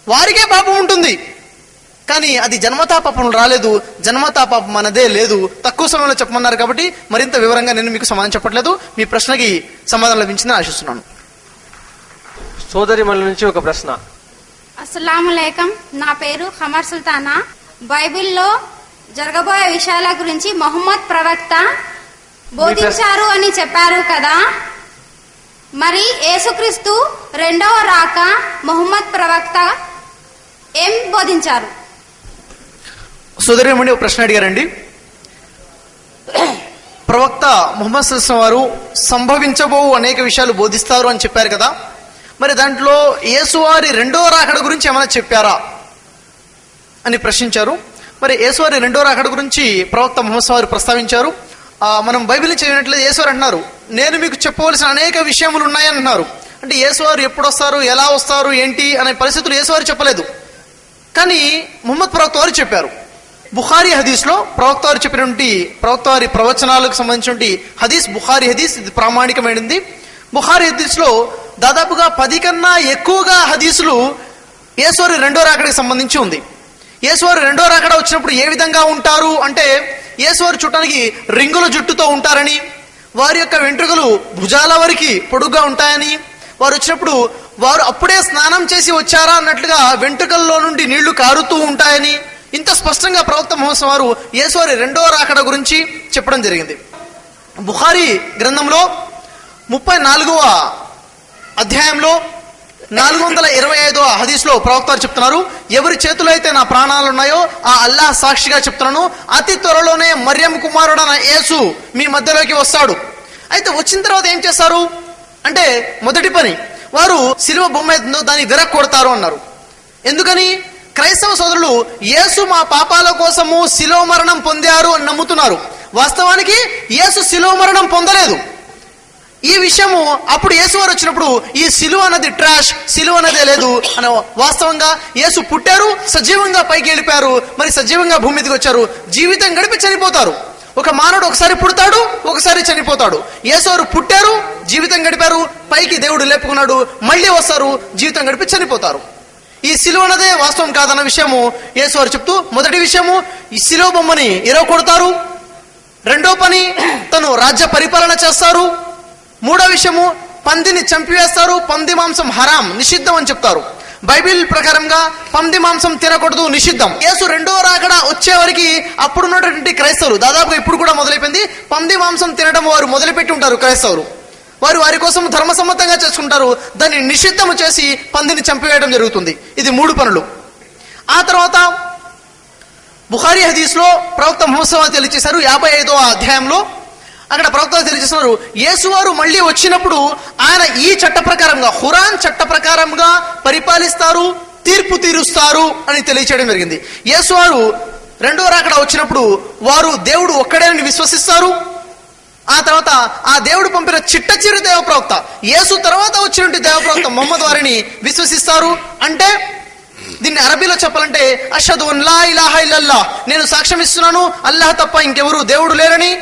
వారికే పాపం ఉంటుంది, కానీ అది జన్మతా పాపం రాలేదు. జన్మతా పాపం మనదే లేదు. తక్కువ సమయంలో చెప్పమన్నారు కాబట్టి మరింత వివరంగా నేను మీకు సమాధానం చెప్పట్లేదు. మీ ప్రశ్నకి సమాధానం లభించిందని ఆశిస్తున్నాను. సోదరి మళ్ళీ నుంచి ఒక ప్రశ్న. అస్సలాములైకం, నా పేరు ఖమర్ సుల్తానా. బైబిల్లో జరగబోయే విషయాల గురించి మొహమ్మద్ ప్రవక్త బోధించారు అని చెప్పారు కదా, మరి యేసుక్రీస్తు రెండవ రాక మొహమ్మద్ ప్రవక్త ఏం బోధించారు? సోదరిమణి ఒక ప్రశ్న అడిగారండి. ప్రవక్త ముహమ్మద్ సల్లల్లాహు అలైహి వసల్లం వారు సంభవించబో అనేక విషయాలు బోధిస్తారు అని చెప్పారు కదా, మరి దాంట్లో యేసువారి రెండో రాకడ గురించి ఏమైనా చెప్పారా అని ప్రశ్నించారు. మరి యేసువారి రెండో రాకడ గురించి ప్రవక్త ముహమ్మద్ వారు ప్రస్తావించారు. మనం బైబిల్ని చదివినట్లయితే యేసువారు అంటున్నారు, నేను మీకు చెప్పవలసిన అనేక విషయములు ఉన్నాయని అంటున్నారు. అంటే యేసువారు ఎప్పుడు వస్తారు, ఎలా వస్తారు, ఏంటి అనే పరిస్థితులు యేసువారు చెప్పలేదు, కానీ ముహమ్మద్ ప్రవక్త వారు చెప్పారు. బుఖారీ హదీస్లో ప్రవక్త వారు చెప్పినటువంటి ప్రవక్త వారి ప్రవచనాలకు సంబంధించినటువంటి హదీస్ బుఖారీ హదీస్, ఇది ప్రామాణికమైనది. బుఖారీ హదీస్లో దాదాపుగా 10 కన్నా ఎక్కువగా హదీసులు యేసువారి రెండో రాకడకి సంబంధించి ఉంది. యేసువారు రెండో రాకడ వచ్చినప్పుడు ఏ విధంగా ఉంటారు అంటే, యేసువారు చూడటానికి రింగుల జుట్టుతో ఉంటారని, వారి యొక్క వెంట్రుకలు భుజాల వరకు పొడుగ్గా ఉంటాయని, వారు వచ్చినప్పుడు వారు అప్పుడే స్నానం చేసి వచ్చారా అన్నట్లుగా వెంట్రుకల్లో నుండి నీళ్లు కారుతూ ఉంటాయని, ఇంత స్పష్టంగా ప్రవక్త ముహమ్మద్ వారు యేసువారి రెండో రాకడ గురించి చెప్పడం జరిగింది. బుఖారీ గ్రంథంలో 34వ అధ్యాయంలో 425వ హదీస్లో ప్రవక్త వారు చెప్తున్నారు, ఎవరి చేతిలో అయితే నా ప్రాణాలు ఉన్నాయో ఆ అల్లాహ్ సాక్షిగా చెప్తున్నాను, అతి త్వరలోనే మరియం కుమారుడైన యేసు మీ మధ్యలోకి వస్తాడు. అయితే వచ్చిన తర్వాత ఏం చేస్తారు అంటే, మొదటి పని వారు శిలువ బొమ్మ ఏదో దాన్ని విరక్కొడతారు అన్నారు. ఎందుకని? క్రైస్తవ సోదరులు యేసు మా పాపాల కోసము శిలువ మరణం పొందారు అని నమ్ముతున్నారు. వాస్తవానికి యేసు శిలువ మరణం పొందలేదు. ఈ విషయము అప్పుడు యేసు వారు వచ్చినప్పుడు ఈ సిలువ అన్నది ట్రాష్, సిలువ అన్నదే లేదు అని, వాస్తవంగా యేసు పుట్టారు, సజీవంగా పైకి వెళ్ళిపోయారు, మరి సజీవంగా భూమి మీదకి వచ్చారు, జీవితం గడిపి చనిపోతారు. ఒక మానవుడు ఒకసారి పుడతాడు, ఒకసారి చనిపోతాడు. యేసు వారు పుట్టారు, జీవితం గడిపారు, పైకి దేవుడు లేపుకున్నాడు, మళ్ళీ వస్తారు, జీవితం గడిపి చనిపోతారు. ఈ సిలువ అన్నదే వాస్తవం కాదన్న విషయము యేసు వారు చెప్తూ, మొదటి విషయము ఈ సిలువ బొమ్మని ఇరవకొడతారు, రెండో పని తను రాజ్య పరిపాలన చేస్తారు, మూడో విషయము పందిని చంపివేస్తారు, పంది మాంసం హరాం, నిషిద్ధం అని చెప్తారు. బైబిల్ ప్రకారంగా పంది మాంసం తినకూడదు, నిషిద్ధం. యేసు రెండో రాకడ వచ్చే వరకు అప్పుడున్నటువంటి క్రైస్తవులు, దాదాపుగా ఇప్పుడు కూడా మొదలైపోయింది, పంది మాంసం తినడం వారు మొదలుపెట్టి ఉంటారు. క్రైస్తవులు వారు వారి కోసం ధర్మసమ్మతంగా చేసుకుంటారు, దాన్ని నిషిద్ధము చేసి పందిని చంపివేయడం జరుగుతుంది. ఇది 3 పనులు. ఆ తర్వాత బుఖారీ హదీస్లో ప్రవక్త ముహమ్మద్ తెలియజేశారు 55వ అధ్యాయంలో. అక్కడ ప్రవక్త తెలియజేస్తున్నారు, యేసువారు మళ్ళీ వచ్చినప్పుడు ఆయన ఈ చట్ట ప్రకారంగా, ఖురాన్ చట్ట ప్రకారంగా పరిపాలిస్తారు, తీర్పు తీరుస్తారు అని తెలియచేయడం జరిగింది. యేసువారు రెండో రాకడ వచ్చినప్పుడు వారు దేవుడు ఒక్కడే అని విశ్వసిస్తారు. ఆ తర్వాత ఆ దేవుడు పంపిన చిట్ట చిరు దేవ ప్రవక్త యేసు తర్వాత వచ్చినటువంటి దేవ ప్రవక్త ముహమ్మద్ వారిని విశ్వసిస్తారు. అంటే దీన్ని అరబీలో చెప్పాలంటే, అషదు అన్ లా ఇలాహ ఇల్లల్లాహ్, నేను సాక్ష్యం ఇస్తున్నాను అల్లాహ్ తప్ప ఇంకెవరు దేవుడు లేరని,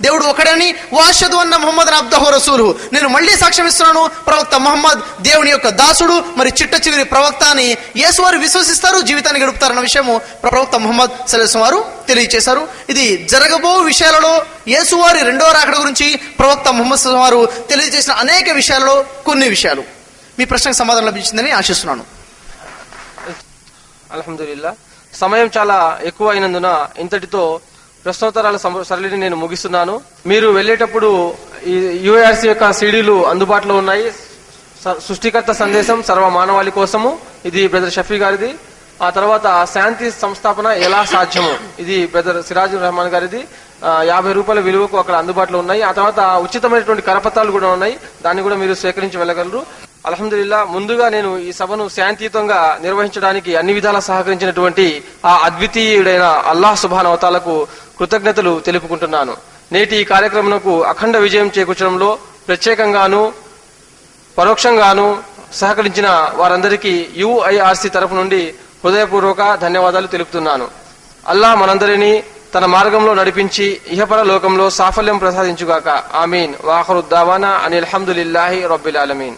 దేవుడు ఒకడని, వాషదు అన్న ముహమ్మద్ అబ్దహు రసూలు, నేను మళ్ళీ సాక్ష్యం ఇస్తున్నాను ప్రవక్త ముహమ్మద్ దేవుని యొక్క దాసుడు, మరి చిట్ట చివరి ప్రవక్త అని యేసు వారు విశ్వసిస్తారు, జీవితాన్ని గడుపుతారన్న విషయము ప్రవక్త ముహమ్మద్ సల్లల్లాహు అలైహి వసల్లం వారు తెలియజేశారు. ఇది జరగబో విషయాలలో యేసు వారి రెండో రాకడ గురించి ప్రవక్త ముహమ్మద్ సల్లల్లాహు అలైహి వసల్లం వారు తెలియజేసిన అనేక విషయాలలో కొన్ని విషయాలు. మీ ప్రశ్నకు సమాధానం లభించిందని ఆశిస్తున్నాను. అల్హమ్దులిల్లా. సమయం చాలా ఎక్కువ అయినందున ఇంతటితో ప్రశ్నోత్తరాల సరళిని నేను ముగిస్తున్నాను. మీరు వెళ్ళేటప్పుడు ఈ యుఐఆర్సి యొక్క సీడీలు అందుబాటులో ఉన్నాయి. సృష్టికర్త సందేశం సర్వ మానవాళి కోసము, ఇది బ్రదర్ షఫీ గారిది. ఆ తర్వాత శాంతి సంస్థాపన ఎలా సాధ్యము, ఇది బ్రదర్ సిరాజుర్ రెహమాన్ గారిది. 50 రూపాయల విలువకు అక్కడ అందుబాటులో ఉన్నాయి. ఆ తర్వాత ఉచితమైనటువంటి కరపత్రాలు కూడా ఉన్నాయి, దాన్ని కూడా మీరు స్వీకరించి వెళ్ళగలరు. అల్హమ్దులిల్లా. ముందుగా నేను ఈ సభను శాంతియుతంగా నిర్వహించడానికి అన్ని విధాలా సహకరించినటువంటి ఆ అద్వితీయుడైన అల్లాహ్ సుబ్హానహు వ తఆలాకు కృతజ్ఞతలు తెలుపుకుంటున్నాను. నేటి ఈ కార్యక్రమంకు అఖండ విజయం చేకూర్చడంలో ప్రత్యేకంగాను పరోక్షంగాను సహకరించిన వారందరికీ UIRC తరపు నుండి హృదయపూర్వక ధన్యవాదాలు తెలుపుతున్నాను. అల్లాహ్ మనందరినీ తన మార్గంలో నడిపించి ఇహపర లోకంలో సాఫల్యం ప్రసాదించుగాక. ఆమీన్. వాఖరు దావానా అనిల్ హమ్దులిల్లాహి రబ్బిల్ ఆలమీన్.